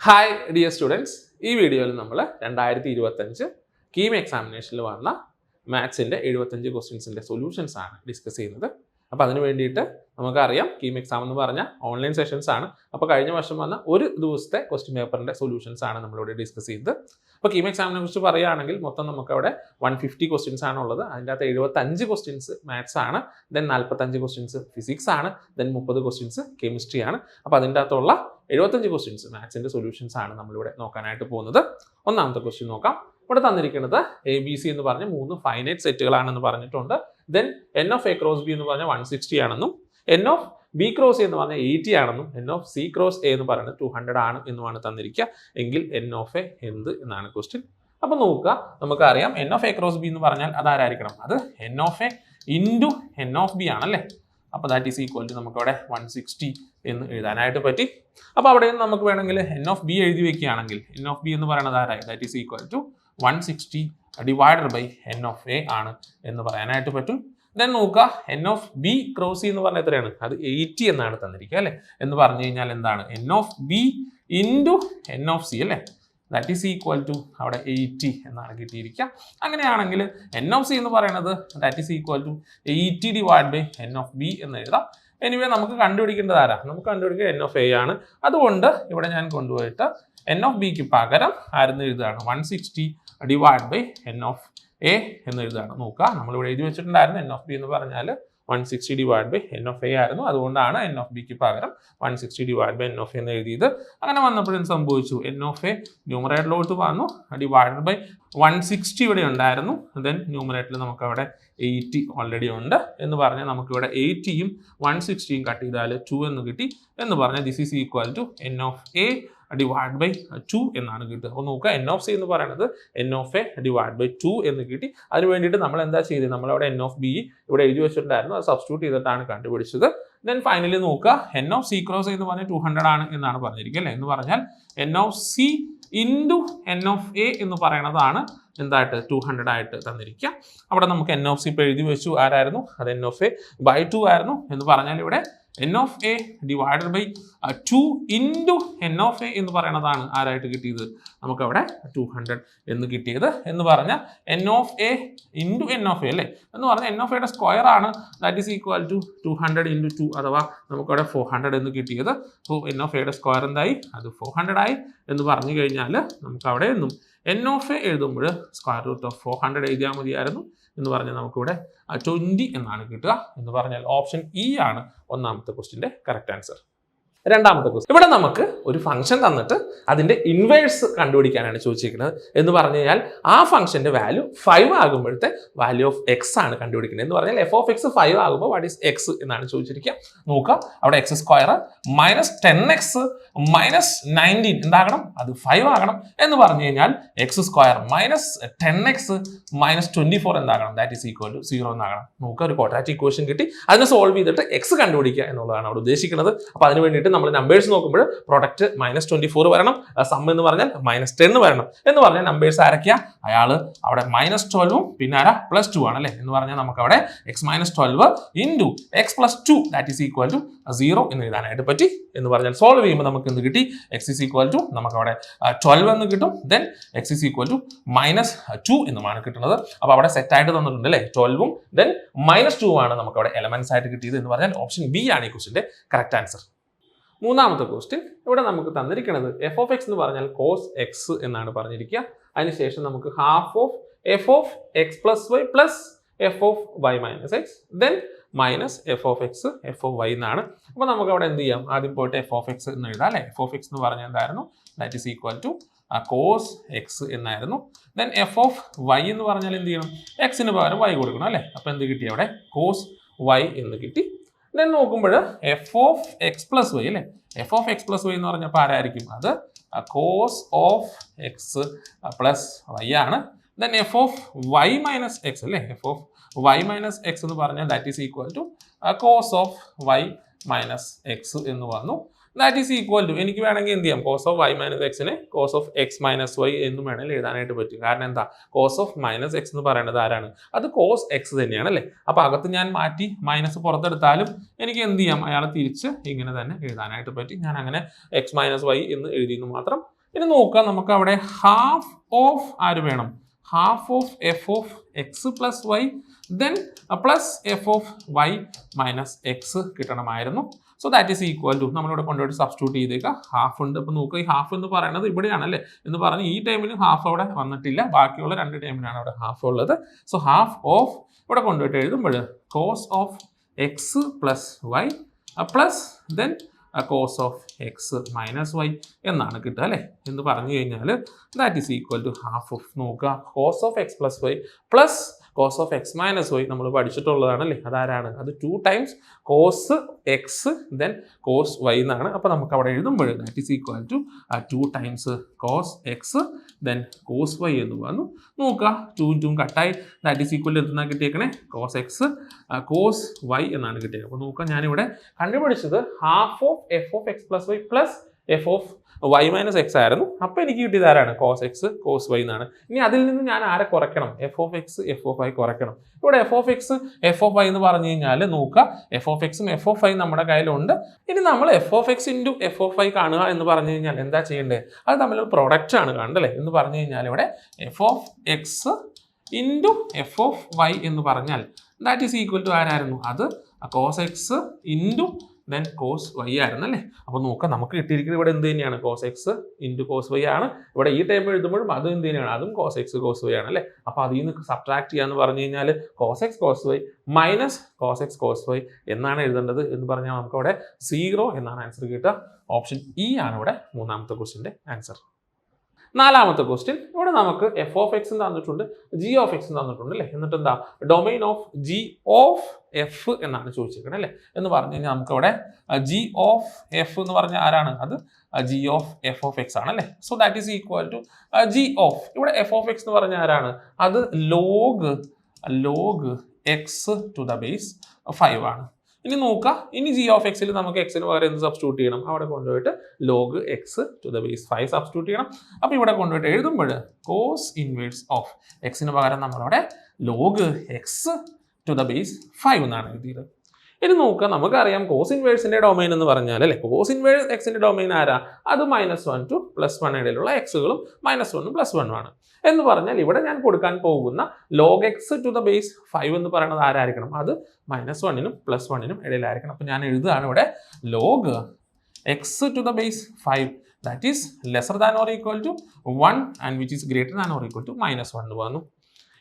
Hi dear students, ഈ വീഡിയോയിൽ നമ്മൾ 2025 കീം എക്സാമിനേഷനിൽ വന്ന മാത്സിൻ്റെ 75 ക്വസ്റ്റ്യൻസിൻ്റെ സൊല്യൂഷൻസ് ആണ് ഡിസ്കസ് ചെയ്യുന്നത്. അപ്പോൾ അതിന് വേണ്ടിയിട്ട് നമുക്കറിയാം കീം എക്സാം എന്ന് പറഞ്ഞാൽ ഓൺലൈൻ സെഷൻസ് ആണ്. അപ്പോൾ കഴിഞ്ഞ വർഷം വന്ന ഒരു ദിവസത്തെ ക്വസ്റ്റ്യൻ പേപ്പറിൻ്റെ സൊല്യൂഷൻസ് ആണ് നമ്മളിവിടെ ഡിസ്കസ് ചെയ്തത്. അപ്പോൾ കീം എക്സാമിനെ കുറിച്ച് പറയുകയാണെങ്കിൽ മൊത്തം നമുക്കവിടെ 150 ക്വസ്റ്റ്യൻസ് ആണുള്ളത്. അതിൻ്റെ അകത്ത് 75 ക്വസ്റ്റ്യൻസ് മാത്സ് ആണ്, ദെൻ 45 ക്വസ്റ്റ്യൻസ് ഫിസിക്സ് ആണ്, ദെൻ 30 ക്വസ്റ്റ്യൻസ് കെമിസ്ട്രി ആണ്. അപ്പോൾ അതിൻ്റെ അകത്തുള്ള 75 ക്വസ്റ്റ്യൻസ് മാത്സിൻ്റെ സൊല്യൂഷൻസ് ആണ് നമ്മളിവിടെ നോക്കാനായിട്ട് പോകുന്നത്. ഒന്നാമത്തെ ക്വസ്റ്റ്യൻ നോക്കാം. ഇവിടെ തന്നിരിക്കുന്നത് ABC എന്ന് പറഞ്ഞ 3 ഫൈനൈറ്റ് സെറ്റുകളാണെന്ന് പറഞ്ഞിട്ടുണ്ട്. Then N of A cross B എന്ന് പറഞ്ഞാൽ 160 ആണെന്നും N of B cross A എന്ന് പറഞ്ഞാൽ 80 ആണെന്നും N of C cross A എന്ന് പറയുന്നത് 200 ആണ് എന്നുമാണ് തന്നിരിക്കുക. എങ്കിൽ N ഓഫ് A എന്ത് എന്നാണ് ക്വസ്റ്റ്യൻ. അപ്പോൾ നോക്കുക, നമുക്കറിയാം N of A cross B എന്ന് പറഞ്ഞാൽ അതാരായിരിക്കണം? അത് N of A into N of B ആണല്ലേ. അപ്പോൾ ദാറ്റ് ഈസ് ഈക്വൽ ടു നമുക്കവിടെ 160 എന്ന് എഴുതാനായിട്ട് പറ്റി. അപ്പോൾ അവിടെ നിന്ന് നമുക്ക് വേണമെങ്കിൽ N ഓഫ് B എഴുതി വെക്കുകയാണെങ്കിൽ N ഓഫ് B എന്ന് പറയുന്നത് ആരായി? That is equal to 160 divided by N of A ആണ് എന്ന് പറയാനായിട്ട് പറ്റും. ദെൻ നോക്കുക, N of B cross C എന്ന് പറഞ്ഞാൽ എത്രയാണ്? അത് 80 എന്നാണ് തന്നിരിക്കുക അല്ലേ. എന്ന് പറഞ്ഞു കഴിഞ്ഞാൽ എന്താണ്? N of B into N of C അല്ലേ. ദാറ്റ് ഈസ് ഈക്വൽ ടു അവിടെ 80 എന്നാണ് കിട്ടിയിരിക്കുക. അങ്ങനെയാണെങ്കിൽ N ഓഫ് C എന്ന് പറയുന്നത് that is equal to 80 divide by N of B എന്ന് എഴുതാം. എനിവേ നമുക്ക് കണ്ടുപിടിക്കേണ്ടത് ആരാ? നമുക്ക് കണ്ടുപിടിക്കുക N ഓഫ് A ആണ്. അതുകൊണ്ട് ഇവിടെ ഞാൻ കൊണ്ടുപോയിട്ട് N ഓഫ് Bക്ക് പകരം ആരെന്ന് എഴുതുകയാണ്? 160 divide by N of A എന്ന് എഴുതുകയാണ്. നോക്കുക, നമ്മളിവിടെ എഴുതി വെച്ചിട്ടുണ്ടായിരുന്നു N ഓഫ് B എന്ന് പറഞ്ഞാൽ 160 divide by N of A ആയിരുന്നു. അതുകൊണ്ടാണ് N ഓഫ് Bക്ക് പകരം 160 divide by N of A എന്ന് എഴുതിയത്. അങ്ങനെ വന്നപ്പോഴും സംഭവിച്ചു, N ഓഫ് A ന്യൂമറേറ്ററിലോട്ട് വന്നു, ഡിവൈഡഡ് ബൈ 160 ഇവിടെ ഉണ്ടായിരുന്നു. ദെൻ ന്യൂമറേറ്ററിൽ നമുക്കവിടെ 80 ഓൾറെഡി ഉണ്ട് എന്ന് പറഞ്ഞാൽ നമുക്കിവിടെ 80യും 160യും കട്ട് ചെയ്താൽ 2 എന്ന് കിട്ടി. എന്ന് പറഞ്ഞാൽ this is equal to N of A divide by 2 എന്നാണ് കിട്ടുക. അപ്പോൾ നോക്കുക, N ഓഫ് C എന്ന് പറയുന്നത് N of A divide by 2 എന്ന് കിട്ടി. അതിന് വേണ്ടിയിട്ട് നമ്മൾ എന്താ ചെയ്തത്? നമ്മളവിടെ N ഓഫ് B ഇവിടെ എഴുതി വെച്ചിട്ടുണ്ടായിരുന്നു, അത് സബ്സ്റ്റിറ്റ്യൂട്ട് ചെയ്തിട്ടാണ് കണ്ടുപിടിച്ചത്. ദെൻ ഫൈനലി നോക്കുക, N ഓഫ് C ക്രോസ് എന്ന് പറഞ്ഞാൽ 200 ആണ് എന്നാണ് പറഞ്ഞിരിക്കുക അല്ലേ. എന്ന് പറഞ്ഞാൽ N of C into N of A എന്ന് പറയുന്നതാണ് എന്തായിട്ട് 200 ആയിട്ട് തന്നിരിക്കുക. അവിടെ നമുക്ക് N ഓഫ് C ഇപ്പോൾ എഴുതി വെച്ചു, ആരായിരുന്നു? അത് N ഓഫ് A ബൈ 2 ആയിരുന്നു. എന്ന് പറഞ്ഞാൽ ഇവിടെ N of A divided by 2 into N of A എന്ന് പറയുന്നതാണ് ആരായിട്ട് കിട്ടിയത്? നമുക്കവിടെ 200 എന്ന് കിട്ടിയത്. എന്ന് പറഞ്ഞാൽ N of A into N of A അല്ലേ. എന്ന് പറഞ്ഞാൽ N ഓഫ് Aയുടെ സ്ക്വയർ ആണ്, that is equal to 200 into 2, അഥവാ നമുക്കവിടെ 400 എന്ന് കിട്ടിയത്. സോ N ഓഫ് Aയുടെ സ്ക്വയർ എന്തായി? അത് 400 ആയി. എന്ന് പറഞ്ഞു കഴിഞ്ഞാൽ നമുക്കവിടെ നിന്നും N ഓഫ് A എഴുതുമ്പോൾ സ്ക്വയർ റൂട്ട് ഓഫ് 400 എഴുതിയാൽ മതിയായിരുന്നു. എന്ന് പറഞ്ഞാൽ നമുക്കിവിടെ 20 എന്നാണ് കിട്ടുക. എന്ന് പറഞ്ഞാൽ ഓപ്ഷൻ ഇ ആണ് ഒന്നാമത്തെ ക്വസ്റ്റിൻ്റെ കറക്റ്റ് ആൻസർ. രണ്ടാമത്തെ ക്വസ്റ്റ്യൻ, ഇവിടെ നമുക്ക് ഒരു ഫംഗ്ഷൻ തന്നിട്ട് അതിൻ്റെ ഇൻവേഴ്സ് കണ്ടുപിടിക്കാനാണ് ചോദിച്ചിരിക്കുന്നത്. എന്ന് പറഞ്ഞു കഴിഞ്ഞാൽ ആ ഫംഗ്ഷൻ്റെ വാല്യൂ 5 ആകുമ്പോഴത്തെ വാല്യൂ ഓഫ് എക്സ് ആണ് കണ്ടുപിടിക്കുന്നത്. എന്ന് പറഞ്ഞാൽ എഫ് ഓഫ് എക്സ് 5 ആകുമ്പോൾ വാട്ട് ഈസ് എക്സ് എന്നാണ് ചോദിച്ചിരിക്കുക. നോക്കുക, അവിടെ x square minus 10x minus 19 എന്താകണം? അത് 5 ആകണം. എന്ന് പറഞ്ഞു കഴിഞ്ഞാൽ x square minus 10x minus 24 എന്താകണം? ദാറ്റ് ഈസ് ഈക്വൽ ടു 0 എന്നാകണം. നമുക്ക് ഒരു ക്വാഡ്രാറ്റിക് ഇക്വേഷൻ കിട്ടി, അതിനെ സോൾവ് ചെയ്തിട്ട് എക്സ് കണ്ടുപിടിക്കുക എന്നുള്ളതാണ് അവിടെ ഉദ്ദേശിക്കുന്നത്. അപ്പോൾ അതിന് വേണ്ടിയിട്ട് നമ്മൾ നമ്പേഴ്സ് നോക്കുമ്പോൾ പ്രൊഡക്റ്റ് മൈനസ് 24 വരണം, സം എന്ന് പറഞ്ഞാൽ മൈനസ് 10 വരണം. എന്ന് പറഞ്ഞാൽ നമ്പേഴ്സ് ആരൊക്കെയാ? അയാൾ അവിടെ മൈനസ് 12ഉം പിന്നെ ആരാ? പ്ലസ് 2 ആണല്ലേ. എന്ന് പറഞ്ഞാൽ നമുക്ക് അവിടെ x minus 12 into x plus 2 that is equal to 0 എന്ന് എഴുതാനായിട്ട് പറ്റി. എന്ന് പറഞ്ഞാൽ സോൾവ് ചെയ്യുമ്പോൾ നമുക്ക് എന്ത് കിട്ടി? എക്സ് ഈസ് ഈക്വൽ ടു നമുക്ക് അവിടെ 12 എന്ന് കിട്ടും. Then x is equal to minus 2 എന്നുമാണ് കിട്ടുന്നത്. അപ്പോൾ അവിടെ സെറ്റ് ആയിട്ട് തന്നിട്ടുണ്ട് അല്ലേ, 12ഉം ദെൻ മൈനസ് 2 ആണ് നമുക്ക് അവിടെ എലമെന്റ്സ് ആയിട്ട് കിട്ടിയത്. എന്ന് പറഞ്ഞാൽ ഓപ്ഷൻ ബി ആണ് ഈ ക്വസ്റ്റിന്റെ കറക്റ്റ് ആൻസർ. മൂന്നാമത്തെ ക്വസ്റ്റ്യൻ, ഇവിടെ നമുക്ക് തന്നിരിക്കുന്നത് എഫ് ഓഫ് എക്സ് എന്ന് പറഞ്ഞാൽ കോസ് എക്സ് എന്നാണ് പറഞ്ഞിരിക്കുക. അതിനുശേഷം നമുക്ക് half of f of x plus y plus f of y minus x then minus f of x f of y എന്നാണ്. അപ്പോൾ നമുക്ക് അവിടെ എന്ത് ചെയ്യാം? ആദ്യം പോയിട്ട് എഫ് ഓഫ് എക്സ് എന്ന് എഴുതാം അല്ലേ. എഫ് ഓഫ് എക്സ് എന്ന് പറഞ്ഞാൽ എന്തായിരുന്നു? That is equal to cos x എന്നായിരുന്നു. ദെൻ എഫ് ഓഫ് വൈ എന്ന് പറഞ്ഞാൽ എന്ത് ചെയ്യണം? എക്സിന് പകരം വൈ കൊടുക്കണം അല്ലേ. അപ്പോൾ എന്ത് കിട്ടി? അവിടെ കോസ് വൈ എന്ന് കിട്ടി. ദെൻ നോക്കുമ്പോൾ f of x plus y അല്ലേ. F of x plus y എന്ന് പറഞ്ഞപ്പോൾ ആരായിരിക്കും? അത് cos of x plus y ആണ്. Then f of y minus x അല്ലേ. F of y minus x എന്ന് പറഞ്ഞാൽ that is equal to cos of y minus x എന്ന് വന്നു. ദാറ്റ് ഈസ് ഈക്വൽ ടു എനിക്ക് വേണമെങ്കിൽ എന്ത് ചെയ്യാം കോസ് ഓഫ് വൈ മൈനസ് എക്സിനെ cos of x minus y എന്നും വേണമെങ്കിൽ എഴുതാനായിട്ട് പറ്റും. കാരണം എന്താ കോസ് ഓഫ് മൈനസ് എക്സ് എന്ന് പറയുന്നത് ആരാണ്? അത് കോസ് എക്സ് തന്നെയാണ് അല്ലേ. അപ്പോൾ അകത്ത് ഞാൻ മാറ്റി മൈനസ് പുറത്തെടുത്താലും എനിക്ക് എന്ത് ചെയ്യാം അയാളെ തിരിച്ച് ഇങ്ങനെ തന്നെ എഴുതാനായിട്ട് പറ്റും. ഞാൻ അങ്ങനെ എക്സ് മൈനസ് വൈ എന്ന് എഴുതിയെന്ന് മാത്രം. ഇനി നോക്കാം, നമുക്ക് അവിടെ ഹാഫ് ഓഫ് ആര് വേണം? Half of f of x plus y then plus f of y minus x കിട്ടണമായിരുന്നു. So that is equal to നമ്മളിവിടെ കൊണ്ടുപോയിട്ട് സബ്സ്റ്റിറ്റ്യൂട്ട് ചെയ്തേക്കാം. ഹാഫ് ഉണ്ട്. അപ്പോൾ നോക്കുക, ഈ ഹാഫ് എന്ന് പറയുന്നത് ഇവിടെയാണല്ലേ എന്ന് പറഞ്ഞ് ഈ ടൈമിൽ ഹാഫ് അവിടെ വന്നിട്ടില്ല, ബാക്കിയുള്ള 2 ടൈമിലാണ് അവിടെ ഹാഫ് ഉള്ളത്. സോ ഹാഫ് ഓഫ് ഇവിടെ കൊണ്ടുപോയിട്ട് എഴുതുമ്പോൾ cos of x plus y plus then cos of x minus y എന്നാണ് കിട്ടുക അല്ലേ. എന്ന് പറഞ്ഞു കഴിഞ്ഞാൽ that is equal to half of നോക്കുക cos of x plus y plus cos of x minus y നമ്മൾ പഠിച്ചിട്ടുള്ളതാണല്ലേ. അതാരാണ്? അത് 2 times cos x then cos y എന്നാണ്. അപ്പോൾ നമുക്ക് അവിടെ എഴുതുമ്പോൾ that is equal to 2 times cos x then cos y എന്ന് വന്നു. നോക്കുക 2 2 കട്ടായി. ദാറ്റ് ഈസ് ഈക്വൽ ടു എന്താണ് കിട്ടിയേക്കണേ? കോസ് എക്സ് കോസ് വൈ എന്നാണ് കിട്ടിയത്. അപ്പോൾ നോക്കുക, ഞാനിവിടെ കണ്ടുപിടിച്ചത് half of f of x plus y plus f of y minus x ആയിരുന്നു. അപ്പോൾ എനിക്ക് കിട്ടിയത് ആരാണ്? കോസ് എക്സ് കോസ് വൈ എന്നാണ്. ഇനി അതിൽ നിന്ന് ഞാൻ ആരെ കുറയ്ക്കണം? F of x f of y കുറയ്ക്കണം. ഇവിടെ f of x f of y എന്ന് പറഞ്ഞു കഴിഞ്ഞാൽ നോക്കുക, എഫ് ഓഫ് എക്സും എഫ് ഓഫ് വൈ നമ്മുടെ കയ്യിലുണ്ട്. ഇനി നമ്മൾ f of x into f of y കാണുക എന്ന് പറഞ്ഞു കഴിഞ്ഞാൽ എന്താ ചെയ്യേണ്ടത്? അത് തമ്മിലൊരു പ്രൊഡക്റ്റ് ആണ് കാണണ്ടല്ലേ. എന്ന് പറഞ്ഞു കഴിഞ്ഞാൽ ഇവിടെ f of x into f of y എന്ന് പറഞ്ഞാൽ ദാറ്റ് ഈസ് ഈക്വൽ ടു ആരായിരുന്നു? അത് cos x into then cos y ആയിരുന്നു അല്ലേ. അപ്പോൾ നോക്കാം, നമുക്ക് കിട്ടിയിരിക്കുന്നത് ഇവിടെ എന്ത് തന്നെയാണ്? Cos x into cos y ആണ്. ഇവിടെ ഈ ടൈം എഴുതുമ്പോഴും അതും എന്ത് തന്നെയാണ്? അതും കോസ് എക്സ് കോസ് വൈ ആണ് അല്ലേ. അപ്പോൾ അതിൽ നിന്ന് സബ്ട്രാക്ട് ചെയ്യാന്ന് പറഞ്ഞു കഴിഞ്ഞാൽ cos x cos y minus cos x cos y എന്നാണ് എഴുതേണ്ടത്. എന്ന് പറഞ്ഞാൽ നമുക്ക് അവിടെ 0 എന്നാണ് ആൻസർ കിട്ടുക. ഓപ്ഷൻ ഇ ആണ് ഇവിടെ 3ാമത്തെ ക്വസ്റ്റിൻ്റെ ആൻസർ. 4ാമത്തെ ക്വസ്റ്റ്യൻ, ഇവിടെ നമുക്ക് എഫ് ഓഫ് എക്സ് തന്നിട്ടുണ്ട്, ജി ഓഫ് എക്സ് തന്നിട്ടുണ്ട് അല്ലേ. എന്നിട്ട് എന്താ? Domain of G of F എന്നാണ് ചോദിച്ചിരിക്കുന്നത് അല്ലേ. എന്ന് പറഞ്ഞു കഴിഞ്ഞാൽ നമുക്ക് അവിടെ ജി ഓഫ് എഫ് എന്ന് പറഞ്ഞാൽ ആരാണ്? അത് g of f of x ആണ് അല്ലേ. So that is equal to g of ഇവിടെ എഫ് ഓഫ് എക്സ് എന്ന് പറഞ്ഞാൽ ആരാണ്? അത് log x to the base 5 ആണ്. ഇനി നോക്കുക, ഇനി ജി ഓഫ് എക്സിൽ നമുക്ക് എക്സിന് പകരം എന്ത് സബ്സ്റ്റിറ്റ്യൂട്ട് ചെയ്യണം? അവിടെ കൊണ്ടുപോയിട്ട് log x to the base 5 substitute ചെയ്യണം. അപ്പോൾ ഇവിടെ കൊണ്ടുപോയിട്ട് എഴുതുമ്പോൾ കോസ് ഇൻവേഴ്സ് ഓഫ് എക്സിന് പകരം നമ്മളവിടെ log x to the base 5 എന്നാണ് എഴുതിയത്. ഇനി നോക്കുക, നമുക്കറിയാം കോസ് ഇൻവേഴ്സിൻ്റെ ഡൊമൈൻ എന്ന് പറഞ്ഞാൽ അല്ലേ, കോസ് ഇൻവേഴ്സ് എക്സിൻ്റെ ഡൊമൈൻ ആരാ? അത് -1 to +1 ഇടയിലുള്ള എക്സുകളും -1 +1 ആണ്. എന്ന് പറഞ്ഞാൽ ഇവിടെ ഞാൻ കൊടുക്കാൻ പോകുന്ന log x to the base 5 എന്ന് പറയുന്നത് ആരായിരിക്കണം? അത് -1നും +1നും ഇടയിലായിരിക്കണം. അപ്പോൾ ഞാൻ എഴുതുകയാണ് ഇവിടെ log x to the base 5 that is lesser than or equal to 1 and which is greater than or equal to -1 വന്നു.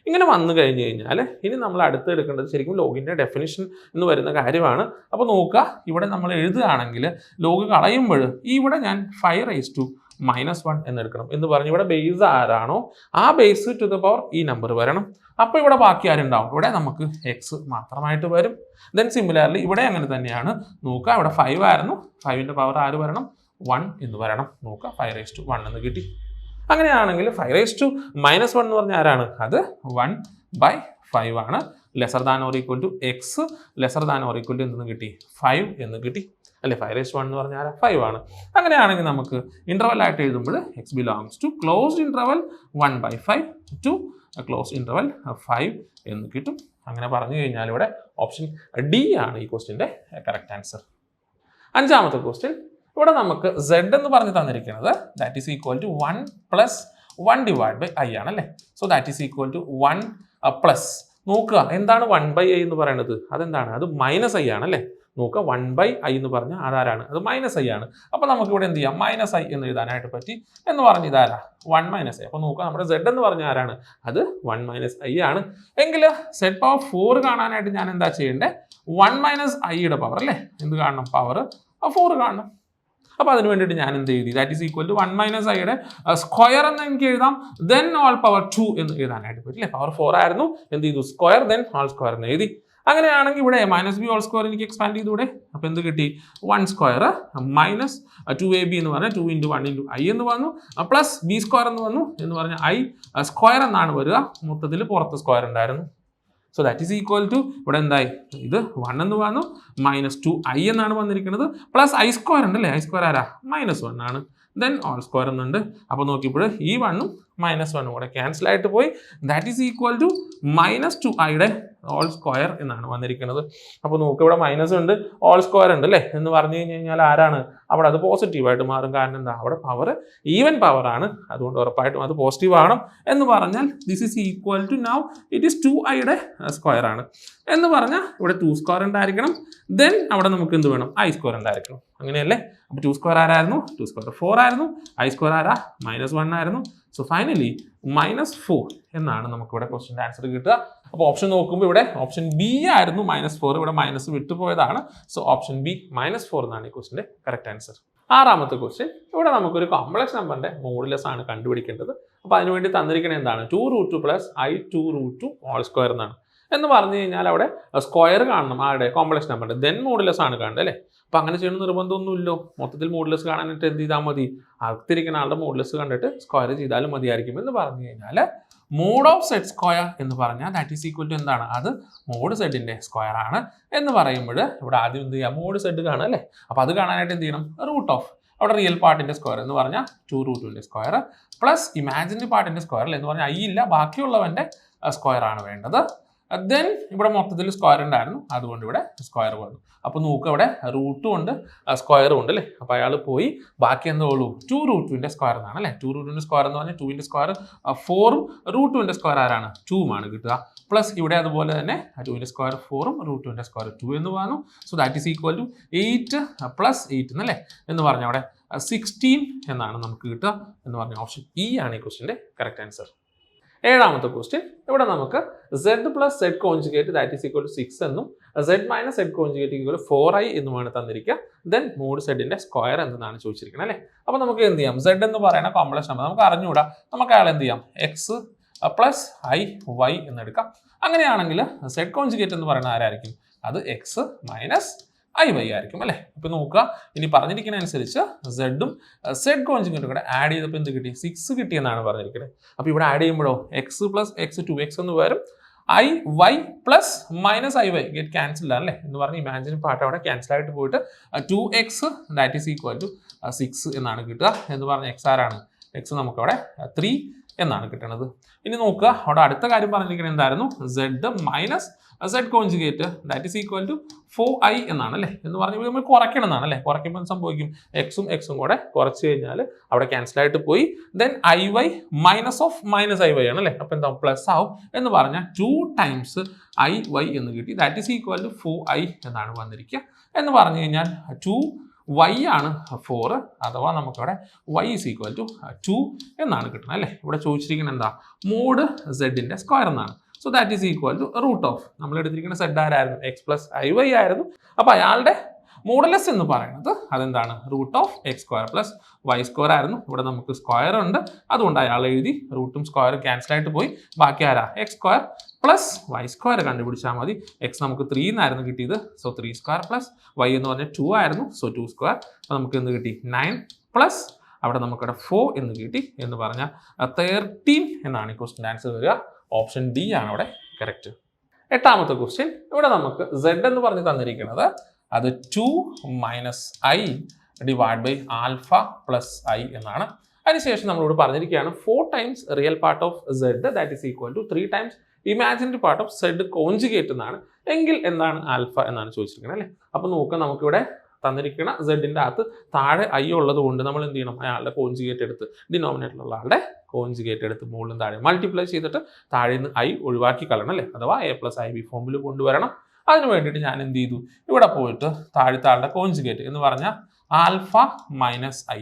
ഇങ്ങനെ വന്നു കഴിഞ്ഞ് കഴിഞ്ഞാൽ ഇനി നമ്മൾ അടുത്ത് എടുക്കേണ്ടത് ശരിക്കും ലോഗിൻ്റെ ഡെഫിനിഷൻ എന്ന് വരുന്ന കാര്യമാണ്. അപ്പോൾ നോക്കുക, ഇവിടെ നമ്മൾ എഴുതുകയാണെങ്കിൽ ലോഗ് കളയുമ്പോൾ ഇവിടെ ഞാൻ 5⁻⁻1 എന്നെടുക്കണം. എന്ന് പറഞ്ഞ് ഇവിടെ ബേസ് ആരാണോ ആ ബേസ് ടു ദ പവർ ഈ നമ്പർ വരണം. അപ്പോൾ ഇവിടെ ബാക്കി ആരുണ്ടാവും? ഇവിടെ നമുക്ക് എക്സ് മാത്രമായിട്ട് വരും. ദെൻ സിമിലർലി ഇവിടെ അങ്ങനെ തന്നെയാണ്. നോക്കുക, ഇവിടെ 5 ആയിരുന്നു, 5ൻ്റെ പവർ ആര് വരണം? 1 എന്ന് വരണം. നോക്കുക, 5⁻1 എന്ന് കിട്ടി. അങ്ങനെയാണെങ്കിൽ 5⁻⁻1 എന്ന് പറഞ്ഞാൽ ആരാണ്? അത് 1/5 ആണ്. Lesser than or equal to x lesser than or equal to എന്തെന്ന് കിട്ടി? 5 എന്ന് കിട്ടി അല്ലേ. 5⁻1 എന്ന് പറഞ്ഞാൽ 5 ആണ്. അങ്ങനെയാണെങ്കിൽ നമുക്ക് ഇൻ്റർവൽ ആയിട്ട് എഴുതുമ്പോൾ x belongs to closed interval 1/5 to closed interval 5 എന്ന് കിട്ടും. അങ്ങനെ പറഞ്ഞു കഴിഞ്ഞാൽ ഇവിടെ ഓപ്ഷൻ ഡി ആണ് ഈ ക്വസ്റ്റിൻ്റെ കറക്റ്റ് ആൻസർ. 5ാമത്തെ ക്വസ്റ്റ്യൻ, ഇവിടെ നമുക്ക് z എന്ന് പറഞ്ഞ് തന്നിരിക്കുന്നത് that is equal to 1 + 1/i ആണല്ലേ. So that is equal to 1 plus നോക്കുക, എന്താണ് 1/i എന്ന് പറയുന്നത്? അതെന്താണ്? അത് -i ആണല്ലേ. നോക്കുക, 1/i എന്ന് പറഞ്ഞാൽ അതാരാണ്? അത് -i ആണ്. അപ്പോൾ നമുക്ക് ഇവിടെ എന്ത് ചെയ്യാം? -i എന്ന് എഴുതാനായിട്ട് പറ്റി. എന്ന് പറഞ്ഞ് ഇതാരാ? 1 - i. അപ്പോൾ നോക്കുക, നമ്മുടെ z എന്ന് പറഞ്ഞാൽ ആരാണ്? അത് 1 - i ആണ്. എങ്കിൽ z പവർ 4 കാണാനായിട്ട് ഞാൻ എന്താ ചെയ്യേണ്ടത്? 1 - iയുടെ പവർ അല്ലേ, എന്ത് കാണണം? പവർ 4 കാണണം. അപ്പോൾ അതിന് വേണ്ടിയിട്ട് ഞാൻ എന്ത് എഴുതി? ദാറ്റ് ഈസ് ഈക്വൽ ടു 1 - iയുടെ സ്ക്വയർ എന്ന് എനിക്ക് എഴുതാം. ദെൻ ഓൾ പവർ 2 എന്ന് എഴുതാനായിട്ട് പറ്റില്ലേ. പവർ 4 ആയിരുന്നു, എന്ത് ചെയ്തു? സ്ക്വയർ ദെൻ ഹോൾ സ്ക്വയർ എന്ന് എഴുതി. അങ്ങനെയാണെങ്കിൽ ഇവിടെ -b ഹോൾ സ്ക്വയർ എനിക്ക് എക്സ്പാൻഡ് ചെയ്തൂടെ? അപ്പോൾ എന്ത് കിട്ടി? 1 സ്ക്വയർ -2ab എന്ന് പറഞ്ഞാൽ 2 × 1 × i എന്ന് വന്നു, പ്ലസ് b² എന്ന് വന്നു. എന്ന് പറഞ്ഞാൽ i സ്ക്വയർ എന്നാണ് വരിക. മൊത്തത്തിൽ പുറത്ത് സ്ക്വയർ ഉണ്ടായിരുന്നു. So that is equal to ഇവിടെ എന്തായി ഇത് 1 എന്ന് വന്നു -2i എന്നാണ് വന്നിരിക്കുന്നത് പ്ലസ് i സ്ക്വയർ ഉണ്ട് അല്ലേ i സ്ക്വയർ ആരാ -1 ആണ് ദെൻ ഓൾ സ്ക്വയർ എന്നുണ്ട് അപ്പോൾ നോക്കിയപ്പോൾ ഈ 1ഉം -1ഉം കൂടെ ക്യാൻസൽ ആയിട്ട് പോയി ദാറ്റ് ഈസ് ഈക്വൽ ടു -2iയുടെ ഓൾ സ്ക്വയർ എന്നാണ് വന്നിരിക്കുന്നത് അപ്പോൾ നോക്കുക ഇവിടെ മൈനസ് ഉണ്ട് ഓൾ സ്ക്വയർ ഉണ്ട് അല്ലേ എന്ന് പറഞ്ഞു കഴിഞ്ഞാൽ ആരാണ് അവിടെ അത് പോസിറ്റീവായിട്ട് മാറും കാരണം എന്താ അവിടെ പവർ ഈവൻ പവർ ആണ് അതുകൊണ്ട് ഉറപ്പായിട്ടും അത് പോസിറ്റീവ് ആണ് എന്ന് പറഞ്ഞാൽ this is equal to now it is 2iയുടെ സ്ക്വയർ ആണ് എന്ന് പറഞ്ഞാൽ ഇവിടെ 2 സ്ക്വയർ ഉണ്ടായിരിക്കണം ദെൻ അവിടെ നമുക്ക് എന്ത് വേണം i സ്ക്വയർ ഉണ്ടായിരിക്കണം അങ്ങനെയല്ലേ അപ്പോൾ 2 സ്ക്വയർ ആരായിരുന്നു 2 സ്ക്വയർ 4 ആയിരുന്നു i സ്ക്വയർ ആരാ -1 ആയിരുന്നു സോ ഫൈനലി -4 എന്നാണ് നമുക്ക് ഇവിടെ ക്വസ്റ്റ്യൻ്റെ ആൻസർ കിട്ടുക അപ്പോൾ ഓപ്ഷൻ നോക്കുമ്പോൾ ഇവിടെ ഓപ്ഷൻ ബി ആയിരുന്നു -4 ഇവിടെ മൈനസ് വിട്ടുപോയതാണ് സോ ഓപ്ഷൻ ബി -4 എന്നാണ് ഈ ക്വസ്റ്റ്യൻ്റെ കറക്റ്റ് ആൻസർ ആറാമത്തെ ക്വസ്റ്റ്യൻ ഇവിടെ നമുക്കൊരു കോംപ്ലക്സ് നമ്പറിന്റെ മോഡുലസ് ആണ് കണ്ടുപിടിക്കേണ്ടത് അപ്പോൾ അതിനുവേണ്ടി തന്നിരിക്കുന്നത് എന്താണ് 2√2 + i 2√2 ഹോൾ സ്ക്വയർ എന്നാണ് എന്ന് പറഞ്ഞു കഴിഞ്ഞാൽ അവിടെ സ്ക്വയർ കാണണം ആരുടെ കോംപ്ലക്സ് നമ്പറിന്റെ ദെൻ മോഡുലസ് ആണ് കാണേണ്ടത് അല്ലേ അപ്പോൾ അങ്ങനെ ചെയ്യുന്ന നിർബന്ധമൊന്നുമില്ലോ മൊത്തത്തിൽ മോഡുലസ് കാണാനായിട്ട് എന്ത് ചെയ്താൽ മതി അകത്തിരിക്കുന്ന ആളുടെ മോഡുലസ് കണ്ടിട്ട് സ്ക്വയർ ചെയ്താലും മതിയായിരിക്കും എന്ന് പറഞ്ഞു കഴിഞ്ഞാൽ മോഡ് ഓഫ് സെഡ് സ്ക്വയർ എന്ന് പറഞ്ഞാൽ ദാറ്റ് ഈസ് ഈക്വൽ ടു എന്താണ് അത് മോഡ് സെഡിന്റെ സ്ക്വയർ ആണ് എന്ന് പറയുമ്പോൾ ഇവിടെ ആദ്യം എന്ത് ചെയ്യുക മോഡ് സെഡ് കാണുക അല്ലേ അപ്പോൾ അത് കാണാനായിട്ട് എന്ത് ചെയ്യണം റൂട്ട് ഓഫ് അവിടെ റിയൽ പാർട്ടിന്റെ സ്ക്വയർ എന്ന് പറഞ്ഞാൽ 2√2ന്റെ സ്ക്വയർ പ്ലസ് ഇമാജിനറി പാർട്ടിന്റെ സ്ക്വയർ എന്ന് പറഞ്ഞാൽ ഐ ഇല്ല ബാക്കിയുള്ളവന്റെ സ്ക്വയർ ആണ് വേണ്ടത് ദെൻ ഇവിടെ മൊത്തത്തിൽ സ്ക്വയർ ഉണ്ടായിരുന്നു അതുകൊണ്ട് ഇവിടെ സ്ക്വയർ വന്നു അപ്പോൾ നോക്കുക ഇവിടെ റൂട്ടും ഉണ്ട് സ്ക്വയറും ഉണ്ട് അല്ലേ അപ്പോൾ അയാൾ പോയി ബാക്കി എന്താ ഉള്ളൂ 2√2ന്റെ സ്ക്വയർ എന്നാണ് അല്ലേ 2√2ന്റെ സ്ക്വയർ എന്ന് പറഞ്ഞാൽ 2ന്റെ സ്ക്വയർ 4ഉം √2ന്റെ സ്ക്വയർ ആരാണ് 2ഉം ആണ് കിട്ടുക പ്ലസ് ഇവിടെ അതുപോലെ തന്നെ 2ന്റെ സ്ക്വയർ 4ഉം √2ന്റെ സ്ക്വയർ 2 എന്ന് പറഞ്ഞു so that is equal to 8 + 8 എന്നല്ലേ എന്ന് പറഞ്ഞാൽ അവിടെ 16 എന്നാണ് നമുക്ക് കിട്ടുക എന്ന് പറഞ്ഞ ഓപ്ഷൻ ഇ ആണ് ഈ ക്വസ്റ്റ്യൻ്റെ കറക്റ്റ് ആൻസർ ഏഴാമത്തെ ക്വസ്റ്റ്യൻ ഇവിടെ നമുക്ക് z + z conjugate that is equal to 6 എന്നും z - z conjugate equal 4i എന്നുമാണ് തന്നിരിക്കുക ദെൻ മോഡ് സെഡിന്റെ സ്ക്വയർ എന്നാണ് ചോദിച്ചിരിക്കുന്നത് അല്ലേ അപ്പോൾ നമുക്ക് എന്ത് ചെയ്യാം z എന്ന് പറയുന്ന കോംപ്ലക്സ് നമ്പർ നമുക്ക് അറിഞ്ഞുകൂടാ നമുക്ക് അയാൾ എന്ത് ചെയ്യാം x + i y എന്നെടുക്കാം അങ്ങനെയാണെങ്കിൽ z കോൺജുഗേറ്റ് എന്ന് പറയുന്നത് ആരായിരിക്കും അത് x - i y ആയിരിക്കും അല്ലേ ഇപ്പൊ നോക്കുക ഇനി പറഞ്ഞിരിക്കുന്ന അനുസരിച്ച് z ഉം z കോൺജുഗേറ്റും കൂടെ ആഡ് ചെയ്തപ്പോൾ എന്ത് കിട്ടി 6 കിട്ടിയെന്നാണ് പറഞ്ഞിരിക്കുന്നത് അപ്പോൾ ഇവിടെ ആഡ് ചെയ്യുമ്പോഴോ x + x 2x എന്ന് വരും i y + -i y get cancel അല്ലേ എന്ന് പറഞ്ഞ് ഇമാജിനറി പാർട്ട് അവിടെ ക്യാൻസൽ ആയിട്ട് പോയിട്ട് 2x that is equal to 6 എന്നാണ് കിട്ടുക എന്ന് പറഞ്ഞ x ആരാണ് x നമുക്കവിടെ 3 എന്നാണ് കിട്ടുന്നത് ഇനി നോക്കുക അവിടെ അടുത്ത കാര്യം പറഞ്ഞിരിക്കുന്നത് എന്തായിരുന്നു z - z conjugate that is equal to 4i എന്നാണ് അല്ലേ എന്ന് പറഞ്ഞാൽ നമ്മൾ കുറയ്ക്കണം എന്നാണ് അല്ലേ കുറയ്ക്കുമ്പോൾ സംഭവിക്കും എക്സും കൂടെ കുറച്ച് കഴിഞ്ഞാൽ അവിടെ ക്യാൻസൽ ആയിട്ട് പോയി then i y -i y ആണ് അല്ലേ അപ്പോൾ എന്താ പ്ലസ് ആവും എന്ന് പറഞ്ഞാൽ 2 ടൈംസ് i y എന്ന് കിട്ടി that is equal to 4i എന്നാണ് വന്നിരിക്കുക എന്ന് പറഞ്ഞു കഴിഞ്ഞാൽ 2y ആണ് 4 അഥവാ നമുക്കവിടെ y ഈസ് ഈക്വൽ ടു 2 എന്നാണ് കിട്ടുന്നത് അല്ലേ ഇവിടെ ചോദിച്ചിരിക്കുന്നത് എന്താ മോഡ് സെഡിന്റെ സ്ക്വയർ എന്നാണ് so that is equal to root of നമ്മൾ എടുത്തിരിക്കുന്ന സെഡ് ആരായിരുന്നു x + i y ആയിരുന്നു അപ്പോൾ അയാളുടെ മോഡുലസ് എന്ന് പറയുന്നത് അതെന്താണ് റൂട്ട് ഓഫ് x² + y² ആയിരുന്നു ഇവിടെ നമുക്ക് സ്ക്വയർ ഉണ്ട് അതുകൊണ്ട് അയാൾ എഴുതി റൂട്ടും സ്ക്വയറും ക്യാൻസൽ ആയിട്ട് പോയി ബാക്കി ആരാ x² + y² കണ്ടുപിടിച്ചാൽ മതി x നമുക്ക് 3 എന്നായിരുന്നു കിട്ടിയത് സോ 3² + y എന്ന് പറഞ്ഞാൽ 2 ആയിരുന്നു സോ 2² അപ്പോൾ നമുക്ക് എന്ത് കിട്ടി 9 അവിടെ നമുക്കിവിടെ 4 എന്ന് കിട്ടി എന്ന് പറഞ്ഞാൽ 13 എന്നാണ് ഈ ക്വസ്റ്റ്യൻ ആൻസർ വരിക ഓപ്ഷൻ ഡി ആണ് അവിടെ കറക്റ്റ് എട്ടാമത്തെ ക്വസ്റ്റ്യൻ ഇവിടെ നമുക്ക് z എന്ന് പറഞ്ഞ് തന്നിരിക്കുന്നത് അത് 2 - i / α + i എന്നാണ് അതിനുശേഷം നമ്മളോട് പറഞ്ഞിരിക്കുകയാണ് 4 times real part of z that is equal to 3 times imaginary part of z conjugate എന്നാണ് എങ്കിൽ എന്താണ് ആൽഫ എന്നാണ് ചോദിച്ചിരിക്കുന്നത് അല്ലേ അപ്പോൾ നോക്കുക നമുക്കിവിടെ തന്നിരിക്കുന്ന സെഡിൻ്റെ അകത്ത് താഴെ ഐ ഉള്ളത് കൊണ്ട് നമ്മൾ എന്ത് ചെയ്യണം അയാളുടെ കോൺജുഗേറ്റ് എടുത്ത് ഡിനോമിനേറ്ററിലുള്ള ആളുടെ കോൺജുഗേറ്റ് എടുത്ത് മുകളിലും താഴെ മൾട്ടിപ്ലൈ ചെയ്തിട്ട് താഴെ നിന്ന് ഐ ഒഴിവാക്കി കളയണം അല്ലേ അഥവാ a + ib ഫോമിൽ കൊണ്ടുവരണം അതിന് വേണ്ടിയിട്ട് ഞാൻ എന്ത് ചെയ്തു ഇവിടെ പോയിട്ട് താഴത്തെ ആളുടെ കോൺജുഗേറ്റ് എന്ന് പറഞ്ഞാൽ ആൽഫ - i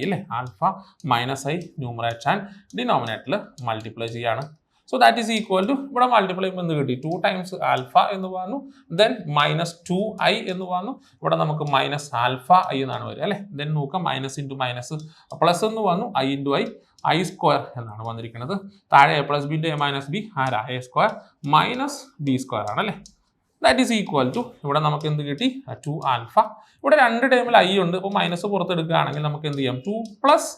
അല്ലേ ആൽഫ - i ന്യൂമറേറ്റർ ആൻഡ് ഡിനോമിനേറ്ററിൽ മൾട്ടിപ്ലൈ ചെയ്യാണ് so that is equal to ഇവിടെ മൾട്ടിപ്ലൈ ചെയ്യുമ്പോൾ എന്ത് കിട്ടി 2 ടൈംസ് ആൽഫ എന്ന് പറഞ്ഞു ദെൻ -2i എന്ന് പറഞ്ഞു ഇവിടെ നമുക്ക് -α i എന്നാണ് വരിക അല്ലേ ദെൻ നോക്കാം മൈനസ് ഇൻറ്റു മൈനസ് പ്ലസ് എന്ന് വന്നു i × i i² എന്നാണ് വന്നിരിക്കുന്നത് താഴെ a + b × a - b ആരാ a² - b² ആണല്ലേ ദാറ്റ് ഈസ് ഈക്വൽ ടു ഇവിടെ നമുക്ക് എന്ത് കിട്ടി 2 ആൽഫ ഇവിടെ 2 ടൈമിൽ i ഉണ്ട് അപ്പോൾ മൈനസ് പുറത്തെടുക്കുകയാണെങ്കിൽ നമുക്ക് എന്ത് ചെയ്യാം 2 +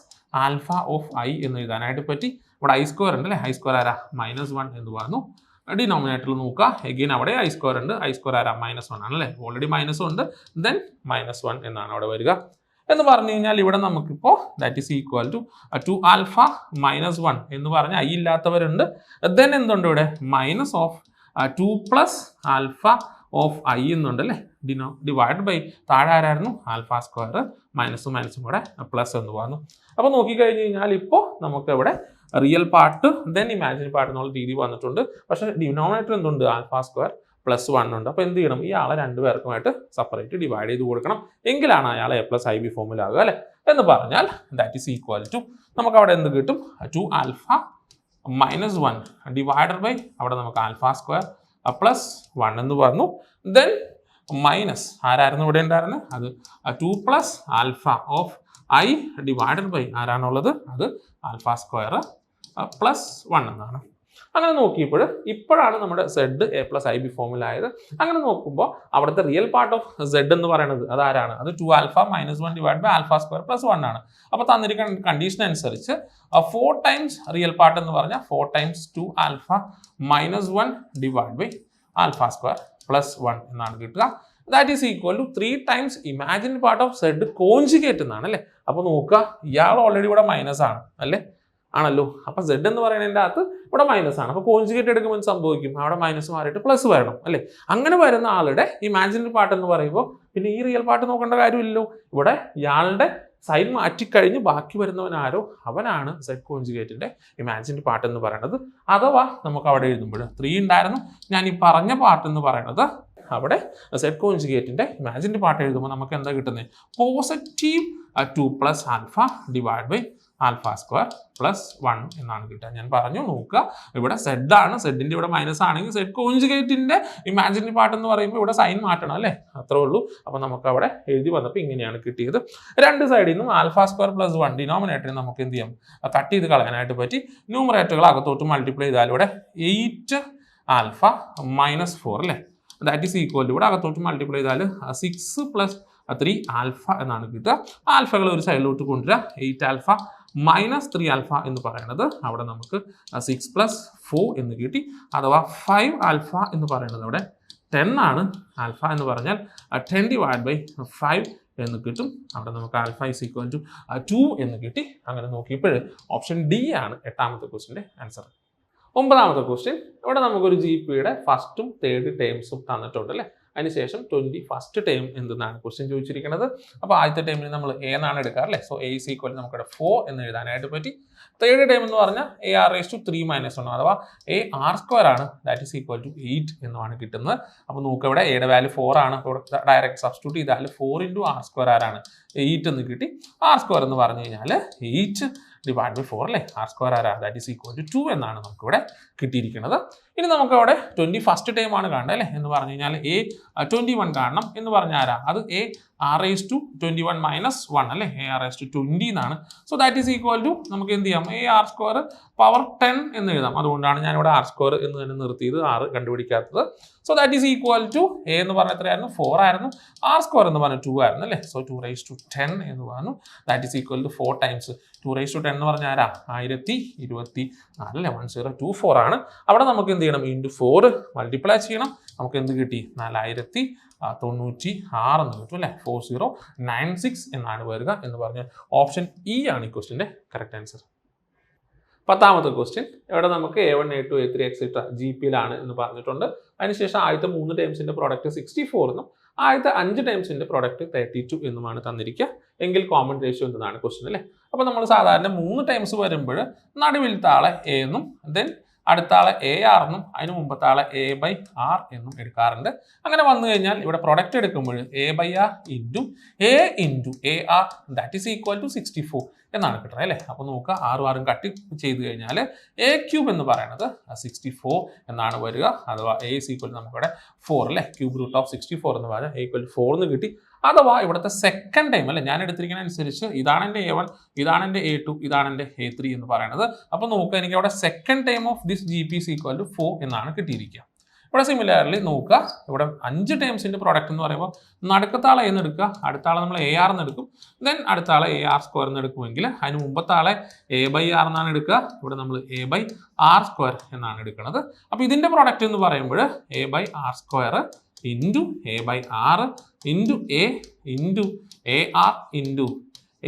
ആൽഫ ഓഫ് i എന്ന് എഴുതാനായിട്ട് പറ്റി ഇവിടെ i² ഉണ്ട് അല്ലേ i² ആരാ -1 എന്ന് പറഞ്ഞു ഡിനോമിനേറ്ററിൽ നോക്കുക, എഗെയിൻ അവിടെ ഐ സ്ക്വയർ ഉണ്ട്, ഐ സ്ക്വയർ ആരാ -1 ആണല്ലേ, ഓൾറെഡി -1 ഉണ്ട്, ദെൻ -1 എന്നാണ് അവിടെ വരിക. എന്ന് പറഞ്ഞു കഴിഞ്ഞാൽ ഇവിടെ നമുക്കിപ്പോൾ that is equal to 2 alpha -1 എന്ന് പറഞ്ഞാൽ ഐ ഇല്ലാത്തവരുണ്ട്, ദെൻ എന്തുണ്ട് ഇവിടെ minus of 2 plus alpha of i എന്നുണ്ട് അല്ലേ, ഡിവൈഡ് ബൈ താഴെ ആരായിരുന്നു ആൽഫ സ്ക്വയർ, മൈനസും കൂടെ പ്ലസ് എന്ന് പറഞ്ഞു. അപ്പോൾ നോക്കിക്കഴിഞ്ഞ് കഴിഞ്ഞാൽ ഇപ്പോൾ നമുക്ക് ഇവിടെ real part then imaginary part എന്നുള്ള രീതി വന്നിട്ടുണ്ട്. പക്ഷേ ഡിനോമിനേറ്റർ എന്തുണ്ട് ആൽഫ സ്ക്വയർ +1 ഉണ്ട്. അപ്പോൾ എന്ത് ചെയ്യണം, ഈ ആളെ രണ്ടുപേർക്കുമായിട്ട് സെപ്പറേറ്റ് ഡിവൈഡ് ചെയ്ത് കൊടുക്കണം, എങ്കിലാണ് അയാൾ A+IB ഫോമിലാകുക അല്ലേ. എന്ന് പറഞ്ഞാൽ ദാറ്റ് ഈസ് ഈക്വൽ ടു നമുക്ക് അവിടെ എന്ത് കിട്ടും, 2 ആൽഫ -1 ഡിവൈഡഡ് ബൈ അവിടെ നമുക്ക് ആൽഫ സ്ക്വയർ +1 എന്ന് പറഞ്ഞു, ദെൻ മൈനസ് ആരായിരുന്നു ഇവിടെ ഉണ്ടായിരുന്നത്, അത് 2 plus alpha of i divided by ആരാണുള്ളത്, അത് ആൽഫ സ്ക്വയർ +1 എന്നാണ്. അങ്ങനെ നോക്കിയപ്പോൾ ഇപ്പോഴാണ് നമ്മുടെ Z A+IB ഫോമിലായത്. അങ്ങനെ നോക്കുമ്പോൾ അവിടുത്തെ റിയൽ പാർട്ട് ഓഫ് Z എന്ന് പറയുന്നത് അതാരാണ്, അത് 2 alpha -1 divide by alpha square +1 ആണ്. അപ്പോൾ തന്നിരിക്കുന്ന കണ്ടീഷൻ അനുസരിച്ച് 4 ടൈംസ് റിയൽ പാർട്ട് എന്ന് പറഞ്ഞാൽ 4 times 2 alpha -1 divide by alpha square +1 എന്നാണ് കിട്ടുക. That is equal to 3 times imaginary part of Z conjugate എന്നാണ് അല്ലേ. അപ്പോൾ നോക്കുക, ഇയാൾ ഓൾറെഡി ഇവിടെ മൈനസ് ആണ് അല്ലേ, ആണല്ലോ. അപ്പോൾ Z എന്ന് പറയുന്നതിൻ്റെ അകത്ത് ഇവിടെ മൈനസ് ആണ്. അപ്പോൾ കോൺജുഗേറ്റ് എടുക്കുമ്പോൾ സംഭവിക്കും, അവിടെ മൈനസ് മാറിയിട്ട് പ്ലസ് വരണം അല്ലേ. അങ്ങനെ വരുന്ന ആളുടെ ഇമാജിനറി പാർട്ട് എന്ന് പറയുമ്പോൾ പിന്നെ ഈ റിയൽ പാർട്ട് നോക്കേണ്ട കാര്യമില്ലല്ലോ. ഇവിടെ ഇയാളുടെ സൈൻ മാറ്റിക്കഴിഞ്ഞ് ബാക്കി വരുന്നവൻ ആരോ അവനാണ് Z കോൺജുഗേറ്റിൻ്റെ ഇമാജിനറി പാർട്ട് എന്ന് പറയുന്നത്. അഥവാ നമുക്ക് അവിടെ എഴുതുമ്പോൾ 3 ഉണ്ടായിരുന്നു, ഞാൻ ഈ പറഞ്ഞ പാർട്ട് എന്ന് പറയുന്നത് അവിടെ Z കോൺജുഗേറ്റിൻ്റെ ഇമാജിനറി പാർട്ട് എഴുതുമ്പോൾ നമുക്ക് എന്താ കിട്ടുന്നത്, positive 2 plus alpha divide by alpha square +1 എന്നാണ് കിട്ടുക. ഞാൻ പറഞ്ഞു നോക്കുക, ഇവിടെ Z ആണ്, സെഡിൻ്റെ ഇവിടെ മൈനസ് ആണെങ്കിൽ Z കോൺജുഗേറ്റിൻ്റെ ഇമാജിനറി പാർട്ട് എന്ന് പറയുമ്പോൾ ഇവിടെ സൈൻ മാറ്റണം അല്ലേ, അത്രേ ഉള്ളൂ. അപ്പോൾ നമുക്ക് അവിടെ എഴുതി വന്നപ്പോൾ ഇങ്ങനെയാണ് കിട്ടിയത്. രണ്ട് സൈഡിൽ നിന്നും ആൽഫ സ്ക്വയർ +1 ഡിനോമിനേറ്ററിൽ നമുക്ക് എന്ത് ചെയ്യാം, കട്ട് ചെയ്ത് കളയാനായിട്ട് പറ്റി. ന്യൂമറേറ്ററുകൾ അകത്തോട്ട് മൾട്ടിപ്ലൈ ചെയ്താൽ ഇവിടെ 8 ആൽഫ -4 അല്ലേ, ദാറ്റ് ഈസ് ഈക്വൽ ടു ഇവിടെ അകത്തോട്ട് മൾട്ടിപ്ലൈ ചെയ്താൽ 6 പ്ലസ് 3 ആൽഫ എന്നാണ് കിട്ടുക. ആൽഫകൾ ഒരു സൈഡിലോട്ട് കൊണ്ടുവരിക, 8 ആൽഫ -3 ആൽഫ എന്ന് പറയുന്നത് അവിടെ നമുക്ക് 6 + 4 എന്ന് കിട്ടി. അഥവാ 5 ആൽഫ എന്ന് പറയുന്നത് അവിടെ 10 ആണ്. ആൽഫ എന്ന് പറഞ്ഞാൽ 10 ഡിവൈഡ് ബൈ 5 എന്ന് കിട്ടും. അവിടെ നമുക്ക് ആൽഫ ഈസ് ഈക്വൽ ടു 2 എന്ന് കിട്ടി. അങ്ങനെ നോക്കിയപ്പോൾ ഓപ്ഷൻ ഡി ആണ് 8ാമത്തെ ക്വസ്റ്റിൻ്റെ ആൻസർ. 9ാമത്തെ ക്വസ്റ്റ്യൻ, ഇവിടെ നമുക്കൊരു GPയുടെ ഫസ്റ്റും തേർഡ് ടേംസും തന്നിട്ടുണ്ട് അല്ലേ. അതിനുശേഷം 21st ടേം എന്തെന്നാണ് ക്വസ്റ്റ്യൻ ചോദിച്ചിരിക്കുന്നത്. അപ്പോൾ ആദ്യത്തെ ടേമിന് നമ്മൾ A എന്നാണ് എടുക്കുക അല്ലേ. സോ A ഈസ് ഈക്വൽ നമുക്കിവിടെ 4 എന്ന് എഴുതാനായിട്ട് പറ്റി. തേർഡ് ടേം എന്ന് പറഞ്ഞാൽ AR⁻³ - 1 അഥവാ AR² ആണ്, ദാറ്റ് ഈസ് ഈക്വൽ ടു 8 എന്നാണ് കിട്ടുന്നത്. അപ്പോൾ നമുക്ക് ഇവിടെ എയുടെ വാല്യൂ 4 ആണ്, ഇവിടെ ഡയറക്റ്റ് സബ്സ്റ്റിറ്റ്യൂട്ട് ചെയ്താൽ 4 × R² ആരാണ് 8 എന്ന് കിട്ടി. R² എന്ന് പറഞ്ഞു കഴിഞ്ഞാൽ 8 ഡിവൈഡ് ബൈ 4 അല്ലേ, R² ആരാ, ദാറ്റ് ഈസ് ഈക്വൽ ടു 2 എന്നാണ് നമുക്കിവിടെ കിട്ടിയിരിക്കുന്നത്. ഇനി നമുക്ക് അവിടെ 21st ടൈം ആണ് കാണേണ്ടത് അല്ലേ. എന്ന് പറഞ്ഞു കഴിഞ്ഞാൽ A21 കാണണം. എന്ന് പറഞ്ഞാൽ ആരാ, അത് AR⁻21 - 1 അല്ലേ, AR⁻20 എന്നാണ്. So that is equal to നമുക്ക് എന്ത് ചെയ്യാം, AR² പവർ 10 എന്ന് എഴുതാം. അതുകൊണ്ടാണ് ഞാനിവിടെ R² എന്ന് തന്നെ നിർത്തിയത്, 6 കണ്ടുപിടിക്കാത്തത്. So that is equal to A എന്ന് പറഞ്ഞാൽ എത്രയായിരുന്നു, 4 ആയിരുന്നു, R² എന്ന് പറഞ്ഞാൽ 2 ആയിരുന്നു അല്ലേ. സോ 2⁻10 എന്ന് പറഞ്ഞു, that is equal to 4 times 2⁻10 എന്ന് പറഞ്ഞാൽ ആരാ, 1024 അല്ലേ, 1024 ആണ്. അവിടെ നമുക്ക് എന്ത് ചെയ്യണം, × 4 മൾട്ടിപ്ലൈ ചെയ്യണം. നമുക്ക് എന്ത് കിട്ടി, 4096 എന്ന് കിട്ടും അല്ലേ. 4096 എന്നാണ് വരിക. എന്ന് പറഞ്ഞാൽ ഓപ്ഷൻ ഇ ആണ് ഈ ക്വസ്റ്റിൻ്റെ കറക്റ്റ് ആൻസർ. 10ാമത്തെ ക്വസ്റ്റ്യൻ, ഇവിടെ നമുക്ക് A1 A2 A3 എക്സെട്ര GPയിലാണ് എന്ന് പറഞ്ഞിട്ടുണ്ട്. അതിനുശേഷം ആദ്യത്തെ 3 ടേംസിൻ്റെ പ്രോഡക്റ്റ് 64 എന്നും ആദ്യത്തെ 5 ടേംസിൻ്റെ പ്രോഡക്റ്റ് 32 എന്നുമാണ് തന്നിരിക്കുക. എങ്കിൽ കോമൺ റേഷ്യോ എന്താണ് ക്വസ്റ്റ്യൻ അല്ലേ. അപ്പോൾ നമ്മൾ സാധാരണ 3 ടൈംസ് വരുമ്പോൾ നടുവിലത്തെ ആളെ A എന്നും ദെൻ അടുത്ത ആളെ AR എന്നും അതിന് മുമ്പത്തെ ആളെ A/R എന്നും എടുക്കാറുണ്ട്. അങ്ങനെ വന്നു കഴിഞ്ഞാൽ ഇവിടെ പ്രൊഡക്റ്റ് എടുക്കുമ്പോൾ A/R × A × AR that is equal to 64 എന്നാണ് കിട്ടുന്നത് അല്ലേ. അപ്പോൾ നോക്കുക, 6 കട്ട് ചെയ്ത് കഴിഞ്ഞാൽ A³ എന്ന് പറയുന്നത് 64 എന്നാണ് വരിക. അഥവാ A ഈസ് ഈക്വൽ നമുക്കിവിടെ 4 അല്ലേ, ³ എന്ന് പറഞ്ഞാൽ A = 4 എന്ന് കിട്ടി. അഥവാ ഇവിടുത്തെ സെക്കൻഡ് ടൈം അല്ലേ, ഞാൻ എടുത്തിരിക്കുന്ന അനുസരിച്ച് ഇതാണ് എൻ്റെ A1, ഇതാണ് എൻ്റെ A2, ഇതാണ് എൻ്റെ A3 എന്ന് പറയുന്നത്. അപ്പോൾ നോക്കുക, എനിക്ക് അവിടെ second time of this GP is equal to 4 എന്നാണ് കിട്ടിയിരിക്കുക. ഇവിടെ സിമിലർലി നോക്കുക, ഇവിടെ 5 ടേംസിൻ്റെ പ്രോഡക്റ്റ് എന്ന് പറയുമ്പോൾ നടുക്കത്തെ ആളെ എന്ന് എടുക്കുക, അടുത്ത ആളെ നമ്മൾ AR എന്ന് എടുക്കും, ദെൻ അടുത്ത ആളെ AR² എന്ന് എടുക്കുമെങ്കിൽ അതിന് മുമ്പത്തെ ആളെ A/R എന്നാണ് എടുക്കുക, ഇവിടെ നമ്മൾ A/R² എന്നാണ് എടുക്കുന്നത്. അപ്പോൾ ഇതിൻ്റെ പ്രോഡക്റ്റ് എന്ന് പറയുമ്പോൾ A/R² into A/R into A into AR into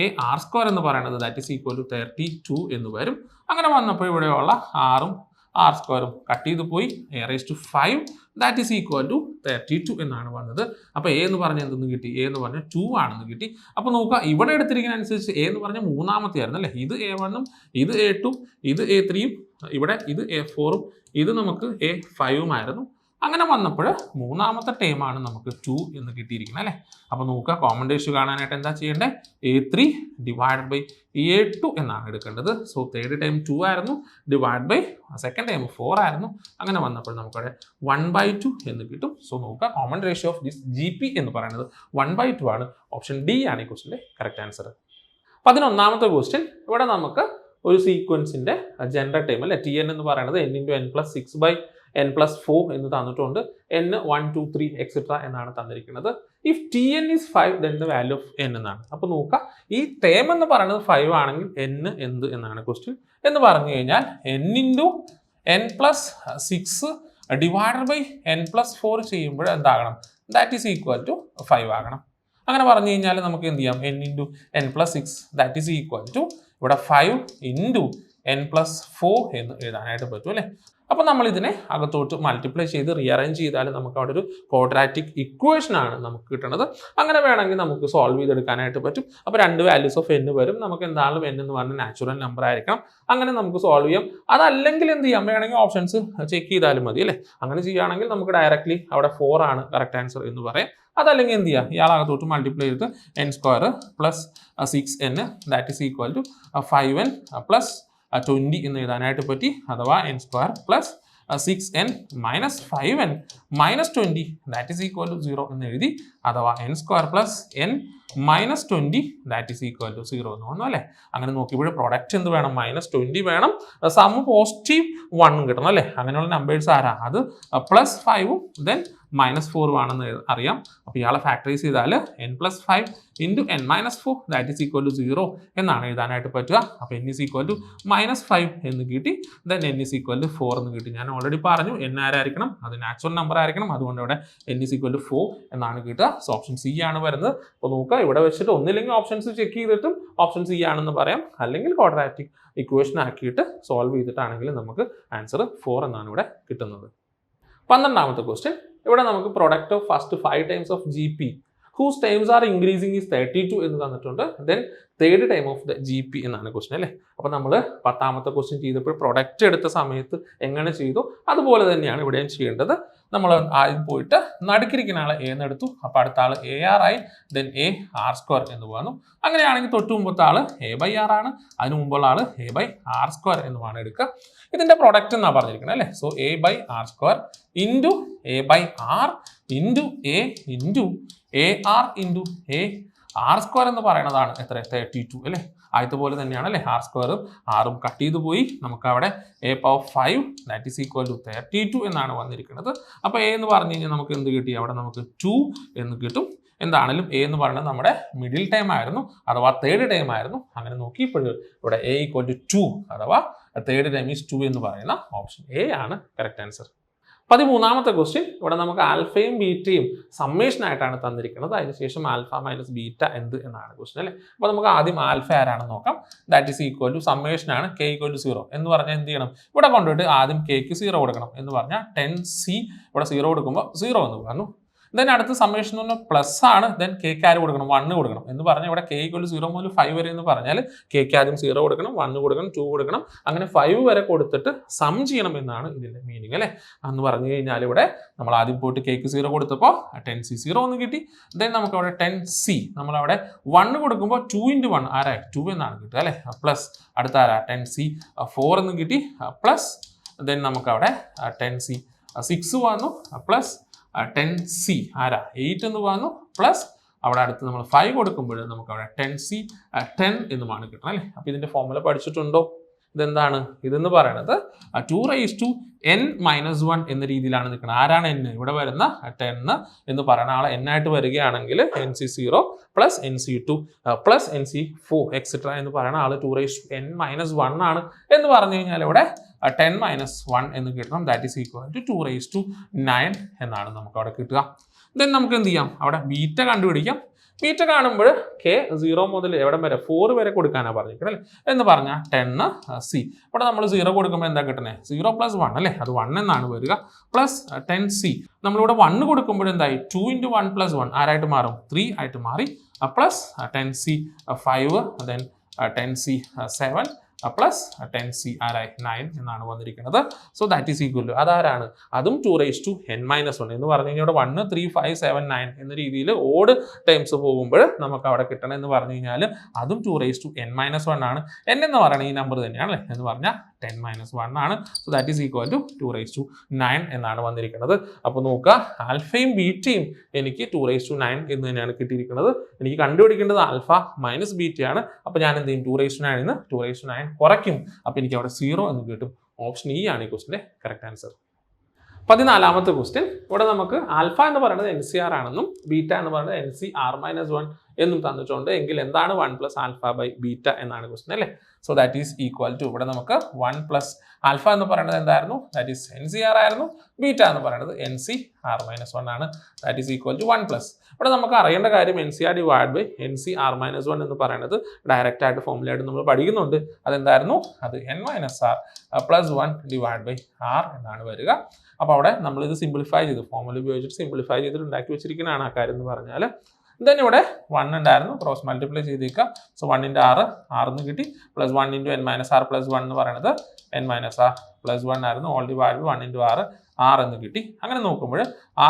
AR² എന്ന് പറയുന്നത് ദാറ്റ് ഈസ് ഈക്വൽ ടു 32 എന്ന് വരും. അങ്ങനെ വന്നപ്പോൾ ഇവിടെയുള്ള R ഉം R² കട്ട് ചെയ്ത് പോയി, A⁵5 that is equal to 32 എന്നാണ് വന്നത്. അപ്പോൾ A എന്ന് പറഞ്ഞാൽ എന്തെന്ന് കിട്ടി? A എന്ന് പറഞ്ഞാൽ 2 ആണെന്ന് കിട്ടി. അപ്പോൾ നോക്കുക, ഇവിടെ എടുത്തിരിക്കുന്ന അനുസരിച്ച് A എന്ന് പറഞ്ഞാൽ മൂന്നാമത്തെ ആയിരുന്നു അല്ലേ, ഇത് A1 ഉം ഇത് A2 ഇത് A3 ഉം ഇവിടെ ഇത് A4 ഉം ഇത് നമുക്ക് A5 ആയിരുന്നു. അങ്ങനെ വന്നപ്പോൾ മൂന്നാമത്തെ ടേമാണ് നമുക്ക് 2 എന്ന് കിട്ടിയിരിക്കുന്നത് അല്ലേ. അപ്പോൾ നോക്കുക, കോമൺ റേഷ്യോ കാണാനായിട്ട് എന്താ ചെയ്യേണ്ടത്? A3 ഡിവൈഡ് ബൈ A2 എന്നാണ് എടുക്കേണ്ടത്. സോ തേർഡ് ടൈം 2 ആയിരുന്നു, ഡിവൈഡ് ബൈ സെക്കൻഡ് ടൈം 4 ആയിരുന്നു. അങ്ങനെ വന്നപ്പോൾ നമുക്കവിടെ 1/2 എന്ന് കിട്ടും. സോ നോക്കുക, common ratio of this GP എന്ന് പറയുന്നത് 1/2 ആണ്. ഓപ്ഷൻ D ആണ് ഈ ക്വസ്റ്റിൻ്റെ കറക്റ്റ് ആൻസർ. 11ാമത്തെ ക്വസ്റ്റ്യൻ, ഇവിടെ നമുക്ക് ഒരു സീക്വൻസിൻ്റെ ജനറൽ ടൈം അല്ലേ, TN എന്ന് പറയുന്നത് n/6/n+4 എന്ന് തന്നിട്ടുണ്ട്. n 1 2 3 എക്സെട്ര എന്നാണ് തന്നിരിക്കുന്നത്. If TN is 5 then the value of n എന്നാണ്. അപ്പോൾ നോക്കുക, ഈ ടേം എന്ന് പറയുന്നത് 5 ആണെങ്കിൽ n എന്ത് എന്നാണ് ക്വസ്റ്റ്യൻ. എന്ന് പറഞ്ഞു കഴിഞ്ഞാൽ n × n+6 divided by n+4 ചെയ്യുമ്പോൾ എന്താകണം? ദാറ്റ് ഈസ് ഈക്വൽ ടു 5 ആകണം. അങ്ങനെ പറഞ്ഞു കഴിഞ്ഞാൽ നമുക്ക് എന്ത് ചെയ്യാം? n × n+6 that is equal to ഇവിടെ 5 × n+4 എന്ന് എഴുതാനായിട്ട് പറ്റും അല്ലേ. അപ്പോൾ നമ്മൾ ഇതിനെ അകത്തോട്ട് മൾട്ടിപ്ലൈ ചെയ്ത് റീഅറേഞ്ച് ചെയ്താൽ നമുക്ക് അവിടെ ഒരു ക്വാഡ്രാറ്റിക് ഇക്വേഷൻ ആണ് നമുക്ക് കിട്ടുന്നത്. അങ്ങനെ വേണമെങ്കിൽ നമുക്ക് സോൾവ് ചെയ്തെടുക്കാനായിട്ട് പറ്റും. അപ്പോൾ 2 വാല്യൂസ് ഓഫ് n വരും. നമുക്ക് എന്തായാലും n എന്ന് പറഞ്ഞ നാച്ചുറൽ നമ്പർ ആയിരിക്കണം. അങ്ങനെ നമുക്ക് സോൾവ് ചെയ്യാം. അതല്ലെങ്കിൽ എന്ത് ചെയ്യാം? വേണമെങ്കിൽ ഓപ്ഷൻസ് ചെക്ക് ചെയ്താലും മതി അല്ലേ. അങ്ങനെ ചെയ്യുകയാണെങ്കിൽ നമുക്ക് ഡയറക്റ്റ്ലി അവിടെ 4 ആണ് കറക്റ്റ് ആൻസർ എന്ന് പറയാം. അതല്ലെങ്കിൽ എന്ത് ചെയ്യുക? ഇയാളകത്തോട്ട് മൾട്ടിപ്ലൈ ചെയ്തിട്ട് n² + 6n that is equal to 5n + 20 എന്ന് എഴുതാനായിട്ട് പറ്റി. അഥവാ n² + 6n - 5n - 20 that is equal to 0 എന്ന് എഴുതി. അഥവാ n² + n - 20 that is equal to 0 എന്ന് വന്നു അല്ലേ. അങ്ങനെ നോക്കിയപ്പോൾ പ്രൊഡക്റ്റ് എന്ത് വേണം? -20 വേണം. സം പോസിറ്റീവ് 1 കിട്ടണം അല്ലേ. അങ്ങനെയുള്ള നമ്പേഴ്സ് ആരാ? അത് +5 ദെൻ -4 ആണെന്ന് അറിയാം. അപ്പോൾ ഇയാളെ ഫാക്ടറൈസ് ചെയ്താൽ n + 5 × n - 4 that is equal to 0 എന്നാണ് എഴുതാനായിട്ട് പറ്റുക. അപ്പോൾ n ഈസ് ഈക്വൽ ടു -5 എന്ന് കിട്ടി. Then n is equal to 4 എന്ന് കിട്ടി. ഞാൻ ഓൾറെഡി പറഞ്ഞു n ആരായിരിക്കണം? അത് നാച്ചുറൽ നമ്പർ ആയിരിക്കണം. അതുകൊണ്ട് ഇവിടെ n ഈസ് ഈക്വൽ ടു 4 എന്നാണ് കിട്ടുക. സോ ഓപ്ഷൻ C ആണ് വരുന്നത്. അപ്പോൾ നോക്കുക, ഇവിടെ വെച്ചിട്ട് ഒന്നില്ലെങ്കിൽ ഓപ്ഷൻസ് ചെക്ക് ചെയ്തിട്ടും ഓപ്ഷൻ C ആണെന്ന് പറയാം, അല്ലെങ്കിൽ ക്വാഡ്രാറ്റിക് ഇക്വേഷൻ ആക്കിയിട്ട് സോൾവ് ചെയ്തിട്ടാണെങ്കിൽ നമുക്ക് ആൻസർ 4 എന്നാണ് ഇവിടെ കിട്ടുന്നത്. 12ാമത്തെ ക്വസ്റ്റ്യൻ, ഇവിടെ നമുക്ക് product of first 5 times of GP whose terms are increasing is 32 എന്ന് തന്നിട്ടുണ്ട്. Then third time of the GP എന്നാണ് ക്വസ്റ്റ്യൻ അല്ലേ. അപ്പോൾ നമ്മൾ 10ാമത്തെ ക്വസ്റ്റ്യൻ ചെയ്തപ്പോൾ പ്രൊഡക്റ്റ് എടുത്ത സമയത്ത് എങ്ങനെ ചെയ്തു അതുപോലെ തന്നെയാണ് ഇവിടെയും ചെയ്യേണ്ടത്. നമ്മൾ ആദ്യം പോയിട്ട് നടുക്കിരിക്കുന്ന ആളെ A എന്ന് എടുത്തു. അപ്പോൾ അടുത്ത ആൾ AR ആയി, ദെൻ AR² എന്ന് വന്നു. അങ്ങനെയാണെങ്കിൽ തൊട്ട് മുമ്പത്തെ ആൾ A/R ആണ്, അതിന് മുമ്പുള്ള ആൾ A/R² എന്നുമാണ് എടുക്കുക. ഇതിൻ്റെ പ്രൊഡക്റ്റ് എന്നാണ് പറഞ്ഞിരിക്കുന്നത് അല്ലേ. So A/R² into A/R into A into AR into AR² എന്ന് പറയുന്നതാണ് എത്ര? 32 അല്ലേ. ആദ്യത്തെ പോലെ തന്നെയാണ് അല്ലേ. R² ആറും കട്ട് ചെയ്ത് പോയി. നമുക്ക് അവിടെ A⁵ that is equal to 32 എന്നാണ് വന്നിരിക്കുന്നത്. അപ്പോൾ A എന്ന് പറഞ്ഞു കഴിഞ്ഞാൽ നമുക്ക് എന്ത് കിട്ടി? അവിടെ നമുക്ക് 2 എന്ന് കിട്ടും. എന്താണെങ്കിലും A എന്ന് പറയുന്നത് നമ്മുടെ മിഡിൽ ടൈം ആയിരുന്നു, അഥവാ തേർഡ് ടൈം ആയിരുന്നു. അങ്ങനെ നോക്കിയപ്പോൾ ഇവിടെ A = 2 അഥവാ തേർഡ് ടൈം ഈസ് 2 എന്ന് പറയുന്ന ഓപ്ഷൻ A ആണ് കറക്റ്റ് ആൻസർ. 13ാമത്തെ ക്വസ്റ്റ്യൻ, ഇവിടെ നമുക്ക് ആൽഫയും ബീറ്റയും സമ്മേഷൻ ആയിട്ടാണ് തന്നിരിക്കുന്നത്. അതിനുശേഷം ആൽഫ മൈനസ് ബീറ്റ എന്ത് എന്നാണ് ക്വസ്റ്റ്യൻ അല്ലേ. അപ്പോൾ നമുക്ക് ആദ്യം ആൽഫ ആരാണെന്ന് നോക്കാം. That is equal to summation ആണ് k = 0 എന്ന് പറഞ്ഞാൽ എന്ത് ചെയ്യണം? ഇവിടെ കൊണ്ടുപോയിട്ട് ആദ്യം kക്ക് 0 കൊടുക്കണം എന്ന് പറഞ്ഞാൽ 10c ഇവിടെ 0 കൊടുക്കുമ്പോൾ 0 എന്ന് പറഞ്ഞു. ദെൻ അടുത്ത സമ്മേഷൻ എന്ന് പറഞ്ഞാൽ പ്ലസ് ആണ്. ദെൻ കേക്ക് ആര് കൊടുക്കണം? 1 കൊടുക്കണം എന്ന് പറഞ്ഞാൽ ഇവിടെ k = 0 മുതൽ 5 വരെ എന്ന് പറഞ്ഞാൽ കേക്ക് ആദ്യം 0 കൊടുക്കണം, 1 കൊടുക്കണം, 2 കൊടുക്കണം, അങ്ങനെ 5 വരെ കൊടുത്തിട്ട് സം ചെയ്യണം എന്നാണ് ഇതിൻ്റെ മീനിങ് അല്ലേ. എന്ന് പറഞ്ഞു കഴിഞ്ഞാൽ ഇവിടെ നമ്മൾ ആദ്യം പോയിട്ട് കേക്ക് 0 കൊടുത്തപ്പോൾ 10c 0 എന്ന് കിട്ടി. ദെൻ നമുക്ക് അവിടെ 10c നമ്മളവിടെ 1 കൊടുക്കുമ്പോൾ 2 × 1 ആരായി? 2 എന്നാണ് കിട്ടുക അല്ലേ. പ്ലസ് അടുത്ത ആരാ? 10c 4 എന്ന് കിട്ടി. പ്ലസ് ദെൻ നമുക്കവിടെ 10c 6 വന്നു. പ്ലസ് 10c ആരാ? 8 എന്ന് വന്നു. പ്ലസ് അവിടെ അടുത്ത് നമ്മൾ 5 കൊടുക്കുമ്പോൾ നമുക്ക് അവിടെ 10c 10 എന്നുമാണ് കിട്ടണം അല്ലേ. അപ്പോൾ ഇതിൻ്റെ ഫോർമുല പഠിച്ചിട്ടുണ്ടോ? ഇതെന്താണ് ഇതെന്ന് പറയുന്നത് 2n-1 എന്ന രീതിയിലാണ് നിൽക്കുന്നത്. ആരാണ് n? ഇവിടെ വരുന്ന 10 എന്ന് പറയുന്ന ആളെ n ആയിട്ട് വരികയാണെങ്കിൽ NC0 plus NC2 plus NC4 etcetera എന്ന് പറയുന്ന ആൾ 2n-1 ആണ് എന്ന് പറഞ്ഞു കഴിഞ്ഞാൽ ഇവിടെ 10-1 എന്ന് കിട്ടണം. ദാറ്റ് ഈസ് ഈക്വൽ ടു 2/9 എന്നാണ് നമുക്ക് അവിടെ കിട്ടുക. ദെൻ നമുക്ക് എന്ത് ചെയ്യാം, അവിടെ ബീറ്റ കണ്ടുപിടിക്കാം. ബീറ്റ കാണുമ്പോൾ k 0 മുതൽ എവിടെ വരെ 4 വരെ കൊടുക്കാനാണ് പറഞ്ഞിരിക്കുന്നത് അല്ലേ എന്ന് പറഞ്ഞാൽ 10c. ഇവിടെ നമ്മൾ 0 കൊടുക്കുമ്പോൾ എന്താ കിട്ടണേ, 0 + 1 അല്ലേ, അത് 1 എന്നാണ് വരിക. പ്ലസ് 10c നമ്മളിവിടെ 1 കൊടുക്കുമ്പോൾ എന്തായി, 2 × 1 + 1 ആരായിട്ട് മാറും, 3 ആയിട്ട് മാറി. Plus 10c 5, then 10c 7 plus 10c ആരായി 9 എന്നാണ് വന്നിരിക്കുന്നത്. So that is equal to അതാരാണ്, അതും 2n-1 എന്ന് പറഞ്ഞു കഴിഞ്ഞാൽ ഇവിടെ 1 3 5 7 9 എന്ന രീതിയിൽ ഓഡ് ടൈംസ് പോകുമ്പോൾ നമുക്ക് അവിടെ കിട്ടണം എന്ന് പറഞ്ഞു കഴിഞ്ഞാൽ അതും 2n-1 ആണ്. n എന്ന് പറയുന്നത് ഈ നമ്പർ തന്നെയാണ് എന്ന് പറഞ്ഞാൽ 10-1 ആണ്. So that is equal to 2/9 എന്നാണ് വന്നിരിക്കുന്നത്. അപ്പോൾ നോക്കുക, ആൽഫയും ബീറ്റയും എനിക്ക് 2/9 എന്ന് തന്നെയാണ് കിട്ടിയിരിക്കുന്നത്. എനിക്ക് കണ്ടുപിടിക്കേണ്ടത് ആൽഫ മൈനസ് ബീറ്റയാണ്. അപ്പോൾ ഞാൻ എന്ത് ചെയ്യും, 2/9 നിന്ന് 2/9 കുറയ്ക്കും. അപ്പോൾ എനിക്ക് അവിടെ 0 എന്ന് കിട്ടും. ഓപ്ഷൻ ഇ ആണ് ഈ ക്വസ്റ്റിന്റെ കറക്റ്റ് ആൻസർ. 14ാമത്തെ ക്വസ്റ്റ്യൻ, ഇവിടെ നമുക്ക് ആൽഫ എന്ന് പറയുന്നത് NCR ആണെന്നും ബീറ്റ എന്ന് പറയുന്നത് NCR-1 എന്നും തന്നിട്ടുണ്ട്. എങ്കിൽ എന്താണ് 1 + α/β എന്നാണ് ക്വസ്റ്റ്യൻ അല്ലേ. So that is equal to ഇവിടെ നമുക്ക് 1 + ആൽഫ എന്ന് പറയുന്നത് എന്തായിരുന്നു, ദാറ്റ് ഈസ് NCR ആയിരുന്നു. ബീറ്റ എന്ന് പറയുന്നത് NCR-1 ആണ്. ദാറ്റ് ഈസ് ഈക്വൽ ടു 1 + ഇവിടെ നമുക്ക് അറിയേണ്ട കാര്യം NCR/NCR-1 എന്ന് പറയുന്നത് ഡയറക്റ്റ് ആയിട്ട് ഫോർമുലയായിട്ട് നമ്മൾ പഠിക്കുന്നുണ്ട്. അതെന്തായിരുന്നു, അത് n-r + 1/r എന്നാണ് വരിക. അപ്പോൾ അവിടെ നമ്മളിത് സിംപ്ലിഫൈ ചെയ്ത് ഫോർമുല ഉപയോഗിച്ചിട്ട് സിംപ്ലിഫൈ ചെയ്തിട്ട് ഉണ്ടാക്കി വെച്ചിരിക്കുന്നതാണ് ആ കാര്യം എന്ന് പറഞ്ഞാൽ. ദെൻ ഇവിടെ 1 ഉണ്ടായിരുന്നു, ക്രോസ് മൾട്ടിപ്ലൈ ചെയ്തേക്കുക. സോ 1 × r 6 എന്ന് കിട്ടി. പ്ലസ് 1 × n-r + 1 എന്ന് പറയുന്നത് n-r + 1 ആയിരുന്നു. ഓൾ ഡിവൈഡ് 1 × r 6 എന്ന് കിട്ടി. അങ്ങനെ നോക്കുമ്പോൾ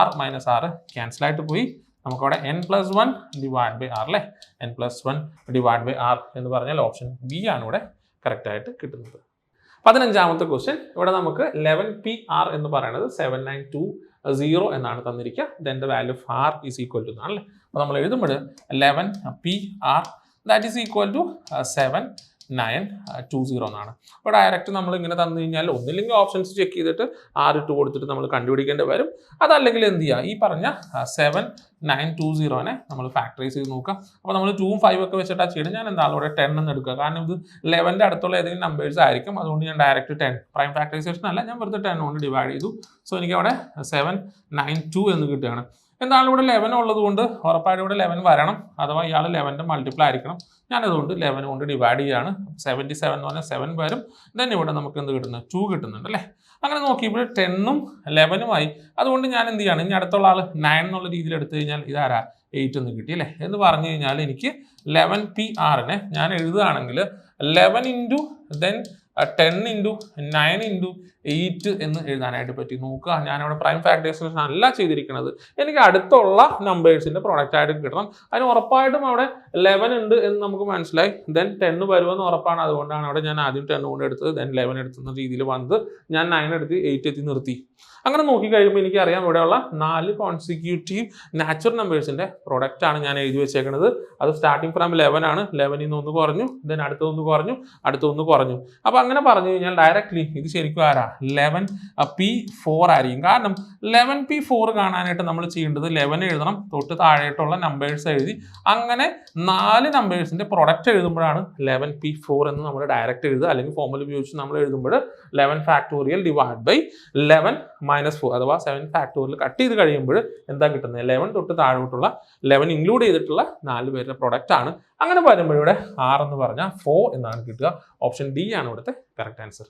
r - r ക്യാൻസൽ ആയിട്ട് പോയി. നമുക്കവിടെ n+1/r അല്ലേ, n+1/r എന്ന് പറഞ്ഞാൽ ഓപ്ഷൻ ബി ആണ് ഇവിടെ കറക്റ്റ് ആയിട്ട് കിട്ടുന്നത്. 15ാമത്തെ ക്വസ്റ്റ്യൻ, ഇവിടെ നമുക്ക് 11PR എന്ന് പറയുന്നത് 7920 എന്നാണ് തന്നിരിക്കുക. Then the value of r is equal to എന്നാണല്ലേ. അപ്പോൾ നമ്മൾ എഴുതുമ്പോൾ 11PR that is equal to 7920 എന്നാണ്. അപ്പോൾ ഡയറക്റ്റ് നമ്മൾ ഇങ്ങനെ തന്നു കഴിഞ്ഞാൽ ഒന്നില്ലെങ്കിൽ ഓപ്ഷൻസ് ചെക്ക് ചെയ്തിട്ട് r ഇട്ട് കൊടുത്തിട്ട് നമ്മൾ കണ്ടുപിടിക്കേണ്ടി വരും. അതല്ലെങ്കിൽ എന്ത് ചെയ്യുക, ഈ പറഞ്ഞ 7920നെ നമ്മൾ ഫാക്ടറൈസ് ചെയ്ത് നോക്കാം. അപ്പോൾ നമ്മൾ 2ഉം 5 ഒക്കെ വെച്ചിട്ടാണ് ചെയ്യുന്നത്. ഞാൻ എന്താണ് ഇവിടെ 10 എന്ന് എടുക്കുക, കാരണം ഇത് 11ന്റെ അടുത്തുള്ള ഏതെങ്കിലും നമ്പേഴ്സ് ആയിരിക്കും. അതുകൊണ്ട് ഞാൻ ഡയറക്റ്റ് 10 പ്രൈം ഫാക്ടറൈസേഷൻ അല്ല, ഞാൻ വെറുതെ 10 കൊണ്ട് ഡിവൈഡ് ചെയ്തു. സോ എനിക്ക് അവിടെ 792 എന്ന് കിട്ടുകയാണ്. എന്താണ് ഇവിടെ 11 ഉള്ളത് കൊണ്ട് ഉറപ്പായിട്ട് ഇവിടെ 11 വരണം, അഥവാ ഇയാൾ 11ന്റെ മൾട്ടിപ്പിൾ ആയിരിക്കണം. ഞാനതുകൊണ്ട് 11 കൊണ്ട് ഡിവൈഡ് ചെയ്യുകയാണ്. 77 എന്ന് പറഞ്ഞാൽ 7 വരും. ദെൻ ഇവിടെ നമുക്ക് എന്ത് കിട്ടുന്നത്, 2 കിട്ടുന്നുണ്ട് അല്ലേ. അങ്ങനെ നോക്കിയപ്പോൾ 10ഉം 11ഉമായി. അതുകൊണ്ട് ഞാൻ എന്ത് ചെയ്യാണ്, ഇനി അടുത്തുള്ള ആൾ 9 എന്നുള്ള രീതിയിൽ എടുത്തു കഴിഞ്ഞാൽ ഇതാരാ 8 എന്ന് കിട്ടി അല്ലേ. എന്ന് പറഞ്ഞു കഴിഞ്ഞാൽ എനിക്ക് 11PR-നെ ഞാൻ എഴുതുകയാണെങ്കിൽ 11 × ദെൻ 10 × 9 × 8 എന്ന് എഴുതാനായിട്ട് പറ്റി. നോക്കുക, ഞാനിവിടെ പ്രൈം ഫാക്ടറൈസേഷൻ അല്ല ചെയ്തിരിക്കുന്നത്. എനിക്ക് അടുത്തുള്ള നമ്പേഴ്സിന്റെ പ്രൊഡക്റ്റ് ആയിട്ട് കിട്ടണം. അതിന് ഉറപ്പായിട്ടും അവിടെ 11 ഉണ്ട് എന്ന് നമുക്ക് മനസ്സിലായി. ദെൻ 10 വരുമെന്ന് ഉറപ്പാണ്. അതുകൊണ്ടാണ് അവിടെ ഞാൻ ആദ്യം 10 കൊണ്ട് എടുത്തത്, ദെൻ 11 എടുത്തുന്ന രീതിയിൽ വന്നത്. ഞാൻ 9 എടുത്ത് 8 എത്തി നിർത്തി. അങ്ങനെ നോക്കി കഴിയുമ്പോൾ എനിക്കറിയാം ഇവിടെയുള്ള 4 കോൺസിക്യൂട്ടീവ് നാച്ചുറൽ നമ്പേഴ്സിന്റെ പ്രൊഡക്റ്റ് ആണ് ഞാൻ എഴുതി വെച്ചേക്കുന്നത്. അത് സ്റ്റാർട്ടിങ് ഫ്രം 11 ആണ്. 11ൽ നിന്ന് 1 കുറഞ്ഞു, ദെൻ അടുത്തൊന്ന് കുറഞ്ഞു, അടുത്തൊന്ന് കുറഞ്ഞു. അപ്പോൾ അങ്ങനെ പറഞ്ഞു കഴിഞ്ഞാൽ ഡയറക്റ്റ്ലി ഇത് ശരിക്കും ആരാ 11P4 ആയിരിക്കും. കാരണം 11P4 കാണാനായിട്ട് നമ്മൾ ചെയ്യേണ്ടത് 11 എഴുതണം, തൊട്ട് താഴെയായിട്ടുള്ള നമ്പേഴ്സ് എഴുതി അങ്ങനെ 4 നമ്പേഴ്സിന്റെ പ്രൊഡക്റ്റ് എഴുതുമ്പോഴാണ് 11P4 എന്ന് നമ്മൾ ഡയറക്റ്റ് എഴുതുക. അല്ലെങ്കിൽ ഫോർമുല ഉപയോഗിച്ച് നമ്മൾ എഴുതുമ്പോൾ 11 ഫാക്ടോറിയൽ ഡിവൈഡ് ബൈ 11 - 4 അഥവാ 7 ഫാക്ടോറിയൽ കട്ട് ചെയ്ത് കഴിയുമ്പോൾ എന്താ കിട്ടുന്നത്, 11 തൊട്ട് താഴോട്ടുള്ള 11 ഇൻക്ലൂഡ് ചെയ്തിട്ടുള്ള 4 പേരുടെ പ്രൊഡക്റ്റ് ആണ്. അങ്ങനെ വരുമ്പോൾ ഇവിടെ r എന്ന് പറഞ്ഞാൽ 4 എന്നാണ് കിട്ടുക. ഓപ്ഷൻ ഡി ആണ് ഇവിടുത്തെ കറക്റ്റ് ആൻസർ.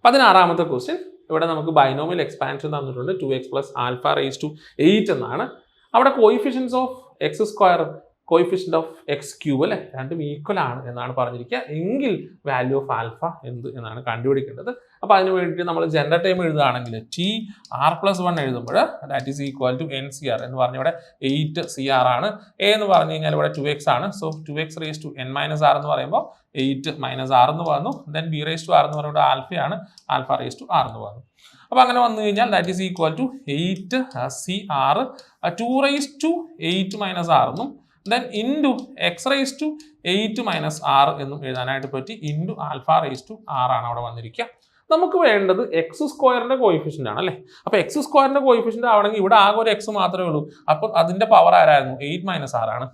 16ാമത്തെ ക്വസ്റ്റ്യൻ, ഇവിടെ നമുക്ക് ബൈനോമിയൽ എക്സ്പാൻഷൻ തന്നിട്ടുണ്ട്. 2x + α⁸8 എന്നാണ്. അവിടെ coefficients of x², coefficient of x³ അല്ലെ, രണ്ടും ഈക്വൽ ആണ് എന്നാണ് പറഞ്ഞിരിക്കുക. എങ്കിൽ വാല്യൂ ഓഫ് ആൽഫ എന്ത് എന്നാണ് കണ്ടുപിടിക്കേണ്ടത്. അപ്പോൾ അതിന് വേണ്ടിയിട്ട് നമ്മൾ ജനറൽ ടൈം എഴുതുകയാണെങ്കിൽ TR+1 എഴുതുമ്പോൾ that is equal to NCR എന്ന് പറഞ്ഞ ഇവിടെ 8CR ആണ്. എ എന്ന് പറഞ്ഞു കഴിഞ്ഞാൽ ഇവിടെ 2x ആണ്. സോ 2x⁻n - r എന്ന് പറയുമ്പോൾ 8 - r എന്ന് വന്നു. ദെൻ b⁻r എന്ന് പറയുമ്പോൾ ആൽഫയാണ്, α⁻r എന്ന് വന്നു. അപ്പോൾ അങ്ങനെ വന്നു കഴിഞ്ഞാൽ that is equal to 8CR 2⁻8 - r എന്നും then into x raise to 8 minus r എന്നും എഴുതാനായിട്ട് പറ്റി. Into alpha raise to r ആണ് അവിടെ വന്നിരിക്കുക. നമുക്ക് വേണ്ടത് എക്സ് സ്ക്വയറിന്റെ കോയിഫിഷ്യന്റ് ആണ് അല്ലേ. അപ്പോൾ എക്സ് സ്ക്വയറിന്റെ കോയിഫിഷ്യന്റ് ആവണമെങ്കിൽ ഇവിടെ ആകെ ഒരു എക്സ് മാത്രമേ ഉള്ളൂ. അപ്പോൾ അതിന്റെ പവർ ആരായിരുന്നു? 8 മൈനസ് ആർ ആണ്.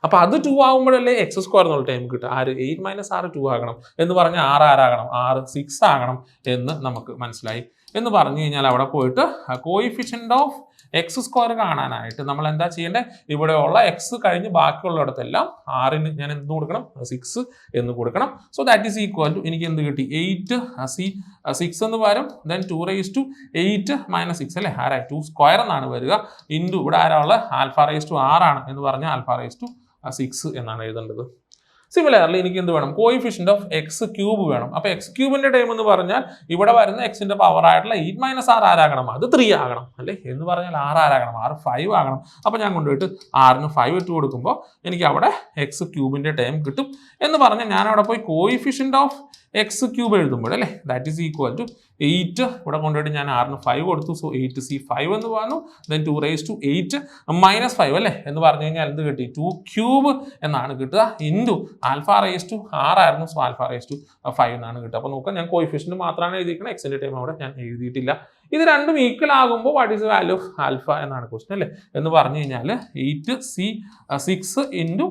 അപ്പോൾ അത് 2 ആകുമ്പോഴല്ലേ എക്സ് സ്ക്വയർ എന്നുള്ള ടൈം കിട്ടുക. 8 മൈനസ് ആർ 2 ആകണം എന്ന് പറഞ്ഞാൽ ആരാകണം? 6 ആകണം എന്ന് നമുക്ക് മനസ്സിലായി. എന്ന് പറഞ്ഞു കഴിഞ്ഞാൽ അവിടെ പോയിട്ട് കോയിഫിഷ്യന്റ് ഓഫ് എക്സ് സ്ക്വയർ കാണാനായിട്ട് നമ്മൾ എന്താ ചെയ്യേണ്ടത്? ഇവിടെയുള്ള എക്സ് കഴിഞ്ഞ് ബാക്കിയുള്ളിടത്തെല്ലാം ആറിന് ഞാൻ എന്ത് കൊടുക്കണം? 6 എന്ന് കൊടുക്കണം. So that is equal to എനിക്ക് എന്ത് കിട്ടി? 6 എന്ന് വരും. ദെൻ 2 റൈസ് ടു 8 മൈനസ് 6 അല്ലേ, ആരായി 2 സ്ക്വയർ എന്നാണ് വരിക. ഇൻറ്റു ഇവിടെ ആരാളുള്ള ആൽഫ റൈസ് ടു 6 ആണ് എന്ന് പറഞ്ഞാൽ ആൽഫ റൈസ് ടു 6 എന്നാണ് എഴുതേണ്ടത്. സിമിലർലി എനിക്ക് എന്ത് വേണം? കോയിഫിഷ്യന്റ് ഓഫ് എക്സ് ക്യൂബ് വേണം. അപ്പോൾ എക്സ് ക്യൂബിന്റെ ടൈം എന്ന് പറഞ്ഞാൽ ഇവിടെ വരുന്ന എക്സിന്റെ പവർ ആയിട്ടുള്ള 8 മൈനസ് ആർ ആരാകണം? അത് 3 ആകണം അല്ലേ. എന്ന് പറഞ്ഞാൽ 6 ആരാകണം? 6 5 ആകണം. അപ്പോൾ ഞാൻ കൊണ്ടുപോയിട്ട് 6ന് 5 ഇട്ട് കൊടുക്കുമ്പോൾ എനിക്ക് അവിടെ എക്സ് ക്യൂബിന്റെ ടൈം കിട്ടും. എന്ന് പറഞ്ഞാൽ ഞാൻ അവിടെ പോയി കോയിഫിഷ്യന്റ് ഓഫ് എക്സ് ക്യൂബ് എഴുതുമ്പോൾ അല്ലേ, ദാറ്റ് ഈസ് ഈക്വൽ ടു 8 ഇവിടെ കൊണ്ടുപോയിട്ട് ഞാൻ 6ന് 5 കൊടുത്തു. സോ 8c5 എന്ന് പറഞ്ഞു. ദെൻ 2 റൈസ് ടു 8 മൈനസ് 5 അല്ലേ എന്ന് പറഞ്ഞു കഴിഞ്ഞാൽ എന്ത് കിട്ടി? 2 ക്യൂബ് എന്നാണ് കിട്ടുക. ഇൻറ്റു ആൽഫ റൈസ് ടു 6 ആയിരുന്നു. സോ ആൽഫ റൈസ് ടു 5 എന്നാണ് കിട്ടുക. അപ്പോൾ നോക്കാം, ഞാൻ കോയിഫിഷ്യന്റ് മാത്രമാണ് എഴുതിയിരിക്കുന്നത്, എക്സിന്റെ ടൈം അവിടെ ഞാൻ എഴുതിയിട്ടില്ല. ഇത് രണ്ടും ഈക്വൽ ആകുമ്പോൾ what is value of alpha എന്നാണ് ക്വസ്റ്റൻ അല്ലേ. എന്ന് പറഞ്ഞു കഴിഞ്ഞാൽ 8c6 into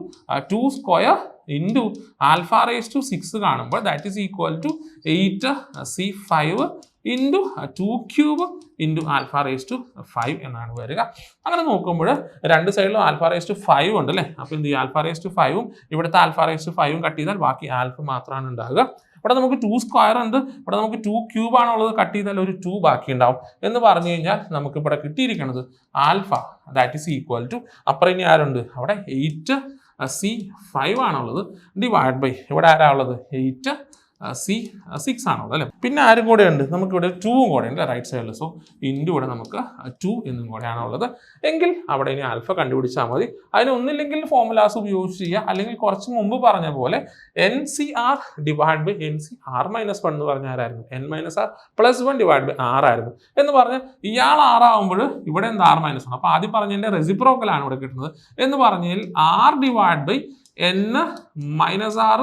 2 square into alpha raise to 6 കാണുമ്പോൾ that is equal to 8c5 into 2 cube into alpha raise to 5 എന്നാണ് വരിക. അങ്ങനെ നോക്കുമ്പോൾ രണ്ട് സൈഡിലും ആൽഫ റൈസ് ടു 5 ഉണ്ട് അല്ലേ. അപ്പോൾ എന്ത് ചെയ്യും? ആൽഫ റൈസ് ടു 5ഉം ഇവിടുത്തെ ആൽഫ റൈസ് ടു 5ഉം കട്ട് ചെയ്താൽ ബാക്കി ആൽഫ മാത്രമാണ് ഉണ്ടാകുക. ഇവിടെ നമുക്ക് 2 സ്ക്വയർ ഉണ്ട്, ഇവിടെ നമുക്ക് 2 ക്യൂബ് ആണുള്ളത്. കട്ട് ചെയ്താൽ ഒരു 2 ബാക്കി ഉണ്ടാവും. എന്ന് പറഞ്ഞു കഴിഞ്ഞാൽ നമുക്ക് ഇവിടെ കിട്ടിയിരിക്കുന്നത് alpha that is equal to അപ്പുറം ഇനി ആരുണ്ട്? അവിടെ 8c5 ആണുള്ളത് ഡിവൈഡ് ബൈ ഇവിടെ ആരാ ഉള്ളത്? 8c6 ആണുള്ളത് അല്ലേ. പിന്നെ ആരും കൂടെ ഉണ്ട്? നമുക്കിവിടെ 2ഉം കൂടെ ഉണ്ട് റൈറ്റ് സൈഡിൽ. സോ ഇൻറ്റു ഇവിടെ നമുക്ക് 2 എന്നും കൂടെയാണ് ഉള്ളത്. എങ്കിൽ അവിടെ ഇനി ആൽഫ കണ്ടുപിടിച്ചാൽ മതി. അതിന് ഒന്നില്ലെങ്കിൽ ഫോർമുലാസ് ഉപയോഗിച്ച് ചെയ്യുക, അല്ലെങ്കിൽ കുറച്ച് മുമ്പ് പറഞ്ഞ പോലെ NCR divide by NCR minus 1 എന്ന് പറഞ്ഞാൽ ആരായിരുന്നു? n minus r plus 1 divide by R ആയിരുന്നു. എന്ന് പറഞ്ഞാൽ ഇയാൾ 6 ആകുമ്പോൾ ഇവിടെ എന്ത്? R minus 1. അപ്പോൾ ആദ്യം പറഞ്ഞതിൻ്റെ റെസിപ്രോക്കലാണ് ഇവിടെ കിട്ടുന്നത്. എന്ന് പറഞ്ഞാൽ R divide by n minus r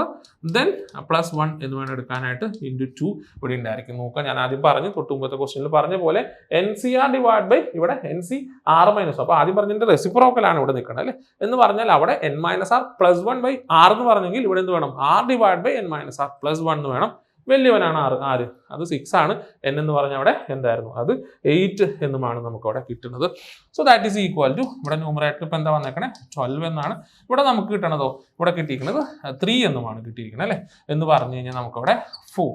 then plus 1 എന്ന് വേണം എടുക്കാനായിട്ട്. ഇൻറ്റു 2 ഇവിടെ ഉണ്ടായിരിക്കും. നോക്കാം, ഞാൻ ആദ്യം പറഞ്ഞു തൊട്ട് മുമ്പത്തെ ക്വസ്റ്റ്യനിൽ പറഞ്ഞ പോലെ NCR ഡിവൈഡ് ബൈ ഇവിടെ NCR മൈനസ്. അപ്പോൾ ആദ്യം പറഞ്ഞതിന്റെ റെസിപ്രോക്കലാണ് ഇവിടെ നിൽക്കുന്നത് അല്ലേ. എന്ന് പറഞ്ഞാൽ അവിടെ n minus r plus 1 by R എന്ന് പറഞ്ഞെങ്കിൽ ഇവിടെ എന്ത് വേണം? R divide by n minus r plus 1 എന്ന് വേണം. വലിയവനാണ് ആര്? അത് 6 ആണ്. n എന്ന് പറഞ്ഞാൽ അവിടെ എന്തായിരുന്നു? അത് 8 എന്നുമാണ് നമുക്ക് അവിടെ കിട്ടുന്നത്. So that is equal to ഇവിടെ ന്യൂമറേറ്റർ ഇപ്പം എന്താ വന്നേക്കണേ? 12 എന്നാണ്. ഇവിടെ നമുക്ക് കിട്ടണതോ? ഇവിടെ കിട്ടിയിരിക്കുന്നത് 3 എന്നുമാണ് കിട്ടിയിരിക്കുന്നത് അല്ലേ. എന്ന് പറഞ്ഞു കഴിഞ്ഞാൽ നമുക്കവിടെ 4.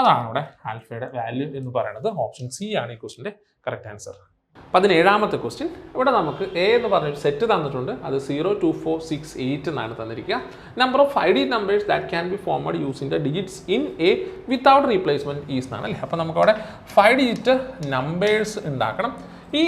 അതാണ് ഇവിടെ ആൽഫയുടെ വാല്യൂ എന്ന് പറയുന്നത്. ഓപ്ഷൻ സി ആണ് ഈ ക്വസ്റ്റിൻ്റെ കറക്റ്റ് ആൻസർ. 17ാമത്തെ ക്വസ്റ്റ്യൻ. ഇവിടെ നമുക്ക് എ എന്ന് പറഞ്ഞൊരു സെറ്റ് തന്നിട്ടുണ്ട്. അത് 0, 2, 4, 6, 8 എന്നാണ് തന്നിരിക്കുക. Number of 5 digit numbers that can be formed using the digits in a without replacement is എന്നാണ് അല്ലേ. അപ്പോൾ നമുക്കവിടെ 5 digit നമ്പേഴ്സ് ഉണ്ടാക്കണം. ഈ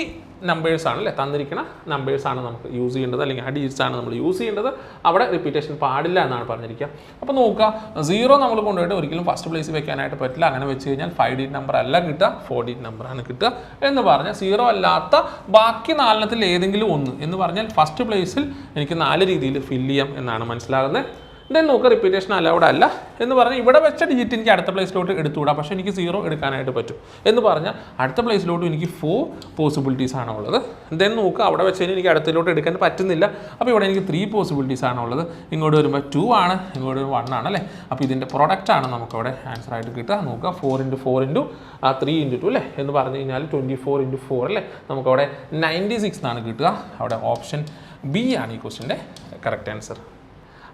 നമ്പേഴ്സ് ആണ് അല്ലേ, തന്നിരിക്കുന്ന നമ്പേഴ്സ് ആണ് നമുക്ക് യൂസ് ചെയ്യേണ്ടത്, അല്ലെങ്കിൽ ആ ഡിജിറ്റ്സ് ആണ് നമ്മൾ യൂസ് ചെയ്യേണ്ടത്. അവിടെ റിപ്പീറ്റേഷൻ പാടില്ല എന്നാണ് പറഞ്ഞിരിക്കുക. അപ്പോൾ നോക്കുക, 0 നമ്മൾ കൊണ്ടുപോയിട്ട് ഒരിക്കലും ഫസ്റ്റ് പ്ലേസിൽ വെക്കാനായിട്ട് പറ്റില്ല. അങ്ങനെ വെച്ച് കഴിഞ്ഞാൽ 5 digit നമ്പർ അല്ല കിട്ടുക, 4 digit നമ്പറാണ് കിട്ടുക. എന്ന് പറഞ്ഞാൽ 0 അല്ലാത്ത ബാക്കി 4 ഏതെങ്കിലും ഒന്ന് എന്ന് പറഞ്ഞാൽ ഫസ്റ്റ് പ്ലേസിൽ എനിക്ക് 4 രീതിയിൽ ഫില്ല് ചെയ്യാം എന്നാണ് മനസ്സിലാകുന്നത്. ദെൻ നോക്കുക, റിപ്പീറ്റേഷൻ അലൗഡ് അല്ല എന്ന് പറഞ്ഞാൽ ഇവിടെ വെച്ച ഡിജിറ്റ് എനിക്ക് അടുത്ത പ്ലേസിലോട്ട് എടുത്തുകൂടാ, പക്ഷേ എനിക്ക് 0 എടുക്കാനായിട്ട് പറ്റും. എന്ന് പറഞ്ഞാൽ അടുത്ത പ്ലേസിലോട്ട് എനിക്ക് 4 പോസിബിലിറ്റീസ് ആണ് ഉള്ളത്. ദെൻ നോക്കുക, അവിടെ വെച്ച് എനിക്ക് അടുത്തിലോട്ട് എടുക്കാൻ പറ്റുന്നില്ല. അപ്പോൾ ഇവിടെ എനിക്ക് 3 പോസിബിലിറ്റീസ് ആണ് ഉള്ളത്. ഇങ്ങോട്ട് വരുമ്പോൾ 2 ആണ്, ഇങ്ങോട്ട് 1 ആണ് അല്ലേ. അപ്പോൾ ഇതിൻ്റെ പ്രൊഡക്റ്റ് ആണ് നമുക്കവിടെ ആൻസർ ആയിട്ട് കിട്ടുക. നോക്കുക, 4 × 4 × 3 × 2 അല്ലേ. എന്ന് പറഞ്ഞു കഴിഞ്ഞാൽ 24 × 4 അല്ലേ. നമുക്കവിടെ 96 എന്നാണ് കിട്ടുക. അവിടെ ഓപ്ഷൻ ബി ആണ് ഈ ക്വസ്റ്റിൻ്റെ കറക്റ്റ് ആൻസർ.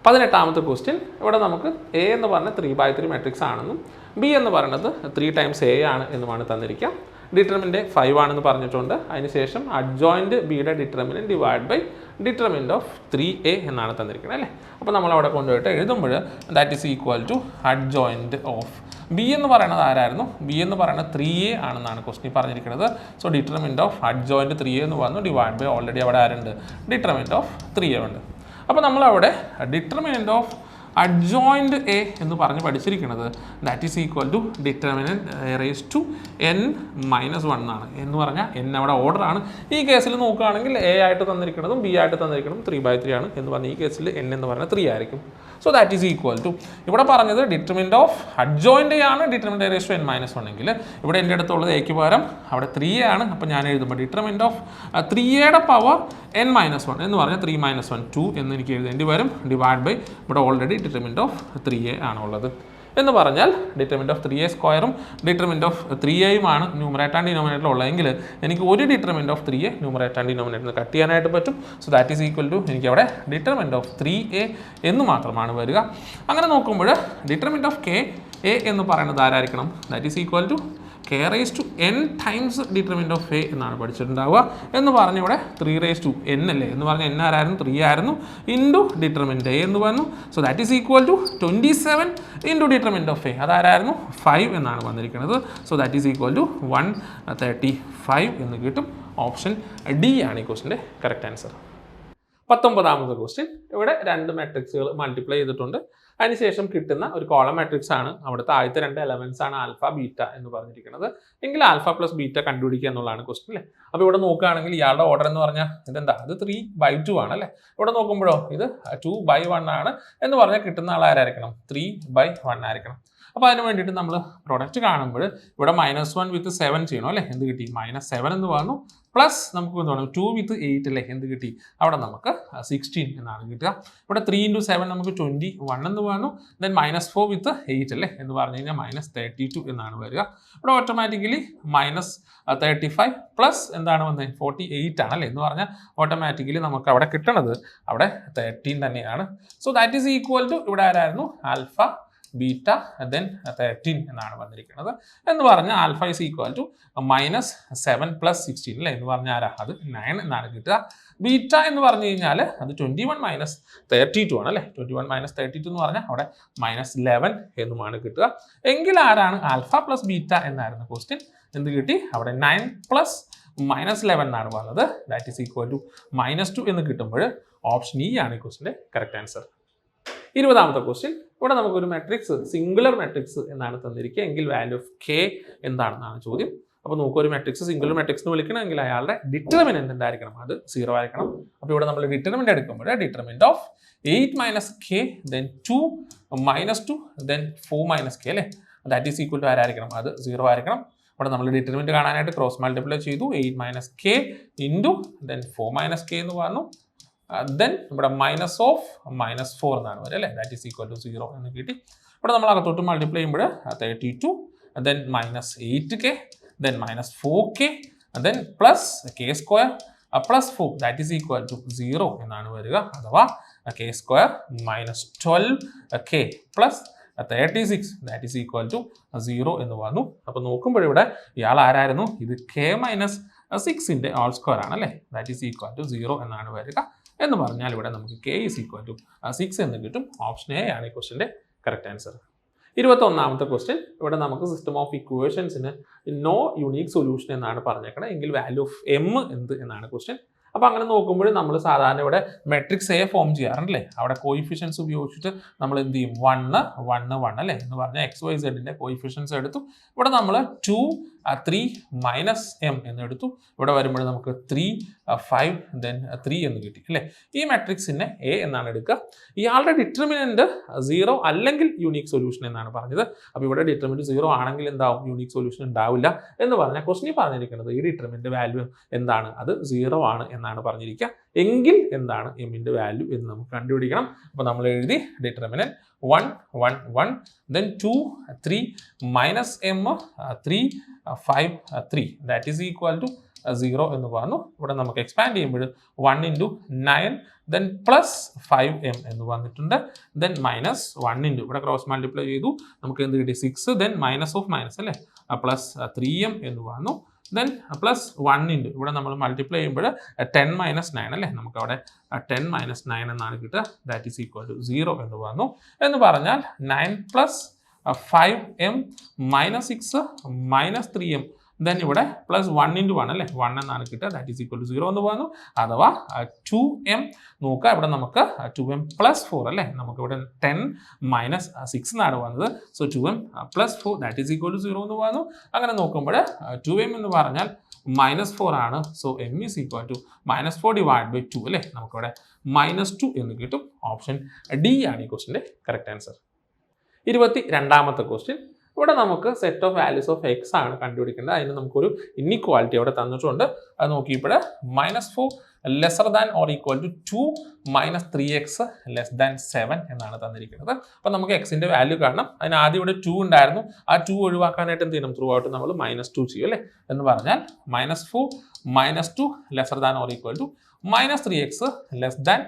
18ാമത്തെ ക്വസ്റ്റ്യൻ. ഇവിടെ നമുക്ക് എ എന്ന് പറഞ്ഞാൽ 3/3 മെട്രിക്സ് ആണെന്നും ബി എന്ന് പറയുന്നത് 3 times A ആണ് എന്നുമാണ് തന്നിരിക്കുക. ഡിറ്റർമിൻ്റെ 5 ആണെന്ന് പറഞ്ഞിട്ടുണ്ട്. അതിനുശേഷം അഡ്ജോയിൻറ്റ് ബിയുടെ determinant divide by determinant of 3A എന്നാണ് തന്നിരിക്കുന്നത് അല്ലേ. അപ്പോൾ നമ്മൾ അവിടെ കൊണ്ടുപോയിട്ട് എഴുതുമ്പോൾ that is equal to adjoint of B എന്ന് പറയുന്നത് ആരായിരുന്നു? ബി എന്ന് പറയുന്നത് 3A ആണെന്നാണ് ക്വസ്റ്റ്യൻ പറഞ്ഞിരിക്കുന്നത്. So determinant of adjoint 3A എന്ന് പറഞ്ഞു ഡിവൈഡ് ബൈ ഓൾറെഡി അവിടെ ആരുണ്ട്? ഡിറ്റർമിനൻറ്റ് ഓഫ് 3A ഉണ്ട്. അപ്പോൾ നമ്മളവിടെ ഡിറ്റർമിനൻറ്റ് ഓഫ് അഡ്ജോയിൻറ്റ് എ എന്ന് പറഞ്ഞ് പഠിച്ചിരിക്കുന്നത് that is equal to determinant raise to n - 1 എന്നാണ്. എന്ന് പറഞ്ഞാൽ n അവിടെ ഓർഡറാണ്. ഈ കേസിൽ നോക്കുകയാണെങ്കിൽ എ ആയിട്ട് തന്നിരിക്കുന്നതും ബി ആയിട്ട് തന്നിരിക്കുന്നതും 3/3 ആണ്. എന്ന് പറഞ്ഞാൽ ഈ കേസിൽ n എന്ന് പറഞ്ഞാൽ 3 ആയിരിക്കും. So that is equal to ഇവിടെ പറഞ്ഞത് ഡിറ്റർമിനൻറ്റ് ഓഫ് അഡ്ജോയിൻറ്റ് എ ആണ് ഡിറ്റർമിനൻറ്റ് റേസ് ടു n - 1 എങ്കിൽ ഇവിടെ എൻ്റെ അടുത്തുള്ളത് എക്ക് പകരം അവിടെ 3 ആണ്. അപ്പോൾ ഞാൻ എഴുതുമ്പോൾ ഡിറ്റർമിനൻറ്റ് ഓഫ് 3യുടെ പവർ n - 1 എന്ന് പറഞ്ഞാൽ 3 - 1 2 എന്ന് എനിക്ക് എഴുതേണ്ടി വരും. ഡിവൈഡ് ബൈ ഇവിടെ ഓൾറെഡി ഡിറ്റർമിനൻറ്റ് ഓഫ് 3a ആണുള്ളത്. എന്ന് പറഞ്ഞാൽ ഡിറ്റർമിനൻറ്റ് ഓഫ് 3a സ്ക്വയറും ഡിറ്റർമിനൻറ്റ് ഓഫ് 3aയുമാണ് ന്യൂമറേറ്റർ ആൻഡ് ഡിനോമിനേറ്റർ ഉള്ളതെങ്കിൽ എനിക്ക് ഒരു determinant of 3a numerator and ഡിനോമിനേറ്ററിന് കട്ട് ചെയ്യാനായിട്ട് പറ്റും. So that is equal to എനിക്ക് അവിടെ ഡിറ്റർമിനൻറ്റ് ഓഫ് 3a എന്ന് മാത്രമാണ് വരിക. അങ്ങനെ നോക്കുമ്പോൾ ഡിറ്റർമിനൻറ്റ് ഓഫ് k a എന്ന് പറയുന്നത് ആരായിരിക്കണം? That is equal to k raised to n times determinant of a എന്നാണ് പഠിച്ചിട്ടുണ്ടാവുക. എന്ന് പറഞ്ഞ് ഇവിടെ 3 raised to n അല്ലേ എന്ന് പറഞ്ഞാൽ n ആരായിരുന്നു? 3 ആയിരുന്നു. ഇൻറ്റു ഡിറ്റർമിനൻറ്റ് a എന്ന് പറഞ്ഞു. So that is equal to 27 into determinant of a അതാരായിരുന്നു? 5 എന്നാണ് വന്നിരിക്കുന്നത്. So that is equal to 135 എന്ന് കിട്ടും. ഓപ്ഷൻ ഡി ആണ് ഈ ക്വസ്റ്റിൻ്റെ കറക്റ്റ് ആൻസർ. 19ാമത്തെ ക്വസ്റ്റ്യൻ. ഇവിടെ 2 മെട്രിക്സുകൾ മൾട്ടിപ്ലൈ ചെയ്തിട്ടുണ്ട്. അതിനുശേഷം കിട്ടുന്ന ഒരു കോളം മാട്രിക്സ് ആണ്. അവിടുത്തെ ആദ്യത്തെ 2 എലമെന്റ്സ് ആണ് ആൽഫ ബീറ്റ എന്ന് പറഞ്ഞിരിക്കുന്നത്. എങ്കിൽ ആൽഫ പ്ലസ് ബീറ്റ കണ്ടുപിടിക്കുക എന്നുള്ളതാണ് ക്വസ്റ്റ്യൻ അല്ലേ. അപ്പോൾ ഇവിടെ നോക്കുകയാണെങ്കിൽ ഇയാളുടെ ഓർഡർ എന്ന് പറഞ്ഞാൽ ഇതെന്താ? ഇത് 3/2 ആണ് അല്ലേ. ഇവിടെ നോക്കുമ്പോഴോ ഇത് 2/1 ആണ്. എന്ന് പറഞ്ഞാൽ കിട്ടുന്ന ആൾ ആരായിരിക്കണം? 3/1 ആയിരിക്കണം. അപ്പോൾ അതിന് വേണ്ടിയിട്ട് നമ്മൾ പ്രൊഡക്റ്റ് കാണുമ്പോൾ ഇവിടെ -1 വിത്ത് 7 ചെയ്യണം അല്ലേ. എന്ത് കിട്ടി? -7 എന്ന് പറഞ്ഞു. പ്ലസ് നമുക്ക് എന്താണ് 2 വിത്ത് 8 അല്ലേ. എന്ത് കിട്ടി? അവിടെ നമുക്ക് 16 എന്നാണ് കിട്ടുക. ഇവിടെ 3 × 7 നമുക്ക് 21 എന്ന് പറഞ്ഞു. ദെൻ -4 വിത്ത് 8 അല്ലേ എന്ന് പറഞ്ഞു കഴിഞ്ഞാൽ -32 എന്നാണ് വരിക. ഇവിടെ ഓട്ടോമാറ്റിക്കലി -35 പ്ലസ് എന്താണ് വന്നത്? 48 ആണ് അല്ലേ. എന്ന് പറഞ്ഞാൽ ഓട്ടോമാറ്റിക്കലി നമുക്ക് അവിടെ കിട്ടണത് അവിടെ 13 തന്നെയാണ്. So that is equal to ഇവിടെ ആരായിരുന്നു? ആൽഫ ബീറ്റ ദെൻ 13 എന്നാണ് വന്നിരിക്കുന്നത്. എന്ന് പറഞ്ഞാൽ ആൽഫ ഈസ് ഈക്വൽ ടു -7 + 16 അല്ലേ. എന്ന് പറഞ്ഞാൽ ആരാ? അത് 9 എന്നാണ് കിട്ടുക. ബീറ്റ എന്ന് പറഞ്ഞു കഴിഞ്ഞാൽ അത് 21 - 32 ആണ് അല്ലേ. 21 - 32 എന്ന് പറഞ്ഞാൽ അവിടെ -11 എന്നുമാണ് കിട്ടുക. എങ്കിൽ ആരാണ്? ആൽഫ പ്ലസ് ബീറ്റ എന്നായിരുന്നു ക്വസ്റ്റ്യൻ. എന്ത് കിട്ടി? അവിടെ 9 + -11 എന്നാണ് പറഞ്ഞത്. ദാറ്റ് ഈസ് ഈക്വൽ ടു -2 എന്ന് കിട്ടുമ്പോൾ ഓപ്ഷൻ ഇ ആണ് ഈ ക്വസ്റ്റിൻ്റെ കറക്റ്റ് ആൻസർ. 20ാമത്തെ ക്വസ്റ്റ്യൻ. ഇവിടെ നമുക്കൊരു മെട്രിക്സ് സിംഗുലർ മെട്രിക്സ് എന്നാണ് തന്നിരിക്കുക. എങ്കിൽ വാല്യൂ ഓഫ് k എന്താണെന്നാണ് ചോദ്യം. അപ്പോൾ നമുക്ക് ഒരു മെട്രിക്സ് സിംഗുലർ മെട്രിക്സ് എന്ന് വിളിക്കണമെങ്കിൽ അയാളുടെ ഡിറ്റർമിനന്റ് എന്തായിരിക്കണം? അത് 0 ആയിരിക്കണം. അപ്പോൾ ഇവിടെ നമ്മൾ ഡിറ്റർമിനന്റ് എടുക്കുമ്പോൾ determinant of 8 - k then 2 - 2 then 4 - k അല്ലേ. ദാറ്റ് ഈസ് ഈക്വൽ ടു ആരായിരിക്കണം? അത് 0 ആയിരിക്കണം. ഇവിടെ നമ്മൾ ഡിറ്റർമിനന്റ് കാണാനായിട്ട് ക്രോസ് മൾട്ടിപ്ലൈ ചെയ്തു. 8 - k ഇൻറ്റു ദെൻ 4 - k എന്ന് പറഞ്ഞു. ദെൻ ഇവിടെ -4 എന്നാണ് വരിക അല്ലേ. ദാറ്റ് ഈസ് ഈക്വൽ ടു 0 എന്ന് കിട്ടി. ഇവിടെ നമ്മൾ അകത്തോട്ട് മൾട്ടിപ്ലൈ ചെയ്യുമ്പോൾ 32 then -8k then -4k then plus k square plus 4 that is equal to 0 എന്നാണ് വരിക. അഥവാ k square -12k plus 36 that is equal to 0 എന്ന് വന്നു. അപ്പോൾ നോക്കുമ്പോൾ ഇവിടെ ഇയാൾ ആരായിരുന്നു? ഇത് k - 6ന്റെ ഹോൾ സ്ക്വയർ ആണ് അല്ലേ. ദാറ്റ് ഈസ് ഈക്വൽ ടു 0 എന്നാണ് വരിക. എന്ന് പറഞ്ഞാൽ ഇവിടെ നമുക്ക് k ഈസ് ഈക്വൽ ടു 6 എന്ന് കിട്ടും. ഓപ്ഷൻ എ ആണ് ഈ ക്വസ്റ്റിൻ്റെ കറക്റ്റ് ആൻസർ. 21ാമത്തെ ക്വസ്റ്റ്യൻ. ഇവിടെ നമുക്ക് സിസ്റ്റം ഓഫ് ഇക്വേഷൻസിന് നോ യുണീക്ക് സൊല്യൂഷൻ എന്നാണ് പറഞ്ഞേക്കുന്നത്. എങ്കിൽ വാല്യൂ ഓഫ് m എന്ത് എന്നാണ് ക്വസ്റ്റ്യൻ. അപ്പോൾ അങ്ങനെ നോക്കുമ്പോൾ നമ്മൾ സാധാരണ ഇവിടെ മെട്രിക്സ് എ ഫോം ചെയ്യാറുണ്ടല്ലേ. അവിടെ കോയിഫിഷ്യൻസ് ഉപയോഗിച്ചിട്ട് നമ്മൾ എന്ത് ചെയ്യും? 1 1 1 അല്ലേ എന്ന് പറഞ്ഞാൽ XYZന്റെ കോയിഫിഷ്യൻസ് എടുത്തു. ഇവിടെ നമ്മൾ 2 3 - m എന്ന് എടുത്തു. ഇവിടെ വരുമ്പോൾ നമുക്ക് 3 5 ദെൻ 3 എന്ന് കിട്ടി അല്ലേ. ഈ മെട്രിക്സിനെ എ എന്നാണ് എടുക്കുക. ഇയാളുടെ ഡിറ്റർമിനന്റ് 0 അല്ലെങ്കിൽ യൂണീക്ക് സൊല്യൂഷൻ എന്നാണ് പറഞ്ഞത്. അപ്പോൾ ഇവിടെ ഡിറ്റർമിനന്റ് 0 ആണെങ്കിൽ എന്താവും? യൂണീക്ക് സൊല്യൂഷൻ ഉണ്ടാവില്ല എന്ന് പറഞ്ഞാൽ ക്വസ്റ്റ്യൻ പറഞ്ഞിരിക്കുന്നത് ഈ ഡിറ്റർമിനന്റ് വാല്യൂ എന്താണ്? അത് 0 ആണ് എന്നാണ് പറഞ്ഞിരിക്കുക. എങ്കിൽ എന്താണ് എമ്മിൻ്റെ വാല്യൂ എന്ന് നമുക്ക് കണ്ടുപിടിക്കണം. അപ്പോൾ നമ്മൾ എഴുതി determinant 1 1 1 then 2 3 -m 3 5 3 that is equal to 0 എന്ന് പറഞ്ഞു. ഇവിടെ നമുക്ക് എക്സ്പാൻഡ് ചെയ്യുമ്പോൾ 1 × 9 ദെൻ പ്ലസ് 5m എന്ന് വന്നിട്ടുണ്ട്. ദെൻ -1 × ഇവിടെ ക്രോസ് മൾട്ടിപ്ലൈ ചെയ്തു. നമുക്ക് എന്ത് കിട്ടി? 6 ദെൻ മൈനസ് ഓഫ് മൈനസ് അല്ലേ പ്ലസ് 3m എന്ന് വന്നു. ദെൻ പ്ലസ് 1 × ഇവിടെ നമ്മൾ മൾട്ടിപ്ലൈ ചെയ്യുമ്പോൾ 10 - 9 അല്ലേ. നമുക്ക് അവിടെ 10 - 9 എന്നാണ് കിട്ടുക. ദാറ്റ് ഈസ് ഈക്വൽ ടു 0 എന്ന് വന്നു. എന്ന് പറഞ്ഞാൽ 9 + 5m - 6 - 3m ദെൻ ഇവിടെ പ്ലസ് 1 into 1 അല്ലേ 1 എന്നാണ് കിട്ടുക, ദാറ്റ് ഈസ് ഈക്വൽ ടു 0 എന്ന് പോകുന്നു. അഥവാ 2m നോക്കുക, ഇവിടെ നമുക്ക് 2m പ്ലസ് 4 അല്ലേ, നമുക്കിവിടെ 10 മൈനസ് 6 എന്നാണ് വന്നത്. So 2m plus 4 that is equal to 0 എന്ന് പോകുന്നു. അങ്ങനെ നോക്കുമ്പോൾ 2m എന്ന് പറഞ്ഞാൽ -4 ആണ്. So m is equal to -4 divide by 2 അല്ലേ, നമുക്കിവിടെ -2 എന്ന് കിട്ടും. ഓപ്ഷൻ ഡി ആണ് ഈ ക്വസ്റ്റിൻ്റെ കറക്റ്റ് ആൻസർ. 22ാമത്തെ ക്വസ്റ്റ്യൻ. ഇവിടെ നമുക്ക് set of values of x ആണ് കണ്ടുപിടിക്കേണ്ടത്. അതിന് നമുക്കൊരു ഇൻഇക്വാലിറ്റി അവിടെ തന്നിട്ടുണ്ട്. അത് നോക്കിയപ്പോൾ -4 lesser than or equal to 2 -3x less than 7 എന്നാണ് തന്നിരിക്കുന്നത്. അപ്പോൾ നമുക്ക് എക്സിൻ്റെ വാല്യൂ കാണണം. അതിന് ആദ്യം ഇവിടെ 2 ഉണ്ടായിരുന്നു. ആ 2 ഒഴിവാക്കാനായിട്ട് എന്ത് ചെയ്യണം, ത്രൂ ഔട്ട് നമ്മൾ -2 ചെയ്യും അല്ലേ. എന്ന് പറഞ്ഞാൽ -4 -2 lesser than or equal to -3x less than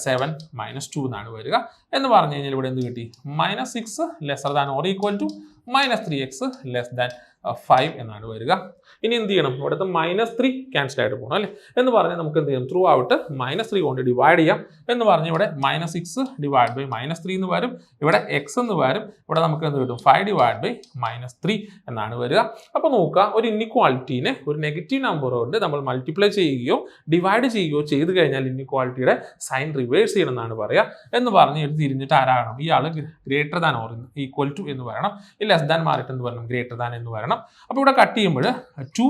7 -2 എന്നാണ് വരിക. എന്ന് പറഞ്ഞു കഴിഞ്ഞാൽ ഇവിടെ എന്ത് കിട്ടി, -6 lesser than or equal to -3x less than 5 എന്നാണ് വരിക. ഇനി എന്ത് ചെയ്യണം, ഇവിടുത്തെ -3 ക്യാൻസൽ ആയിട്ട് പോകണം അല്ലേ. എന്ന് പറഞ്ഞാൽ നമുക്ക് എന്ത് ചെയ്യണം, ത്രൂ ഔട്ട് -3 കൊണ്ട് ഡിവൈഡ് ചെയ്യാം. എന്ന് പറഞ്ഞാൽ ഇവിടെ -6 ഡിവൈഡ് ബൈ -3 എന്ന് വരും. ഇവിടെ x എന്ന് വരും. ഇവിടെ നമുക്ക് എന്ത് കിട്ടും, 5 ഡിവൈഡ് ബൈ -3 എന്നാണ് വരിക. അപ്പോൾ നോക്കുക, ഒരു ഇൻഇക്വാലിറ്റീനെ ഒരു നെഗറ്റീവ് നമ്പർ കൊണ്ട് നമ്മൾ മൾട്ടിപ്ലൈ ചെയ്യുകയോ ഡിവൈഡ് ചെയ്യുകയോ ചെയ്ത് കഴിഞ്ഞാൽ ഇൻഇക്വാലിറ്റിയുടെ സൈൻ റിവേഴ്സ് ചെയ്യണം എന്നാണ് പറയുക. എന്ന് പറഞ്ഞ് എടുത്ത് തിരിഞ്ഞിട്ട് ആരാകണം, ഇയാൾ greater than or equal to എന്ന് പറയണം. ഈ ലെസ് ദാൻ മാറിയിട്ട് എന്ത് പറയണം, ഗ്രേറ്റർ ദാൻ എന്ന് പറയണം. അപ്പോൾ ഇവിടെ കട്ട് ചെയ്യുമ്പോൾ 2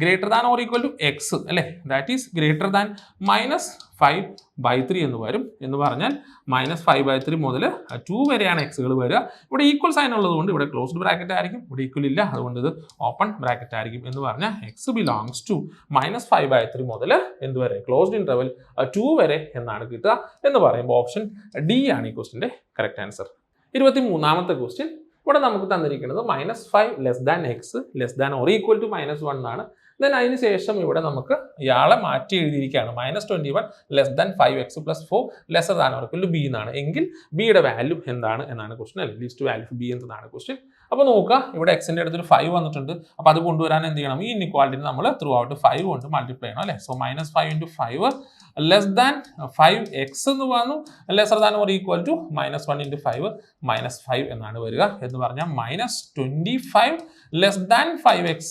greater than or equal to x അല്ലേ, ദാറ്റ് ഈസ് ഗ്രേറ്റർ ദാൻ -5/3 എന്ന് വരും. എന്ന് പറഞ്ഞാൽ -5/3 മുതൽ 2 വരെയാണ് എക്സുകൾ വരിക. ഇവിടെ ഈക്വൽ സൈൻ ഉള്ളതുകൊണ്ട് ഇവിടെ ക്ലോസ്ഡ് ബ്രാക്കറ്റ് ആയിരിക്കും, ഇവിടെ ഈക്വൽ ഇല്ല, അതുകൊണ്ട് ഇത് ഓപ്പൺ ബ്രാക്കറ്റ് ആയിരിക്കും. എന്ന് പറഞ്ഞാൽ എക്സ് ബിലോങ്സ് ടു -5/3 മുതൽ എന്തുവരെ, ക്ലോസ്ഡ് ഇന്റർവൽ 2 വരെ എന്നാണ് കിട്ടുക. എന്ന് പറയുമ്പോൾ ഓപ്ഷൻ ഡി ആണ് ഈ ക്വസ്റ്റിൻ്റെ കറക്റ്റ് ആൻസർ. 23ാമത്തെ ക്വസ്റ്റ്യൻ. ഇവിടെ നമുക്ക് തന്നിരിക്കുന്നത് -5 less than x less than or equal to -1 എന്നാണ്. ദെൻ അതിന് ശേഷം ഇവിടെ നമുക്ക് ഇയാളെ മാറ്റി എഴുതിയിരിക്കുകയാണ്, -21 less than 5x + 4 lesser than or equal to B എന്നാണ്. എങ്കിൽ ബിയുടെ വാല്യൂ എന്താണ് എന്നാണ് ക്വസ്റ്റ്യൻ, അല്ലെ ലീസ്റ്റ് വാല്യൂ ബി എന്നതാണ് ക്വസ്റ്റ്യൻ. അപ്പോൾ നോക്കുക, ഇവിടെ എക്സിൻ്റെ അടുത്തൊരു 5 വന്നിട്ടുണ്ട്. അപ്പോൾ അത് കൊണ്ടുവരാൻ എന്ത് ചെയ്യണം, ഈ ഇൻഇക്വാലിറ്റി നമ്മൾ ത്രൂ ഔട്ട് 5 കൊണ്ട് മൾട്ടിപ്ലൈ ചെയ്യണം അല്ലേ. സോ -5 × 5 ലെസ് ദാൻ 5x എന്ന് വന്നു, lesser than or equal to -1 × 5 -5 എന്നാണ് വരിക. എന്ന് പറഞ്ഞാൽ -25 less than 5x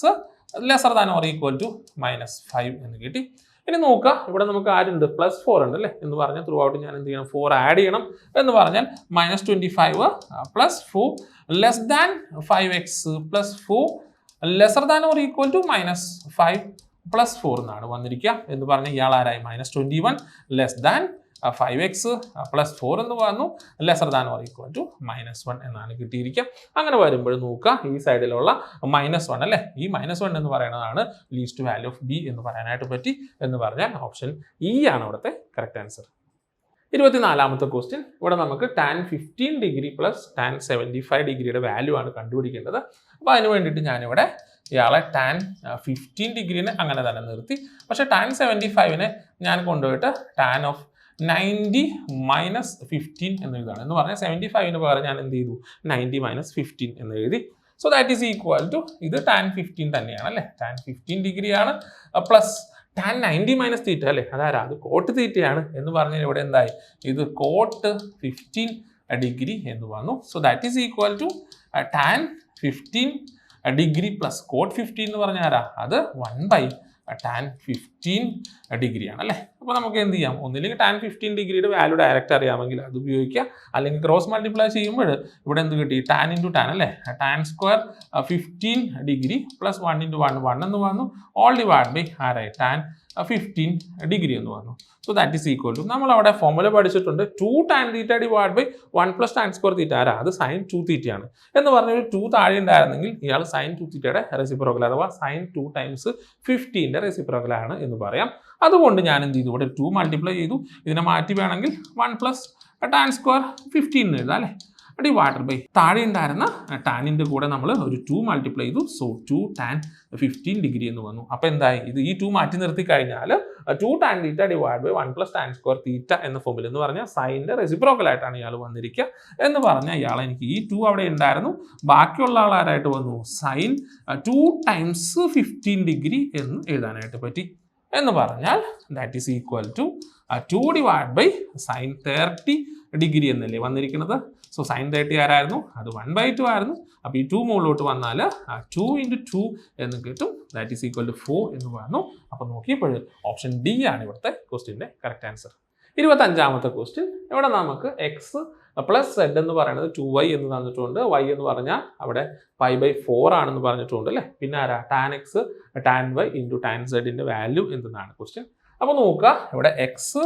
lesser than or equal to -5 എന്ന് കിട്ടി. ഇനി നോക്കുക, ഇവിടെ നമുക്ക് ആരുണ്ട്, +4 ഉണ്ട് അല്ലേ. എന്ന് പറഞ്ഞാൽ ത്രൂ ഔട്ട് ഞാൻ എന്ത് ചെയ്യണം, 4 ആഡ് ചെയ്യണം. എന്ന് പറഞ്ഞാൽ -25 + 4 less than 5x + 4 lesser than or equal to -5 + 4 എന്നാണ് വന്നിരിക്കുക. എന്ന് പറഞ്ഞാൽ ഇയാൾ ആരായി, -21 ലെസ് ദാൻ 5x + 4 എന്ന് വന്നു, lesser than or equal to -1 എന്നാണ് കിട്ടിയിരിക്കുക. അങ്ങനെ വരുമ്പോൾ നോക്കുക, ഈ സൈഡിലുള്ള -1 അല്ലേ, ഈ -1 എന്ന് പറയുന്നതാണ് ലീസ്റ്റ് വാല്യൂ ഓഫ് ബി എന്ന് പറയാനായിട്ട് പറ്റി. എന്ന് പറഞ്ഞാൽ ഓപ്ഷൻ ഇ ആണ് ഇവിടുത്തെ കറക്റ്റ് ആൻസർ. 24ാമത്തെ ക്വസ്റ്റ്യൻ. ഇവിടെ നമുക്ക് tan 15 ഡിഗ്രി പ്ലസ് tan 75 ഡിഗ്രിയുടെ വാല്യൂ ആണ് കണ്ടുപിടിക്കേണ്ടത്. അപ്പോൾ അതിന് വേണ്ടിയിട്ട് ഞാനിവിടെ ഇയാളെ tan 15 ഡിഗ്രീനെ അങ്ങനെ തന്നെ നിർത്തി. പക്ഷേ tan 75നെ ഞാൻ കൊണ്ടുപോയിട്ട് tan ഓഫ് 90 - 15 എന്ന് എഴുതാണ്. എന്ന് പറഞ്ഞാൽ 75ന് പകരം ഞാൻ എന്ത് ചെയ്തു, 90 - 15 എന്ന് എഴുതി. So that is equal to, ഇത് tan 15 തന്നെയാണ് അല്ലേ, tan 15 ഡിഗ്രിയാണ് പ്ലസ് tan 90 - θ അല്ലേ, അതാരാ, അത് കോട്ട് തീറ്റയാണ്. എന്ന് പറഞ്ഞാൽ ഇവിടെ എന്തായി, ഇത് കോട്ട് 15 ഡിഗ്രി എന്ന് വന്നു. So that is equal to tan 15 degree plus cot 15 എന്ന് പറഞ്ഞാൽ ആരാ, അത് 1/tan 15 ഡിഗ്രിയാണ് അല്ലേ. അപ്പോൾ നമുക്ക് എന്ത് ചെയ്യാം, ഒന്നില്ലെങ്കിൽ tan 15 ഡിഗ്രിയുടെ വാല്യൂ ഡയറക്റ്റ് അറിയാമെങ്കിൽ അത് ഉപയോഗിക്കുക, അല്ലെങ്കിൽ ക്രോസ് മൾട്ടിപ്ലൈ ചെയ്യുമ്പോൾ ഇവിടെ എന്ത് കിട്ടി, tan × tan അല്ലേ, tan സ്ക്വയർ 15 ഡിഗ്രി പ്ലസ് 1 × 1 എന്ന് വന്നു, ഓൾ ഡിവൈഡ് ബൈ ആരായി tan 15 ഡിഗ്രി എന്ന് വന്നു. So that is equal to, നമ്മൾ അവിടെ ഫോർമുല പഠിച്ചിട്ടുണ്ട്, 2 tan θ divide by 1 + tan square θ ആരാ, അത് sin 2θ ആണ്. എന്ന് പറഞ്ഞാൽ 2 താഴെ ഉണ്ടായിരുന്നെങ്കിൽ ഇയാൾ sin 2θയുടെ റെസിപ്രോക്കൽ അഥവാ sin 2 × 15ന്റെ റെസിപ്രോക്കൽ ആണ് എന്ന് പറയാം. അതുകൊണ്ട് ഞാൻ എന്ത് ചെയ്തു, ഇവിടെ 2 മൾട്ടിപ്ലൈ ചെയ്തു. ഇതിനെ മാറ്റി വേണമെങ്കിൽ 1 + tan സ്ക്വയർ 15 എന്ന് എഴുതാം അല്ലേ, ഡിവൈഡഡ് ബൈ താഴെ ഉണ്ടായിരുന്ന ടാനിൻ്റെ കൂടെ നമ്മൾ ഒരു 2 മൾട്ടിപ്ലൈ ചെയ്തു. സോ 2 tan 15 ഡിഗ്രി എന്ന് വന്നു. അപ്പോൾ എന്തായി, ഇത് ഈ 2 മാറ്റി നിർത്തി കഴിഞ്ഞാൽ 2 tan θ divide by 1 + tan square θ എന്ന ഫോമിൽ, എന്ന് പറഞ്ഞാൽ സൈൻ്റെ റെസിപ്രോക്കൽ ആയിട്ടാണ് ഇയാൾ വന്നിരിക്കുക. എന്ന് പറഞ്ഞാൽ ഇയാൾ എനിക്ക് ഈ 2 അവിടെ ഉണ്ടായിരുന്നു, ബാക്കിയുള്ള ആളാരായിട്ട് വന്നു, sin 2 × 15 ഡിഗ്രി എന്ന് എഴുതാനായിട്ട് പറ്റി. എന്ന് പറഞ്ഞാൽ that is equal to 2 divide by sin 30 degree എന്നല്ലേ വന്നിരിക്കുന്നത്. സോ സോ സൈൻ 30 ആരായിരുന്നു? അത് 1/2 ആയിരുന്നു. അപ്പോൾ ഈ 2 മുകളിലോട്ട് വന്നാൽ 2 × 2 എന്ന് കിട്ടും. ദാറ്റ് ഈസ് ഈക്വൽ ടു 4 എന്ന് പറഞ്ഞു. അപ്പോൾ നോക്കിയപ്പോൾ ഓപ്ഷൻ ഡി ആണ് ഇവിടുത്തെ ക്വസ്റ്റ്യൻ്റെ കറക്റ്റ് ആൻസർ. 25ാമത്തെ ക്വസ്റ്റ്യൻ. ഇവിടെ നമുക്ക് എക്സ് പ്ലസ് സെഡ് എന്ന് പറയുന്നത് 2y എന്ന് തന്നിട്ടുണ്ട്. y എന്ന് പറഞ്ഞാൽ അവിടെ π/4 ആണെന്ന് പറഞ്ഞിട്ടുണ്ട് അല്ലേ. പിന്നെ ആരാ? tan x tan y × tan z ന്റെ വാല്യൂ എന്തെന്നാണ് ക്വസ്റ്റ്യൻ. അപ്പോൾ നോക്കുക, ഇവിടെ എക്സ്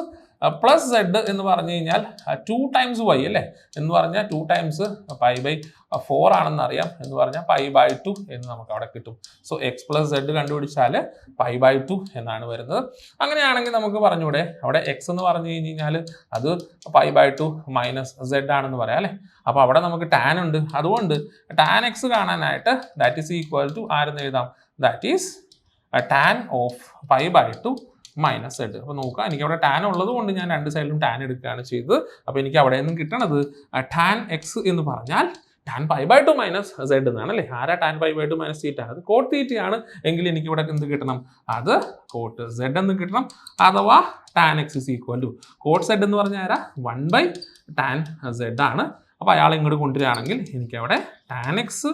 പ്ലസ് സെഡ് എന്ന് പറഞ്ഞു കഴിഞ്ഞാൽ 2 times y അല്ലേ. എന്ന് പറഞ്ഞാൽ 2 times π/4 ആണെന്ന് അറിയാം. എന്ന് പറഞ്ഞാൽ π/2 എന്ന് നമുക്ക് അവിടെ കിട്ടും. സോ എക്സ് പ്ലസ് സെഡ് കണ്ടുപിടിച്ചാൽ π/2 എന്നാണ് വരുന്നത്. അങ്ങനെയാണെങ്കിൽ നമുക്ക് പറഞ്ഞൂടെ, അവിടെ എക്സ് എന്ന് പറഞ്ഞു കഴിഞ്ഞാൽ അത് π/2 മൈനസ് സെഡ് ആണെന്ന് പറയാം അല്ലേ. അപ്പോൾ അവിടെ നമുക്ക് ടാൻ ഉണ്ട്. അതുകൊണ്ട് ടാൻ എക്സ് കാണാനായിട്ട് ദാറ്റ് ഈസ് ഈക്വൽ ടു ആരെന്ന് എഴുതാം? That is tan of π/2 minus zed. അപ്പോൾ നോക്കുക, എനിക്ക് അവിടെ ടാൻ ഉള്ളത് കൊണ്ട് ഞാൻ രണ്ട് സൈഡിലും ടാൻ എടുക്കുകയാണ് ചെയ്തത്. അപ്പോൾ എനിക്ക് അവിടെ നിന്നും കിട്ടണത് ടാൻ എക്സ് എന്ന് പറഞ്ഞാൽ ടാൻ π/2 മൈനസ് സെഡ് എന്നാണ് അല്ലേ. ആരാ ടാൻ π/2 മൈനസ് തീറ്റ? അത് കോട്ട് തീറ്റയാണ്. എങ്കിൽ എനിക്ക് ഇവിടെ എന്ത് കിട്ടണം? അത് കോട്ട് സെഡ് എന്ന് കിട്ടണം. അഥവാ tan x is equal to cot zed എന്ന് പറഞ്ഞാൽ ആരാ? 1/tan സെഡ് ആണ്. അപ്പോൾ അയാൾ ഇങ്ങോട്ട് കൊണ്ടുവരികയാണെങ്കിൽ എനിക്ക് അവിടെ tan x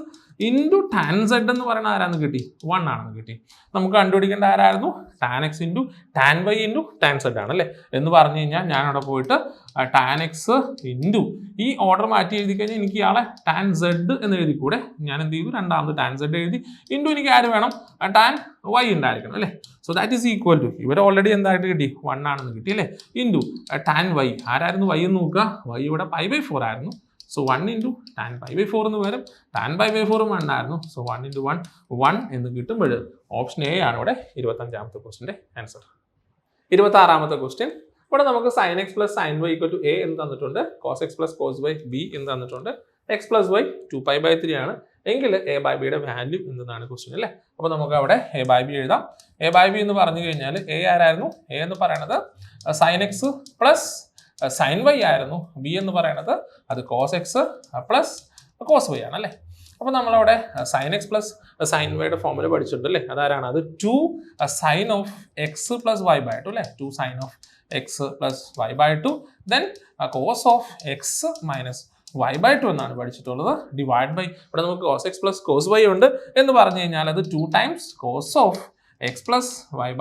into tan zed എന്ന് പറയുന്നത് ആരാന്ന് കിട്ടി? 1 ആണെന്ന് കിട്ടി. നമുക്ക് കണ്ടുപിടിക്കേണ്ട ആരായിരുന്നു? Tan x into tan y into tan zed ആണ് അല്ലേ. എന്ന് പറഞ്ഞു കഴിഞ്ഞാൽ ഞാൻ അവിടെ പോയിട്ട് ടാൻ എക്സ് ഇൻറ്റു ഈ ഓർഡർ മാറ്റി എഴുതി കഴിഞ്ഞാൽ എനിക്ക് ഇയാളെ ടാൻ സെഡ് എന്ന് എഴുതി കൂടെ. ഞാൻ എന്ത് ചെയ്തു? രണ്ടാമത് ടാൻ സെഡ് എഴുതി. ഇൻറ്റു എനിക്ക് ആര് വേണം? ടാൻ വൈ ഉണ്ടായിരിക്കണം അല്ലേ. So that is equal to ഇവർ ഓൾറെഡി എന്തായിട്ട് കിട്ടി? 1 ആണെന്ന് കിട്ടി അല്ലേ. Into tan y. ആരായിരുന്നു വൈ എന്ന് നോക്കുക? വൈ ഇവിടെ π/4 ആയിരുന്നു. സോ 1 × tan π/4 എന്ന് വരും. tan π/4 1 ആയിരുന്നു. സോ 1 × 1 1 എന്ന് കിട്ടുമ്പോൾ ഓപ്ഷൻ എ ആണ് ഇവിടെ 25ാമത്തെ ക്വസ്റ്റിൻ്റെ ആൻസർ. 26ാമത്തെ ക്വസ്റ്റ്യൻ. ഇവിടെ നമുക്ക് sin x + sin y = a എന്ന് തന്നിട്ടുണ്ട്. cos x + cos y b എന്ന് തന്നിട്ടുണ്ട്. x + y 2π/3 ആണ്. എങ്കിൽ a/b യുടെ വാല്യൂ എന്തെന്നാണ് ക്വസ്റ്റ്യൻ അല്ലേ. അപ്പോൾ നമുക്ക് അവിടെ a/b എഴുതാം. a/b എന്ന് പറഞ്ഞു കഴിഞ്ഞാൽ a ആരായിരുന്നു? a എന്ന് പറയുന്നത് sin x + sin y ആയിരുന്നു. ബി എന്ന് പറയുന്നത് അത് cos x plus cos y ആണ് അല്ലേ. അപ്പോൾ നമ്മളവിടെ sin x plus sin y യുടെ ഫോർമുല പഠിച്ചിട്ടുണ്ട് അല്ലേ. അതാരാണ്? അത് 2 sin of x + y/2 അല്ലേ. 2 sin of x + y/2 then cos of x minus y/2 എന്നാണ് പഠിച്ചിട്ടുള്ളത്. ഡിവൈഡ് ബൈ ഇവിടെ നമുക്ക് cos x + cos y ഉണ്ട് എന്ന് പറഞ്ഞു കഴിഞ്ഞാൽ അത് 2 times cos of x +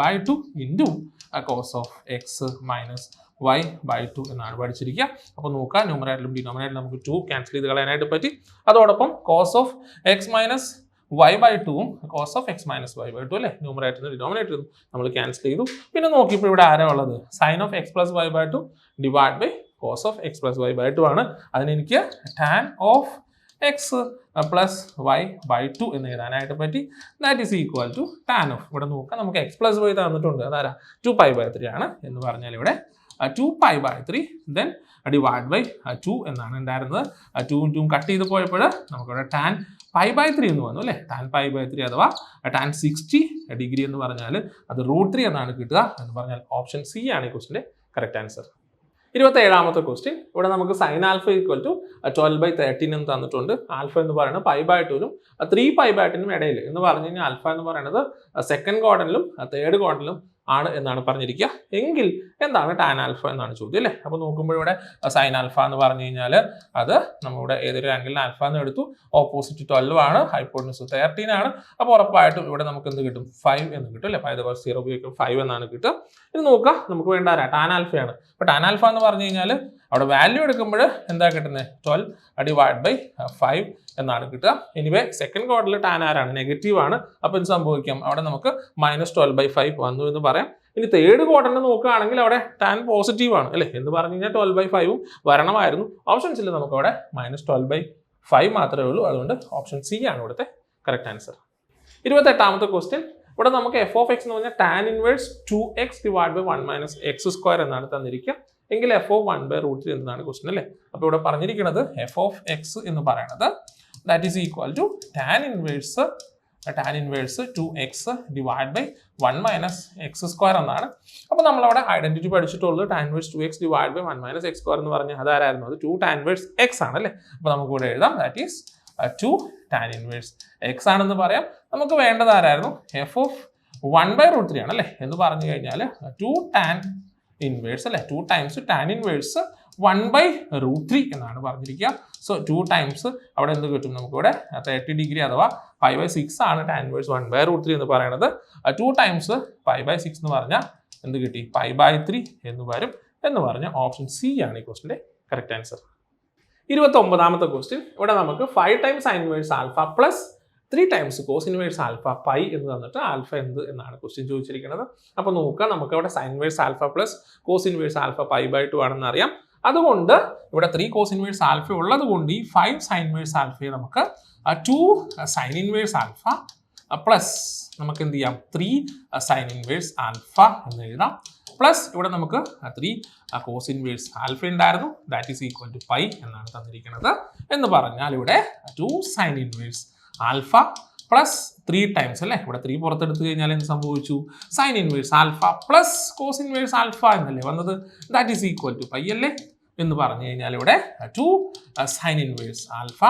y/2 into cos of x minus y/2 എന്നാണ് പഠിച്ചിരിക്കുക. അപ്പോൾ നോക്കുക, ന്യൂമറേറ്ററിലും ഡിനോമിനേറ്ററിലും നമുക്ക് 2 ക്യാൻസൽ ചെയ്ത് കളയാനായിട്ട് പറ്റി. അതോടൊപ്പം cos of x minus y/2ഉം cos of x minus y/2 അല്ലേ. ന്യൂമറേറ്ററിനും ഡിനോമിനേറ്ററിലും നമ്മൾ ക്യാൻസൽ ചെയ്തു. പിന്നെ നോക്കിയപ്പോൾ ഇവിടെ ആരാ ഉള്ളത്? sin of x + y/2 divide by cos of x + y/2 ആണ്. അതിനെനിക്ക് tan of x + y/2 എന്ന് എഴുതാനായിട്ട് പറ്റി. That is equal to tan of ഇവിടെ നോക്കാം, നമുക്ക് x + y തന്നിട്ടുണ്ട്. അതാരാ? 2π/3 ആണ്. എന്ന് പറഞ്ഞാൽ ഇവിടെ 2π/3 then ഡിവൈഡ് ബൈ 2 എന്നാണ് ഉണ്ടായിരുന്നത്. 2 2 കട്ട് ചെയ്ത് പോയപ്പോൾ നമുക്കിവിടെ tan π/3 എന്ന് വന്നു അല്ലേ. tan π/3 അഥവാ tan 60 ഡിഗ്രി എന്ന് പറഞ്ഞാൽ അത് √3 എന്നാണ് കിട്ടുക. എന്ന് പറഞ്ഞാൽ ഓപ്ഷൻ സി ആണ് ഈ ക്വസ്റ്റിൻ്റെ കറക്റ്റ് ആൻസർ. 27ാമത്തെ ക്വസ്റ്റ്യൻ. ഇവിടെ നമുക്ക് sin α = 12/13 എന്ന് തന്നിട്ടുണ്ട്. ആൽഫ എന്ന് പറയുന്നത് π/2നും 3π/2നും ഇടയിൽ എന്ന് പറഞ്ഞു കഴിഞ്ഞാൽ ആൽഫ എന്ന് പറയുന്നത് സെക്കൻഡ് ക്വാഡ്രന്റിലും തേർഡ് ക്വാഡ്രന്റിലും ആണ് എന്നാണ് പറഞ്ഞിരിക്കുക. എങ്കിൽ എന്താണ് ടാൻ ആൽഫ എന്നാണ് ചോദ്യം അല്ലേ. അപ്പോൾ നോക്കുമ്പോൾ ഇവിടെ സൈൻ ആൽഫ എന്ന് പറഞ്ഞു കഴിഞ്ഞാൽ അത് നമ്മളിവിടെ ഏതൊരു ആംഗിളിൽ ആൽഫ എന്ന് എടുത്തു. ഓപ്പോസിറ്റ് 12 ആണ്, ഹൈപ്പോട്ടനസ് 13 ആണ്. അപ്പോൾ ഉറപ്പായിട്ടും ഇവിടെ നമുക്ക് എന്ത് കിട്ടും? 5 എന്ന് കിട്ടും അല്ലേ. 5 ഉപയോഗിക്കും 5 എന്നാണ് കിട്ടുക. ഇത് നോക്കുക, നമുക്ക് വേണ്ട ആരാ? ടാൻ ആൽഫയാണ്. അപ്പോൾ ടാൻ ആൽഫ എന്ന് പറഞ്ഞു കഴിഞ്ഞാൽ അവിടെ വാല്യൂ എടുക്കുമ്പോൾ എന്താ കിട്ടുന്നത്? 12 ഡിവൈഡ് ബൈ 5 എന്നാണ് കിട്ടുക. എനിവേ സെക്കൻഡ് ക്വാഡ്രന്റിൽ ടാൻ ആരാണ്? നെഗറ്റീവ് ആണ്. അപ്പോൾ എന്ത് സംഭവിക്കാം? അവിടെ നമുക്ക് -12/5 വന്നു എന്ന് പറയാം. ഇനി തേർഡ് ക്വാഡ്രന്റ് നോക്കുകയാണെങ്കിൽ അവിടെ ടാൻ പോസിറ്റീവ് ആണ് അല്ലേ. എന്ന് പറഞ്ഞു കഴിഞ്ഞാൽ 12/5ഉം വരണമായിരുന്നു. ഓപ്ഷൻസിൽ നമുക്ക് അവിടെ -12/5 മാത്രമേ ഉള്ളൂ. അതുകൊണ്ട് ഓപ്ഷൻ സി ആണ് ഇവിടുത്തെ കറക്റ്റ് ആൻസർ. 28ാമത്തെ ക്വസ്റ്റ്യൻ. ഇവിടെ നമുക്ക് f of x എന്ന് പറഞ്ഞാൽ tan inverse 2x divide by 1 - x² എന്നാണ് തന്നിരിക്കുക. എങ്കിൽ f of 1/√3 എന്നാണ് ക്വസ്റ്റ്യൻ അല്ലേ. അപ്പോൾ ഇവിടെ പറഞ്ഞിരിക്കുന്നത് f of x എന്ന് പറയുന്നത് that is equal to tan inverse 2x divide by 1 - x² എന്നാണ്. അപ്പോൾ നമ്മളവിടെ ഐഡന്റിറ്റി പഠിച്ചിട്ടുള്ളത് tan inverse 2x divide by 1 - x² എന്ന് പറഞ്ഞാൽ അതാരായിരുന്നു? അത് 2 tan inverse x ആണ് അല്ലേ. അപ്പോൾ നമുക്ക് ഇവിടെ എഴുതാം that is 2 tan inverse x ആണെന്ന് പറയാം. നമുക്ക് വേണ്ടത് ആരായിരുന്നു? f of 1/√3 ആണ് അല്ലേ. എന്ന് പറഞ്ഞു കഴിഞ്ഞാൽ 2 tan inverse അല്ലേ. 2 times tan inverse 1/√3 എന്നാണ് പറഞ്ഞിരിക്കുക. സോ 2 ടൈംസ് അവിടെ എന്ത് കിട്ടും നമുക്കിവിടെ 30 ഡിഗ്രി അഥവാ 5/6 ആണ് tan inverse 1/√3 എന്ന് പറയുന്നത്. 2 ടൈംസ് 5/6 എന്ന് പറഞ്ഞാൽ എന്ത് കിട്ടി 5/3 എന്ന് വരും എന്ന് പറഞ്ഞ ഓപ്ഷൻ സി ആണ് ഈ ക്വസ്റ്റിന്റെ കറക്റ്റ് ആൻസർ. 29ാമത്തെ ക്വസ്റ്റ്യൻ ഇവിടെ നമുക്ക് 5 times sine inverse alpha plus 3 times cos inverse alpha pi എന്ന് തന്നിട്ട് ആൽഫ എന്ത് എന്നാണ് ക്വസ്റ്റ്യൻ ചോദിച്ചിരിക്കുന്നത്. അപ്പോൾ നോക്കുക, നമുക്ക് ഇവിടെ sine inverse alpha plus cos inverse alpha π/2 ആണെന്ന് അറിയാം. അതുകൊണ്ട് ഇവിടെ 3 കോസ് ഇൻവേഴ്സ് ആൽഫ ഉള്ളത് കൊണ്ട് ഈ 5 സൈൻ ഇൻവേഴ്സ് ആൽഫയെ നമുക്ക് 2 സൈൻ ഇൻവേഴ്സ് ആൽഫ പ്ലസ് നമുക്ക് എന്ത് ചെയ്യാം 3 സൈൻ ഇൻവേഴ്സ് ആൽഫ എന്ന് എഴുതാം. പ്ലസ് ഇവിടെ നമുക്ക് 3 കോസ് ഇൻവേഴ്സ് ആൽഫ ഉണ്ടായിരുന്നു, that is equal to pi എന്നാണ് തന്നിരിക്കുന്നത്. എന്ന് പറഞ്ഞാൽ ഇവിടെ 2 sine inverse alpha plus 3 times അല്ലേ, ഇവിടെ 3 പുറത്തെടുത്ത് കഴിഞ്ഞാൽ എന്ത് സംഭവിച്ചു sine inverse alpha plus cos inverse alpha എന്നല്ലേ വന്നത്, that is equal to pi അല്ലേ. എന്ന് പറഞ്ഞു കഴിഞ്ഞാൽ ഇവിടെ 2 sine inverse alpha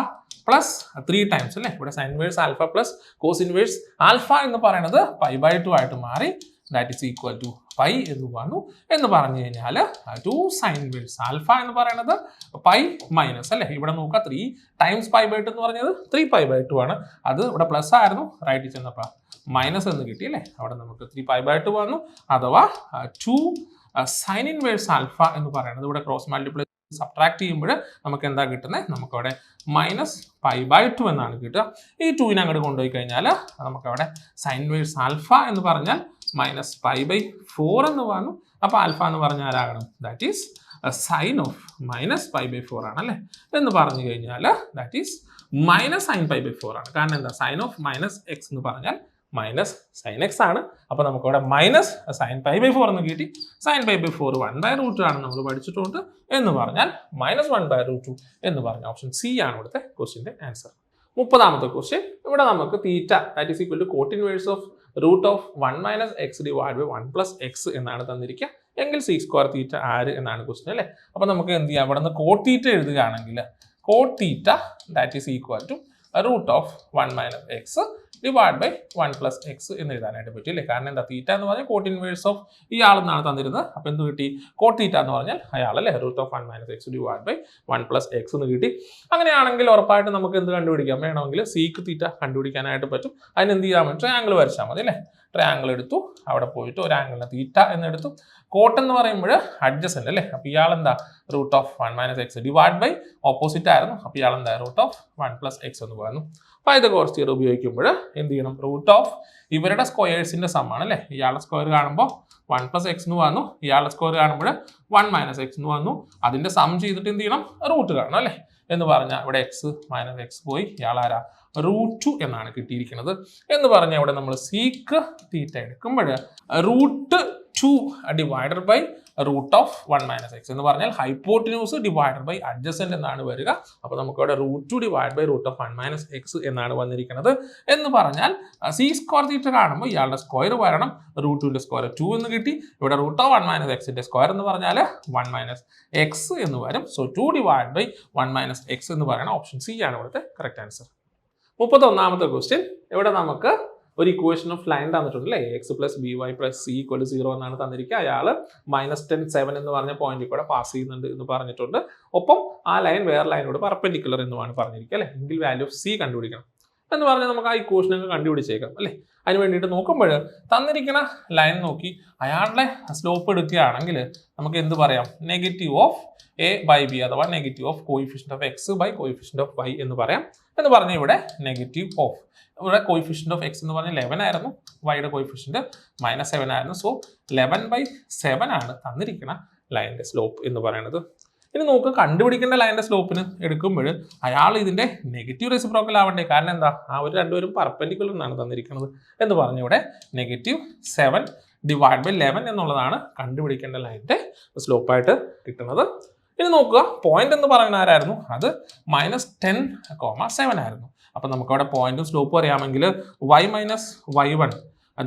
plus 3 times അല്ലേ, ഇവിടെ sine inverse alpha plus cos inverse alpha എന്ന് പറയുന്നത് π/2 ആയിട്ട് മാറി, that is equal to pi എന്ന് വന്നു. എന്ന് പറഞ്ഞു കഴിഞ്ഞാൽ 2 സൈൻ ഇൻവേഴ്സ് ആൽഫ എന്ന് പറയുന്നത് പൈ മൈനസ് അല്ലേ, ഇവിടെ നോക്കുക 3 ടൈംസ് π/2 എന്ന് പറഞ്ഞത് 3 π/2 ആണ്, അത് ഇവിടെ പ്ലസ് ആയിരുന്നു, റൈറ്റ് ചെന്നപ്പോൾ മൈനസ് എന്ന് കിട്ടി അല്ലേ, അവിടെ നമുക്ക് 3 π/2 വന്നു. അഥവാ 2 സൈൻ ഇൻവേഴ്സ് ആൽഫ എന്ന് പറയുന്നത് ഇവിടെ ക്രോസ് മൾട്ടിപ്ലൈ സബ്ട്രാക്ട് ചെയ്യുമ്പോൾ നമുക്ക് എന്താ കിട്ടുന്നത്, നമുക്കവിടെ -π/2 എന്നാണ് കിട്ടുക. ഈ 2നെ അങ്ങോട്ട് കൊണ്ടുപോയി കഴിഞ്ഞാൽ നമുക്കവിടെ സൈൻ ഇൻവേഴ്സ് ആൽഫ എന്ന് പറഞ്ഞാൽ -π/4 എന്ന് പറഞ്ഞു. അപ്പോൾ ആൽഫ എന്ന് പറഞ്ഞാൽ ആരാകണം, ദാറ്റ് ഈസ് സൈൻ ഓഫ് -π/4 ആണ് അല്ലേ. എന്ന് പറഞ്ഞു കഴിഞ്ഞാൽ ദാറ്റ് ഈസ് -sin π/4 ആണ്. കാരണം എന്താ, സൈൻ ഓഫ് -x എന്ന് പറഞ്ഞാൽ -sin x ആണ്. അപ്പോൾ നമുക്കവിടെ -sin π/4 എന്ന് കിട്ടി. sin π/4 1/√2 ആണ് നമ്മൾ പഠിച്ചിട്ടുണ്ട്. എന്ന് പറഞ്ഞാൽ -1/√2 എന്ന് പറഞ്ഞ ഓപ്ഷൻ സി ആണ് ഇവിടുത്തെ ക്വസ്റ്റിന്റെ ആൻസർ. 30ാമത്തെ ക്വസ്റ്റ്യൻ ഇവിടെ നമുക്ക് theta that is equal to cot inverse of √1 - x divide by 1 + x എന്നാണ് തന്നിരിക്കുക. എങ്കിൽ sec² തീറ്റ ആര് എന്നാണ് ക്വസ്റ്റ്യൻ അല്ലേ. അപ്പോൾ നമുക്ക് എന്ത് ചെയ്യാം, ഇവിടെ നിന്ന് കോട്ട് തീറ്റ എഴുതുകയാണെങ്കിൽ cot theta that is equal to √1 - x divide by 1 + x എന്ന് എഴുതാനായിട്ട് പറ്റും അല്ലേ. കാരണം എന്താ, തീറ്റ എന്ന് പറഞ്ഞാൽ കോട്ട് ഇൻവേഴ്സ് ഓഫ് ഇയാളെന്നാണ് തന്നിരുന്നത്. അപ്പോൾ എന്ത് കിട്ടി, കോട്ട് തീറ്റ എന്ന് പറഞ്ഞാൽ അയാളല്ലേ, √1 - x ഡിവൈഡ് ബൈ 1 + x എന്ന് കിട്ടി. അങ്ങനെയാണെങ്കിൽ ഉറപ്പായിട്ട് നമുക്ക് എന്ത് കണ്ടുപിടിക്കാം, വേണമെങ്കിൽ സീക്ക് തീറ്റ കണ്ടുപിടിക്കാനായിട്ട് പറ്റും. അതിന് എന്ത് ചെയ്യാൻ പറ്റും, ട്രയാങ്കിൾ വരച്ചാൽ മതി അല്ലേ. ട്രയാങ്കിൾ എടുത്തു, അവിടെ പോയിട്ട് ഒരു ആംഗിളിന് തീറ്റ എന്നെടുത്തു. കോട്ട് എന്ന് പറയുമ്പോൾ അഡ്ജസന്റ് അല്ലേ, അപ്പോൾ ഇയാളെന്താ √1 - x ഡിവൈഡ് ബൈ ഓപ്പോസിറ്റ് ആയിരുന്നു, അപ്പോൾ ഇയാളെന്താ √1 + x എന്ന് പറഞ്ഞു. പൈതഗോറസ് തിയറം ഉപയോഗിക്കുമ്പോൾ എന്ത് ചെയ്യണം, ഇവരുടെ സ്ക്വയേഴ്സിന്റെ സം ആണ് അല്ലേ. ഇയാളുടെ സ്ക്വയർ കാണുമ്പോൾ 1 + x എന്ന് വന്നു, ഇയാളുടെ സ്ക്വയർ കാണുമ്പോൾ 1 - x എന്ന് വന്നു. അതിന്റെ സം ചെയ്തിട്ട് എന്ത് ചെയ്യണം, റൂട്ട് കാണണം അല്ലേ. എന്ന് പറഞ്ഞാൽ ഇവിടെ x - x പോയി, ഇയാളാരാ √2 എന്നാണ് കിട്ടിയിരിക്കുന്നത്. എന്ന് പറഞ്ഞാൽ ഇവിടെ നമ്മൾ സീക്ക് തീറ്റ എടുക്കുമ്പോൾ √2 ഡിവൈഡഡ് ബൈ √1 - x എന്ന് പറഞ്ഞാൽ ഹൈപ്പോട്ടിന്യൂസ് ഡിവൈഡഡ് ബൈ അഡ്ജസന്റ് എന്നാണ് വരിക. അപ്പോൾ നമുക്ക് ഇവിടെ √2 ഡിവൈഡ് ബൈ √1 - x എന്നാണ് വന്നിരിക്കുന്നത്. എന്ന് പറഞ്ഞാൽ sec² തീറ്റ കാണുമ്പോൾ ഇയാളുടെ സ്ക്വയർ വരണം, √2ന്റെ സ്ക്വയർ 2 എന്ന് കിട്ടി. ഇവിടെ √1 - x സ്ക്വയർ എന്ന് പറഞ്ഞാൽ 1 - x എന്ന് വരും. സോ 2 ഡിവൈഡ് ബൈ 1 - x എന്ന് പറയുന്ന ഓപ്ഷൻ സി ആണ് ഇവിടുത്തെ കറക്റ്റ് ആൻസർ. 31ാമത്തെ ക്വസ്റ്റ്യൻ ഇവിടെ നമുക്ക് ഒരു ഇക്വേഷൻ ഓഫ് ലൈൻ തന്നിട്ടുണ്ട് അല്ലേ, x + by + c = 0 എന്നാണ് തന്നിരിക്കുക. അയാൾ -10 എന്ന് പറഞ്ഞ പോയിന്റിൽ കൂടെ പാസ് ചെയ്യുന്നുണ്ട് എന്ന് പറഞ്ഞിട്ടുണ്ട്. ഒപ്പം ആ ലൈൻ വേറെ ലൈനോട് പെർപെൻഡിക്കുലർ എന്നുമാണ് പറഞ്ഞിരിക്കുക അല്ലേ. എങ്കിൽ വാല്യൂ ഓഫ് c കണ്ടുപിടിക്കണം എന്ന് പറഞ്ഞാൽ നമുക്ക് ആ ഇക്വേഷൻ അങ്ങ് കണ്ടുപിടിച്ചേക്കാം അല്ലേ. അതിന് വേണ്ടിയിട്ട് നോക്കുമ്പോൾ തന്നിരിക്കുന്ന ലൈൻ നോക്കി അയാളുടെ സ്ലോപ്പ് എടുക്കുകയാണെങ്കിൽ നമുക്ക് എന്ത് പറയാം, -a/b അഥവാ - coefficient of x by coefficient of y എന്ന് പറയാം. എന്ന് പറഞ്ഞാൽ ഇവിടെ ഇവിടെ കോയിഫിഷ്യന്റ് ഓഫ് x എന്ന് പറഞ്ഞാൽ 11 ആയിരുന്നു, വൈയുടെ കോയിഫിഷ്യന്റ് -7 ആയിരുന്നു. സോ 11/7 ആണ് തന്നിരിക്കുന്ന ലൈനിന്റെ സ്ലോപ്പ് എന്ന് പറയുന്നത്. ഇനി നമുക്ക് കണ്ടുപിടിക്കേണ്ട ലൈനിന്റെ സ്ലോപ്പിന് എടുക്കുമ്പോൾ അയാൾ ഇതിന്റെ നെഗറ്റീവ് റെസിപ്രോക്കൽ ആവണ്ടേ. കാരണം എന്താ, അവർ രണ്ടുപേരും പെർപെൻഡിക്കുലർ എന്നാണ് തന്നിരിക്കുന്നത്. എന്ന് പറഞ്ഞ ഇവിടെ -7 ഡിവൈഡ് ബൈ 11 എന്നുള്ളതാണ് കണ്ടുപിടിക്കേണ്ട ലൈനിന്റെ സ്ലോപ്പായിട്ട് കിട്ടുന്നത്. ഇനി നോക്കുക, പോയിന്റ് എന്ന് പറയുന്ന ആരായിരുന്നു, അത് -10,7 ആയിരുന്നു. അപ്പം നമുക്കവിടെ പോയിന്റും സ്ലോപ്പും അറിയാമെങ്കിൽ y - y1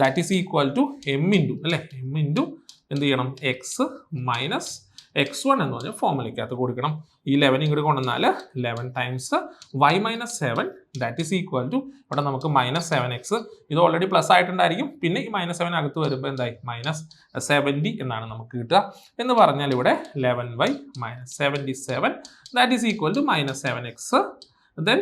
that is equal to m into അല്ലേ, m ഇൻറ്റു എന്ത് ചെയ്യണം, x - x1 എന്ന് പറഞ്ഞ ഫോർമുലയ്ക്കകത്ത് കൊടുക്കണം. ഈ 11 ഇങ്ങോട്ട് കൊണ്ടുവന്നാൽ 11 times y minus 7 that is equal to ഇവിടെ നമുക്ക് -7x ഇത് ഓൾറെഡി പ്ലസ് ആയിട്ടുണ്ടായിരിക്കും. പിന്നെ ഈ -7 അകത്ത് വരുമ്പോൾ എന്തായി -70 എന്നാണ് നമുക്ക് കിട്ടുക. എന്ന് പറഞ്ഞാൽ ഇവിടെ 11/-77 that is equal to -7x then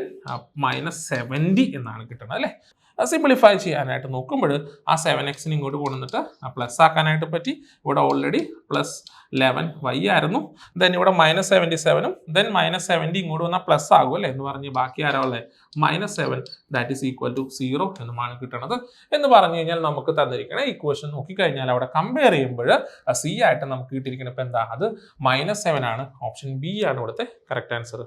-70 എന്നാണ് കിട്ടുന്നത് അല്ലേ. സിംപ്ലിഫൈ ചെയ്യാനായിട്ട് നോക്കുമ്പോൾ ആ 7x ഇങ്ങോട്ട് കൊണ്ടുവന്നിട്ട് പ്ലസ് ആക്കാനായിട്ട് പറ്റി. ഇവിടെ ഓൾറെഡി +11y ആയിരുന്നു. ദെൻ ഇവിടെ -77 ദെൻ -70 ഇങ്ങോട്ട് വന്നാൽ പ്ലസ് ആകും അല്ലേ എന്ന് പറഞ്ഞ് ബാക്കി ആരാ ഉള്ളത് -7 ദാറ്റ് ഈസ് ഈക്വൽ ടു 0 എന്നുമാണ് കിട്ടുന്നത്. എന്ന് പറഞ്ഞു കഴിഞ്ഞാൽ നമുക്ക് തന്നിരിക്കണ ഇക്വേഷൻ നോക്കിക്കഴിഞ്ഞാൽ അവിടെ കമ്പയർ ചെയ്യുമ്പോൾ സി ആയിട്ട് നമുക്ക് കിട്ടിയിരിക്കണം. ഇപ്പം എന്താ അത് -7 ആണ്. ഓപ്ഷൻ ബി ആണ് ഇവിടുത്തെ കറക്റ്റ് ആൻസർ.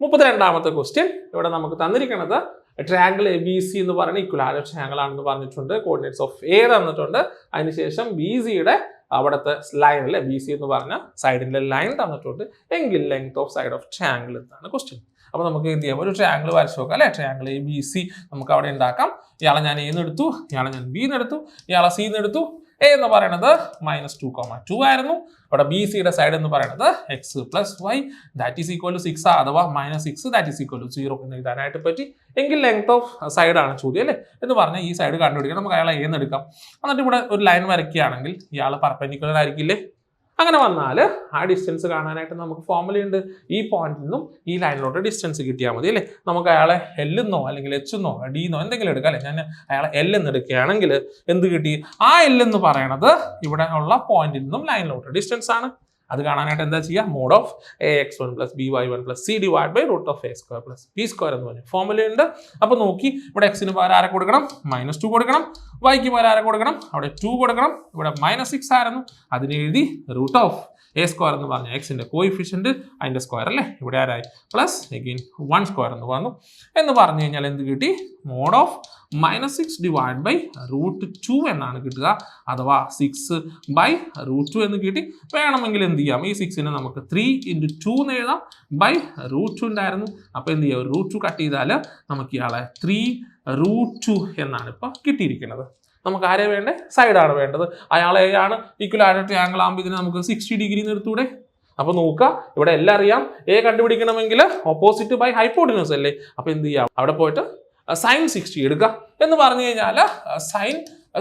32ാമത്തെ ക്വസ്റ്റ്യൻ ഇവിടെ നമുക്ക് തന്നിരിക്കുന്നത് ട്രയാങ്കിൾ എ ബി സി എന്ന് പറയുന്ന ഇക്വലാറ്ററൽ ട്രയാങ്കിൾ ആണെന്ന് പറഞ്ഞിട്ടുണ്ട്. കോർഡിനേറ്റ്സ് ഓഫ് എ തന്നിട്ടുണ്ട്. അതിനുശേഷം ബി സിയുടെ അവിടുത്തെ ലൈനിലെ ബി സി എന്ന് പറഞ്ഞ സൈഡിന്റെ ലൈൻ തന്നിട്ടുണ്ട്. എങ്കിൽ length of side of triangle എന്നാണ് ക്വസ്റ്റ്യൻ. അപ്പോൾ നമുക്ക് എന്ത് ചെയ്യാം, ഒരു ട്രയാങ്കിൾ വരച്ച് നോക്കാം അല്ലെ. ട്രയാങ്കിൾ എ ബി സി നമുക്ക് അവിടെ ഉണ്ടാക്കാം. ഇയാളെ ഞാൻ എന്ന് എടുത്തു, ഇയാളെ ഞാൻ ബി എന്ന് എടുത്തു, ഇയാളെ സി എന്ന് എടുത്തു. എ എന്ന് പറയുന്നത് -2,2 ആയിരുന്നു. ഇവിടെ ബി സിയുടെ സൈഡ് എന്ന് പറയുന്നത് x+y that is equal to 6 അഥവാ -6 ദാറ്റ് ഈസ് ഈക്വൽ ടു 0 എന്ന് എഴുതാനായിട്ട് പറ്റി. എങ്കിൽ ലെങ്ത് ഓഫ് സൈഡ് ആണ് ചോദ്യം അല്ലേ. എന്ന് പറഞ്ഞാൽ ഈ സൈഡ് കണ്ടുപിടിക്കണം. നമുക്ക് അയാളെ എന്ന് എടുക്കാം. എന്നിട്ട് ഇവിടെ ഒരു ലൈൻ വരയ്ക്കുകയാണെങ്കിൽ ഇയാൾ പെർപെൻഡിക്കുലർ ആയിരിക്കില്ലേ. അങ്ങനെ വന്നാൽ ആ ഡിസ്റ്റൻസ് കാണാനായിട്ട് നമുക്ക് ഫോർമുലയുണ്ട്. ഈ പോയിന്റിൽ നിന്നും ഈ ലൈനിലോട്ട് ഡിസ്റ്റൻസ് കിട്ടിയാൽ മതി അല്ലേ. നമുക്ക് അയാളെ L എന്നോ അല്ലെങ്കിൽ H എന്നോ D എന്നോ എന്തെങ്കിലും എടുക്കാം അല്ലേ. ഞാൻ അയാളെ L എന്ന് എടുക്കുകയാണെങ്കിൽ എന്ത് കിട്ടി, ആ L എന്ന് പറയണത് ഇവിടെ ഉള്ള പോയിന്റിൽ നിന്നും ലൈനിലോട്ട് ഡിസ്റ്റൻസ് ആണ്. അത് കാണാനായിട്ട് എന്താ ചെയ്യുക, mode of ax1 + by1 + c √a² + b² എന്ന് പറഞ്ഞ ഫോർമുല ഉണ്ട്. അപ്പോൾ നോക്കി ഇവിടെ എക്സിന് പകരം ആരെ കൊടുക്കണം, -2 കൊടുക്കണം. വൈക്ക് പകരം ആരെ കൊടുക്കണം, അവിടെ 2 കൊടുക്കണം. ഇവിടെ -6 ആയിരുന്നു, അതിന് എഴുതി √a² എന്ന് പറഞ്ഞ എക്സിന്റെ കോയിഫിഷ്യന്റ് അതിന്റെ സ്ക്വയർ അല്ലേ. ഇവിടെ ആരായി +1² എന്ന് പറഞ്ഞു. എന്ന് പറഞ്ഞു കഴിഞ്ഞാൽ എന്ത് കിട്ടി, മോഡ് ഓഫ് -6 √2 എന്നാണ് കിട്ടുക. അഥവാ 6/√2 എന്ന് കിട്ടി. വേണമെങ്കിൽ എന്ത് ചെയ്യാം, ഈ 6നെ നമുക്ക് 3 × 2 എന്ന് എഴുതാം. /√2 ഉണ്ടായിരുന്നു. അപ്പോൾ എന്ത് ചെയ്യാം, √2 കട്ട് ചെയ്താൽ നമുക്ക് ഇയാളെ 3√2 എന്നാണ് ഇപ്പോൾ കിട്ടിയിരിക്കുന്നത്. നമുക്ക് ആരെ വേണ്ടേ, സൈഡാണ് വേണ്ടത്. അയാളെ ആണ് ഈക്വലാറ്ററൽ ട്രയാങ്കിൾ ആകുമ്പോൾ ഇതിനെ നമുക്ക് 60 ഡിഗ്രി നിർത്തൂടെ. അപ്പോൾ നോക്കുക, ഇവിടെ എല്ലാം അറിയാം. എ കണ്ടുപിടിക്കണമെങ്കിൽ ഓപ്പോസിറ്റ് ബൈ ഹൈപ്പോട്ടിനസ് അല്ലേ. അപ്പോൾ എന്ത് ചെയ്യാം, അവിടെ പോയിട്ട് sin 60 എടുക്കുക. എന്ന് പറഞ്ഞു കഴിഞ്ഞാൽ sin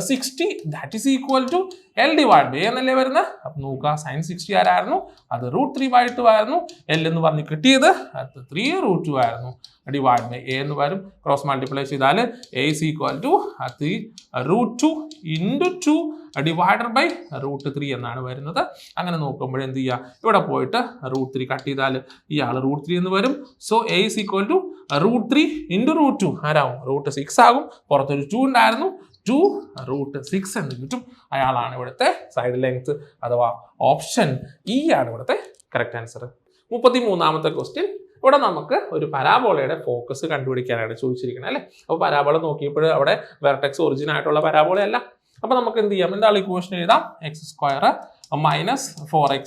60 that is equal to L/A എന്നല്ലേ വരുന്നത്. അപ്പം നോക്കുക, sin 60 ആരായിരുന്നു, അത് √3/2 ആയിരുന്നു. L എന്ന് പറഞ്ഞ് കിട്ടിയത് അത് 3√2 ആയിരുന്നു. /A എന്ന് വരും. ക്രോസ് മൾട്ടിപ്ലൈ ചെയ്താൽ A is equal to √2 × 2 /√3 എന്നാണ് വരുന്നത്. അങ്ങനെ നോക്കുമ്പോൾ എന്ത് ചെയ്യുക, ഇവിടെ പോയിട്ട് √3 കട്ട് ചെയ്താൽ ഇയാൾ √3 എന്ന് വരും. So A is equal to √3 × √2 ആരാവും, √6 ആകും. പുറത്തൊരു 2 ഉണ്ടായിരുന്നു, 2√6 എന്ന് കിട്ടും. അയാളാണ് ഇവിടുത്തെ സൈഡ് ലെങ്ത് അഥവാ ഓപ്ഷൻ ഇ ആണ് ഇവിടുത്തെ കറക്റ്റ് ആൻസർ. 33ാമത്തെ ക്വസ്റ്റ്യൻ ഇവിടെ നമുക്ക് ഒരു പരാബോളയുടെ ഫോക്കസ് കണ്ടുപിടിക്കാനാണ് ചോദിച്ചിരിക്കുന്നത് അല്ലേ. അപ്പോൾ പരാബോള നോക്കിയപ്പോൾ അവിടെ വെർട്ടെക്സ് ഒറിജിൻ ആയിട്ടുള്ള പരാബോള അല്ല. അപ്പോൾ നമുക്ക് എന്ത് ചെയ്യാം, എന്താണ് ഇക്വേഷൻ എഴുതാം, x² - 4x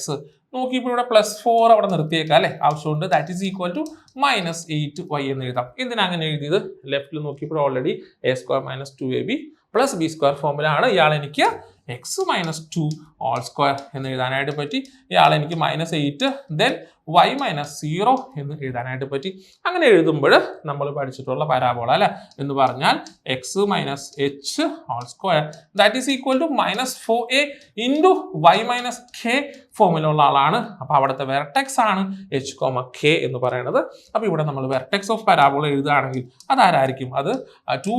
നോക്കിയപ്പോൾ ഇവിടെ +4 അവിടെ നിർത്തിയേക്കാം അല്ലേ, ആവശ്യമുണ്ട്. That is equal to -8y എന്ന് എഴുതാം. എന്തിനാ അങ്ങനെ എഴുതിയത്, ലെഫ്റ്റിൽ നോക്കിയപ്പോൾ already a² - 2ab + b² formula ആണ്. ഇയാൾ എനിക്ക് x - 2² എന്ന് എഴുതാനായിട്ട് പറ്റി. ഇയാൾ എനിക്ക് -8 ദെൻ y - 0 എന്ന് എഴുതാനായിട്ട് പറ്റി. അങ്ങനെ എഴുതുമ്പോൾ നമ്മൾ പഠിച്ചിട്ടുള്ള പരാബോള അല്ലെ എന്ന് പറഞ്ഞാൽ x - h² that is equal to -4a × y - k formula ഉള്ള ആളാണ്. അപ്പോൾ അവിടുത്തെ വെർട്ടെക്സ് ആണ് h, k എന്ന് പറയുന്നത്. അപ്പോൾ ഇവിടെ നമ്മൾ വെർട്ടെക്സ് ഓഫ് പരാബോള എഴുതുകയാണെങ്കിൽ അതാരായിരിക്കും, അത് 2,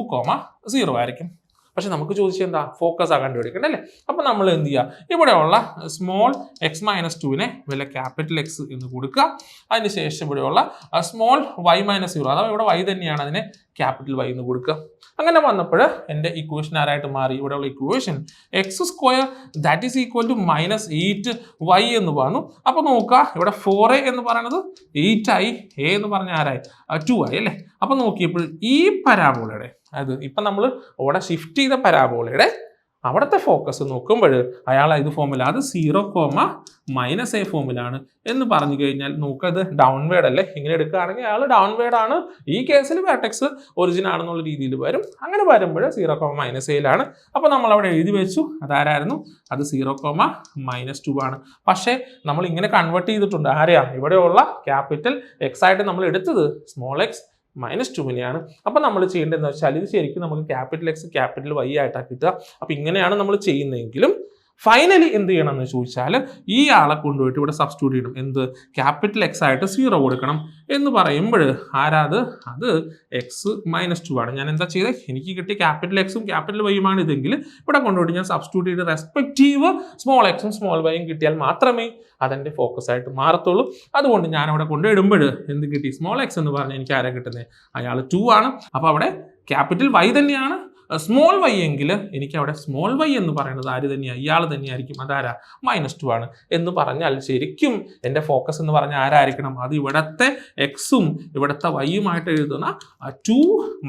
0 ആയിരിക്കും. പക്ഷെ നമുക്ക് ചോദിച്ചാൽ എന്താ, ഫോക്കസ് ആ കണ്ടുപിടിക്കണ്ടേ അല്ലേ. അപ്പോൾ നമ്മൾ എന്ത് ചെയ്യുക, ഇവിടെയുള്ള സ്മോൾ x - 2നെ വല്ല ക്യാപിറ്റൽ X എന്ന് കൊടുക്കുക. അതിനുശേഷം ഇവിടെയുള്ള സ്മോൾ y - 0 അഥവാ ഇവിടെ y തന്നെയാണ്, അതിനെ ക്യാപിറ്റൽ Y എന്ന് കൊടുക്കുക. അങ്ങനെ വന്നപ്പോൾ എൻ്റെ ഇക്വേഷൻ ആരായിട്ട് മാറി, ഇവിടെയുള്ള equation x² that is equal to -8y എന്ന് പറഞ്ഞു. അപ്പോൾ നോക്കുക, ഇവിടെ 4a എന്ന് പറയുന്നത് 8 ആയി, a എന്ന് പറഞ്ഞ ആരായി 2 ആയി അല്ലേ. അപ്പോൾ നോക്കിയപ്പോൾ ഈ പരാബോളയുടെ അത് ഇപ്പം നമ്മൾ ഇവിടെ ഷിഫ്റ്റ് ചെയ്ത പരാബോളയുടെ അവിടുത്തെ ഫോക്കസ് നോക്കുമ്പോൾ അയാൾ ഇത് ഫോമിൽ അത് 0, - ഫോമിലാണ് എന്ന് പറഞ്ഞു കഴിഞ്ഞാൽ നോക്കത് ഡൗൺവേർഡ് അല്ലേ. ഇങ്ങനെ എടുക്കുകയാണെങ്കിൽ അയാൾ ഡൗൺവേർഡ് ആണ്. ഈ കേസിൽ വെർട്ടെക്സ് ഒറിജിൻ ആണെന്നുള്ള രീതിയിൽ വരും. അങ്ങനെ വരുമ്പോൾ 0, അപ്പോൾ നമ്മൾ അവിടെ എഴുതി വെച്ചു അതാരായിരുന്നു, അത് 0, -2 ആണ്. പക്ഷേ നമ്മൾ ഇങ്ങനെ കൺവേർട്ട് ചെയ്തിട്ടുണ്ട് ആരെയാ, ഇവിടെയുള്ള ക്യാപിറ്റൽ എക്സ് ആയിട്ട് നമ്മൾ എടുത്തത് സ്മോൾ എക്സ് -2നെയാണ്. അപ്പോൾ നമ്മൾ ചെയ്യേണ്ടതെന്ന് വെച്ചാൽ ഇത് ശരിക്കും നമുക്ക് ക്യാപിറ്റൽ എക്സ് ക്യാപിറ്റൽ വൈ ആയിട്ടാണ് കിട്ടുക. അപ്പോൾ ഇങ്ങനെയാണ് നമ്മൾ ചെയ്യുന്നതെങ്കിലും ഫൈനലി എന്ത് ചെയ്യണം എന്ന് ചോദിച്ചാൽ ഈ ആളെ കൊണ്ടുപോയിട്ട് ഇവിടെ സബ്സ്റ്റിറ്റ്യൂട്ട് ചെയ്യണം. എന്ത്, ക്യാപിറ്റൽ എക്സ് ആയിട്ട് 0 കൊടുക്കണം എന്ന് പറയുമ്പോൾ ആരാത്, അത് എക്സ് -2 ആണ്. ഞാൻ എന്താ ചെയ്തത്, എനിക്ക് കിട്ടിയ ക്യാപിറ്റൽ എക്സും ക്യാപിറ്റൽ വൈയുമാണ് ഇതെങ്കിൽ ഇവിടെ കൊണ്ടുപോയിട്ട് ഞാൻ സബ്സ്റ്റിറ്റ്യൂട്ട് ചെയ്ത് റെസ്പെക്റ്റീവ് സ്മോൾ എക്സും സ്മോൾ വൈയും കിട്ടിയാൽ മാത്രമേ അതെൻ്റെ ഫോക്കസ് ആയിട്ട് മാറത്തുള്ളൂ. അതുകൊണ്ട് ഞാൻ അവിടെ കൊണ്ടുപോയിടുമ്പോൾ എന്ത് കിട്ടി, സ്മോൾ എക്സ് എന്ന് പറഞ്ഞാൽ എനിക്ക് ആരാ കിട്ടുന്നത്, അയാൾ 2 ആണ്. അപ്പോൾ അവിടെ ക്യാപിറ്റൽ വൈ തന്നെയാണ് സ്മോൾ വൈ എങ്കിൽ എനിക്ക് അവിടെ സ്മോൾ വൈ എന്ന് പറയുന്നത് ആര് തന്നെയാണ്, ഇയാൾ തന്നെയായിരിക്കും. അതാരാ, -2 ആണ് എന്ന് പറഞ്ഞാൽ ശരിക്കും എൻ്റെ ഫോക്കസ് എന്ന് പറഞ്ഞാൽ ആരായിരിക്കണം, അത് ഇവിടുത്തെ എക്സും ഇവിടുത്തെ വൈയുമായിട്ട് എഴുതുന്ന 2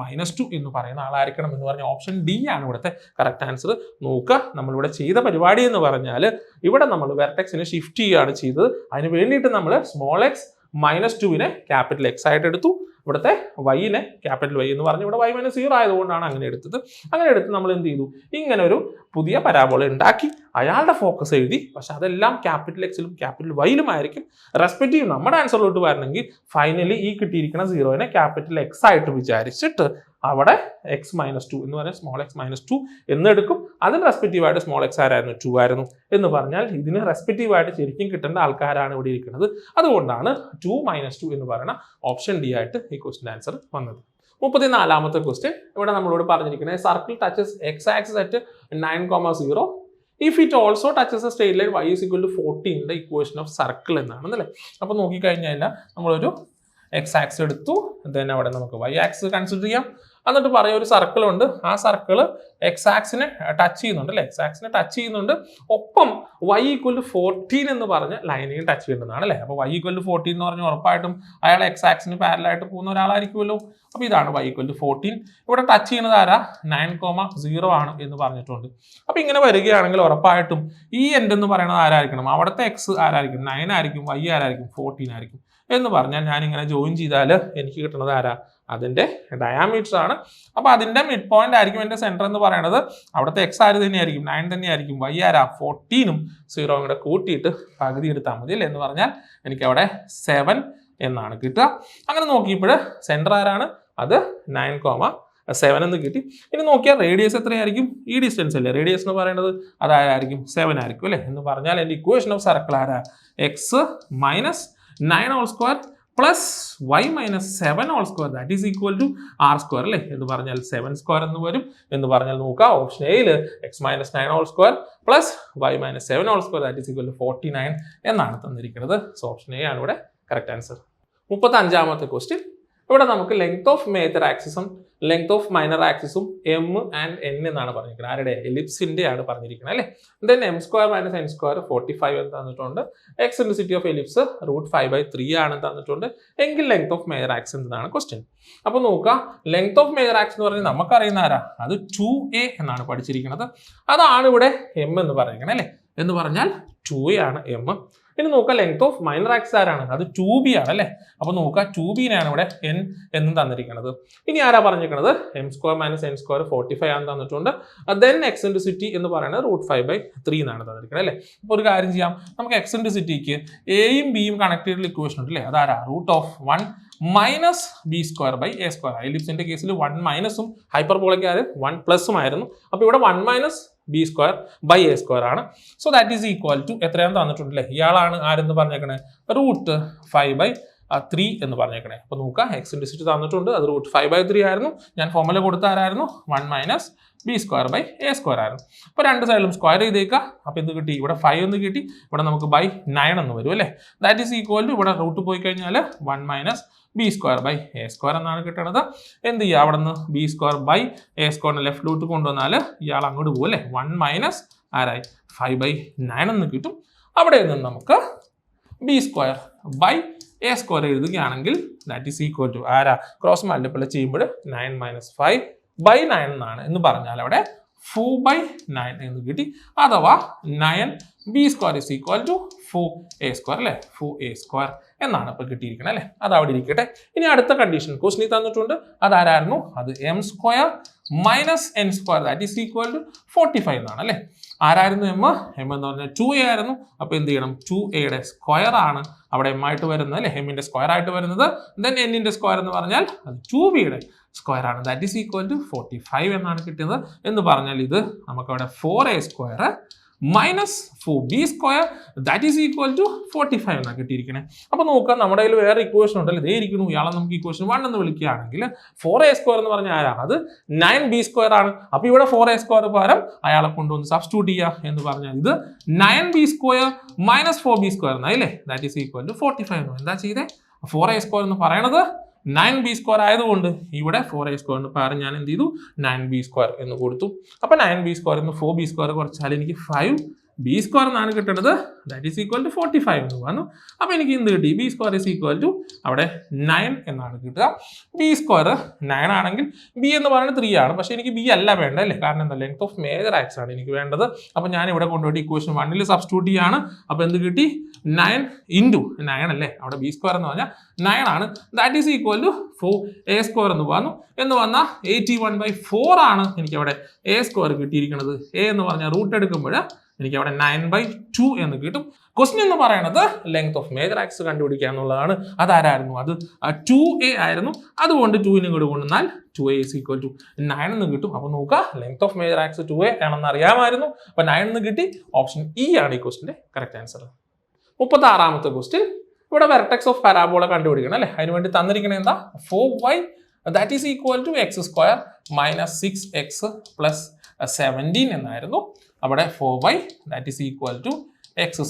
-2 എന്ന് പറയുന്ന ആളായിരിക്കണം എന്ന് പറഞ്ഞാൽ ഓപ്ഷൻ ഡി ആണ് ഇവിടുത്തെ കറക്റ്റ് ആൻസർ. നോക്കുക, നമ്മളിവിടെ ചെയ്ത പരിപാടി എന്ന് പറഞ്ഞാൽ ഇവിടെ നമ്മൾ വെർട്ടെക്സിനെ ഷിഫ്റ്റ് ചെയ്യുകയാണ് ചെയ്തത്. അതിന് വേണ്ടിയിട്ട് നമ്മൾ സ്മോൾ എക്സ് -2നെ ക്യാപിറ്റൽ എക്സ് ആയിട്ട് എടുത്തു, ഇവിടുത്തെ വൈനെ ക്യാപിറ്റൽ വൈ എന്ന് പറഞ്ഞു, ഇവിടെ y -0 ആയതുകൊണ്ടാണ് അങ്ങനെ എടുത്തത്. അങ്ങനെ എടുത്ത് നമ്മൾ എന്ത് ചെയ്തു, ഇങ്ങനെ ഒരു പുതിയ പരാബോള ഉണ്ടാക്കി അയാളുടെ ഫോക്കസ് എഴുതി. പക്ഷെ അതെല്ലാം ക്യാപിറ്റൽ എക്സിലും ക്യാപിറ്റൽ വൈയിലും ആയിരിക്കും. റെസ്പെക്റ്റീവ് നമ്മുടെ ആൻസറിലോട്ട് വരണമെങ്കിൽ ഫൈനലി ഈ കിട്ടിയിരിക്കുന്ന 0നെ ക്യാപിറ്റൽ എക്സ് ആയിട്ട് വിചാരിച്ചിട്ട് അവിടെ x -2 എന്ന് പറഞ്ഞാൽ സ്മോൾ എക്സ് -2 എന്നെടുക്കും. അതിന് റെസ്പെക്റ്റീവായിട്ട് സ്മോൾ എക്സ് ആരായിരുന്നു, 2 ആയിരുന്നു എന്ന് പറഞ്ഞാൽ ഇതിന് റെസ്പെക്റ്റീവായിട്ട് ശരിക്കും കിട്ടേണ്ട ആൾക്കാരാണ് ഇവിടെ ഇരിക്കുന്നത്. അതുകൊണ്ടാണ് 2 -2 എന്ന് പറയുന്ന ഓപ്ഷൻ ഡി ആയിട്ട് ഈ ക്വസ്റ്റ്യൻ ആൻസർ വന്നത്. 34ാമത്തെ ക്വസ്റ്റ്യൻ ഇവിടെ നമ്മളോട് പറഞ്ഞിരിക്കുന്നത് circle touches X axis at 9, 0 if it also touches A straight line y = 14 the equation of circle എന്നാണ് അല്ലേ. അപ്പോൾ നോക്കിക്കഴിഞ്ഞാൽ നമ്മളൊരു എക്സ് ആക്സ് എടുത്തു, then അവിടെ നമുക്ക് വൈ ആക്സ് കൺസിഡർ ചെയ്യാം. എന്നിട്ട് പറയാം ഒരു സർക്കിൾ ഉണ്ട്, ആ സർക്കിൾ എക്സ് ആക്സിനെ ടച്ച് ചെയ്യുന്നുണ്ട് അല്ലേ, എക്സ് ആക്സിനെ ടച്ച് ചെയ്യുന്നുണ്ട്, ഒപ്പം y = 14 എന്ന് പറഞ്ഞ ലൈനിൽ ടച്ച് ചെയ്യേണ്ടതാണ് അല്ലേ. അപ്പോൾ y = 14 എന്ന് പറഞ്ഞാൽ ഉറപ്പായിട്ടും അയാൾ എക്സ് ആക്സിന് പാരലായിട്ട് പോകുന്ന ഒരാളായിരിക്കുമല്ലോ. അപ്പോൾ ഇതാണ് y = 14. ഇവിടെ ടച്ച് ചെയ്യുന്നത് ആരാ, 9, 0 ആണ് എന്ന് പറഞ്ഞിട്ടുണ്ട്. അപ്പോൾ ഇങ്ങനെ വരികയാണെങ്കിൽ ഉറപ്പായിട്ടും ഈ എൻഡ് എന്ന് പറയുന്നത് ആരായിരിക്കണം, അവിടുത്തെ എക്സ് ആരായിരിക്കും, 9 ആയിരിക്കും, y ആരായിരിക്കും, 14 ആയിരിക്കും എന്ന് പറഞ്ഞാൽ ഞാൻ ഇങ്ങനെ ജോയിൻ ചെയ്താൽ എനിക്ക് കിട്ടുന്നത് ആരാ, അതിൻ്റെ ഡയാമീറ്റർ ആണ്. അപ്പോൾ അതിൻ്റെ മിഡ് പോയിന്റ് ആയിരിക്കും എൻ്റെ സെൻറ്റർ എന്ന് പറയുന്നത്. അവിടുത്തെ എക്സ് ആര് തന്നെയായിരിക്കും, 9 തന്നെയായിരിക്കും, y ആരാ 14ഉം 0 കൂടെ കൂട്ടിയിട്ട് പകുതി എടുത്താൽ മതി അല്ലേ എന്ന് പറഞ്ഞാൽ എനിക്ക് അവിടെ 7 എന്നാണ് കിട്ടുക. അങ്ങനെ നോക്കിയപ്പോൾ സെൻറ്റർ ആരാണ്, അത് 9, 7 എന്ന് കിട്ടി. ഇനി നോക്കിയാൽ റേഡിയസ് എത്രയായിരിക്കും, ഈ ഡിസ്റ്റൻസ് അല്ലേ റേഡിയസ് എന്ന് പറയുന്നത്, അതാരായിരിക്കും 7 ആയിരിക്കും അല്ലേ എന്ന് പറഞ്ഞാൽ എൻ്റെ ഇക്വേഷൻ ഓഫ് സർക്കിൾ ആരാ, X -9² plus y - 7² that is equal to r² അല്ലേ എന്ന് പറഞ്ഞാൽ 7² എന്ന് വരും എന്ന് പറഞ്ഞാൽ നോക്കുക ഓപ്ഷൻ എയിൽ x - 9² plus y - 7² that is equal to 49 എന്നാണ് തന്നിരിക്കുന്നത്. സോ ഓപ്ഷൻ എ ആണ് ഇവിടെ കറക്റ്റ് ആൻസർ. 35ാമത്തെ ക്വസ്റ്റ്യൻ ഇവിടെ നമുക്ക് ലെങ്ത് ഓഫ് മേജർ ആക്സിസും ലെങ്ത് ഓഫ് മൈനർ ആക്സിസും m ആൻഡ് n എന്നാണ് പറഞ്ഞിരിക്കുന്നത്. ആരുടെ, എലിപ്സിന്റെ ആണ് പറഞ്ഞിരിക്കുന്നത് അല്ലേ. ദെൻ m² - n² 45 എന്ന് തന്നിട്ടുണ്ട്. എക്സെൻട്രിസിറ്റി ഓഫ് എലിപ്സ് √5/3 ആണ് തന്നിട്ടുണ്ട്. എങ്കിൽ ലെങ്ത് ഓഫ് മേജർ ആക്സിസ് എന്നതാണ് ക്വസ്റ്റ്യൻ. അപ്പോൾ നോക്കുക, ലെങ്ത് ഓഫ് മേജർ ആക്സിസ് എന്ന് പറഞ്ഞാൽ നമുക്കറിയുന്ന ആരാ, അത് 2a എന്നാണ് പഠിച്ചിരിക്കുന്നത്. അതാണ് ഇവിടെ m എന്ന് പറഞ്ഞിരിക്കുന്നത് അല്ലേ എന്ന് പറഞ്ഞാൽ 2a ആണ് m. ഇനി നോക്കുക ലെങ്ത് ഓഫ് മൈനർ ആക്സിസ് ആരാണ്, അത് 2b ആണ് അല്ലേ. അപ്പോൾ നോക്കുക 2bനാണ് ഇവിടെ n എന്നും തന്നിരിക്കുന്നത്. ഇനി ആരാ പറഞ്ഞിരിക്കുന്നത്, m² - n² 45 ആണ് തന്നിട്ടുണ്ട്. ദെൻ എക്സെൻട്രിസിറ്റി എന്ന് പറയുന്നത് √5/3 എന്നാണ് തന്നിരിക്കുന്നത് അല്ലേ. അപ്പോൾ ഒരു കാര്യം ചെയ്യാം, നമുക്ക് എക്സെൻട്രിസിറ്റിക്ക് എയും ബിയും കണക്ട് ചെയ്തിട്ടുള്ള ഇക്വേഷൻ ഉണ്ട് അല്ലേ, അതാരാ √1 - b²/a². എലിപ്സിന്റെ കേസിൽ 1 മൈനസും ഹൈപ്പർബോളയ്ക്ക് 1 പ്ലസും ആയിരുന്നു. അപ്പോൾ ഇവിടെ 1 - b²/a² ആണ്. So that is equal to എത്രയാണെന്ന് തന്നിട്ടുണ്ടല്ലേ, ഇയാളാണ് ആരെന്ന് പറഞ്ഞേക്കണേ, √5/3 എന്ന് പറഞ്ഞേക്കണേ. അപ്പോൾ നോക്കുക എക്സെൻട്രിസിറ്റി തന്നിട്ടുണ്ട്, അത് √5/3 ആയിരുന്നു. ഞാൻ ഫോർമുല കൊടുത്ത ആരായിരുന്നു, 1 - b²/a² ആയിരുന്നു. അപ്പോൾ രണ്ട് സൈഡിലും സ്ക്വയർ ചെയ്തേക്കുക. അപ്പോൾ ഇത് കിട്ടി, ഇവിടെ 5 എന്ന് കിട്ടി, ഇവിടെ നമുക്ക് /9 എന്ന് വരും അല്ലേ. ദാറ്റ് ഈസ് ഈക്വൽ ടു ഇവിടെ റൂട്ട് പോയി കഴിഞ്ഞാൽ 1 - b²/a² എന്നാണ് കിട്ടുന്നത്. എന്ത് ചെയ്യുക, അവിടെ നിന്ന് b²/a² ലെഫ്റ്റിലോട്ട് കൊണ്ടുവന്നാൽ ഇയാൾ അങ്ങോട്ട് പോകും അല്ലേ, 1 - ആരായി 5/9 എന്ന് കിട്ടും. അവിടെ നിന്ന് നമുക്ക് b²/a² എഴുതുകയാണെങ്കിൽ ദാറ്റ് ഈസ് ഈക്വൽ ടു ആരാ, ക്രോസ് മൾട്ടിപ്ലൈ ചെയ്യുമ്പോൾ 9 - 5/9 എന്നാണ് എന്ന് പറഞ്ഞാൽ അവിടെ 4/9 എന്ന് കിട്ടി. അഥവാ 9b² is equal to 4a² അല്ലെ, 4a² എന്നാണ് ഇപ്പൊ കിട്ടിയിരിക്കുന്നത് അല്ലെ. അത് അവിടെ ഇരിക്കട്ടെ. ഇനി അടുത്ത കണ്ടീഷൻ ക്വസ്റ്റ്യൻ തന്നിട്ടുണ്ട്. അതാരായിരുന്നു? അത് m² - n² that is equal to 45 എന്നാണ് അല്ലെ. ആരായിരുന്നു എം? എം എന്ന് പറഞ്ഞാൽ 2a ആയിരുന്നു. അപ്പൊ എന്ത് ചെയ്യണം? 2a സ്ക്വയർ ആണ് അവിടെ എം ആയിട്ട് വരുന്നത് അല്ലെ, എമ്മിന്റെ സ്ക്വയർ ആയിട്ട് വരുന്നത്. ദെൻ എന്നിന്റെ സ്ക്വയർ എന്ന് പറഞ്ഞാൽ അത് 2b സ്ക്വയർ ആണ്. ദാറ്റ് ഈസ് ഈക്വൽ ടു 45 എന്നാണ് കിട്ടിയത്. എന്ന് പറഞ്ഞാൽ ഇത് നമുക്ക് അവിടെ 4a² minus 4b² that is equal to 45 എന്നാണ് കിട്ടിയിരിക്കുന്നത്. അപ്പൊ നോക്കാം, നമ്മുടെ കയ്യിൽ വേറെ ഇക്വേഷൻ ഉണ്ടല്ലോ, ഇതേ ഇരിക്കുന്നു. ഇയാളെ നമുക്ക് ഇക്വേഷൻ 1 എന്ന് വിളിക്കുകയാണെങ്കിൽ 4a² എന്ന് പറഞ്ഞാൽ ആരാണ്? അത് 9b² ആണ്. അപ്പൊ ഇവിടെ 4a² പകരം അയാളെ കൊണ്ടുവന്ന് സബ്സ്റ്റിറ്റ്യൂട്ട് ചെയ്യുക എന്ന് പറഞ്ഞാൽ ഇത് 9b² മൈനസ് 4b² എന്നായില്ലേ, ദാറ്റ് ഈസ് ഈക്വൽ ടു 45 എന്ന്. എന്താ ചെയ്തേ? 4a² എന്ന് പറയണത് 9b² ആയതുകൊണ്ട് ഇവിടെ 4a² പകരം ഞാൻ എന്ത് ചെയ്തു? 9b² എന്ന് കൊടുത്തു. അപ്പൊ 9b² എന്ന് 4b² കുറച്ചാൽ എനിക്ക് 5b² എന്നാണ് കിട്ടുന്നത്. ദാറ്റ് ഈസ് ഈക്വൽ ടു 45 എന്ന് വന്നു. അപ്പൊ എനിക്ക് എന്ത് കിട്ടി? b² ഈസ് ഈക്വൽ ടു അവിടെ 9 എന്നാണ് കിട്ടുക. b² 9 ആണെങ്കിൽ b എന്ന് പറയുന്നത് 3 ആണ്. പക്ഷെ എനിക്ക് b അല്ല വേണ്ട അല്ലേ, കാരണം എന്താ? ലെങ്ത് ഓഫ് മേജർ ആക്സ് ആണ് എനിക്ക് വേണ്ടത്. അപ്പൊ ഞാൻ ഇവിടെ കൊണ്ടുപോയിട്ട് ഇക്വേഷൻ 1 സബ്സ്റ്റിറ്റ്യൂട്ട് ചെയ്യാണ്. അപ്പൊ എന്ത് കിട്ടി? 9 ഇൻറ്റു 9 അല്ലേ, അവിടെ b² എന്ന് പറഞ്ഞാൽ 9 ആണ്. That is equal to 4a² എന്ന് വന്നു. എന്ന് വന്നാൽ 81/4 ആണ് എനിക്ക് അവിടെ a² കിട്ടിയിരിക്കുന്നത്. a എന്ന് പറഞ്ഞാൽ റൂട്ട് എടുക്കുമ്പോൾ എനിക്ക് അവിടെ 9/2 എന്ന് കിട്ടും. ക്വസ്റ്റ്യൻ എന്ന് പറയുന്നത് ലെങ്ത് ഓഫ് മേജർ ആക്സ് കണ്ടുപിടിക്കുക എന്നുള്ളതാണ്. അതാരായിരുന്നു? അത് 2a ആയിരുന്നു. അതുകൊണ്ട് 2 കൂടെ കൊണ്ടുവന്നാൽ 2a is equal to 9 എന്ന് കിട്ടും. അപ്പൊ നോക്കുക, length of major ax 2a ആണെന്ന് അറിയാമായിരുന്നു. അപ്പൊ 9 എന്ന് കിട്ടി. ഓപ്ഷൻ ഇ ആണ് ഈ ക്വസ്റ്റിന്റെ കറക്റ്റ് ആൻസർ. 36ാമത്തെ ക്വസ്റ്റ്യൻ. ഇവിടെ വെർട്ടെക്സ് ഓഫ് പരാബോള കണ്ടുപിടിക്കണം അല്ലെ. അതിനുവേണ്ടി തന്നിരിക്കുന്നത് എന്താ? 4y that is equal to x² minus 6x plus 17 എന്നായിരുന്നു. അവിടെ 4y that is equal to x²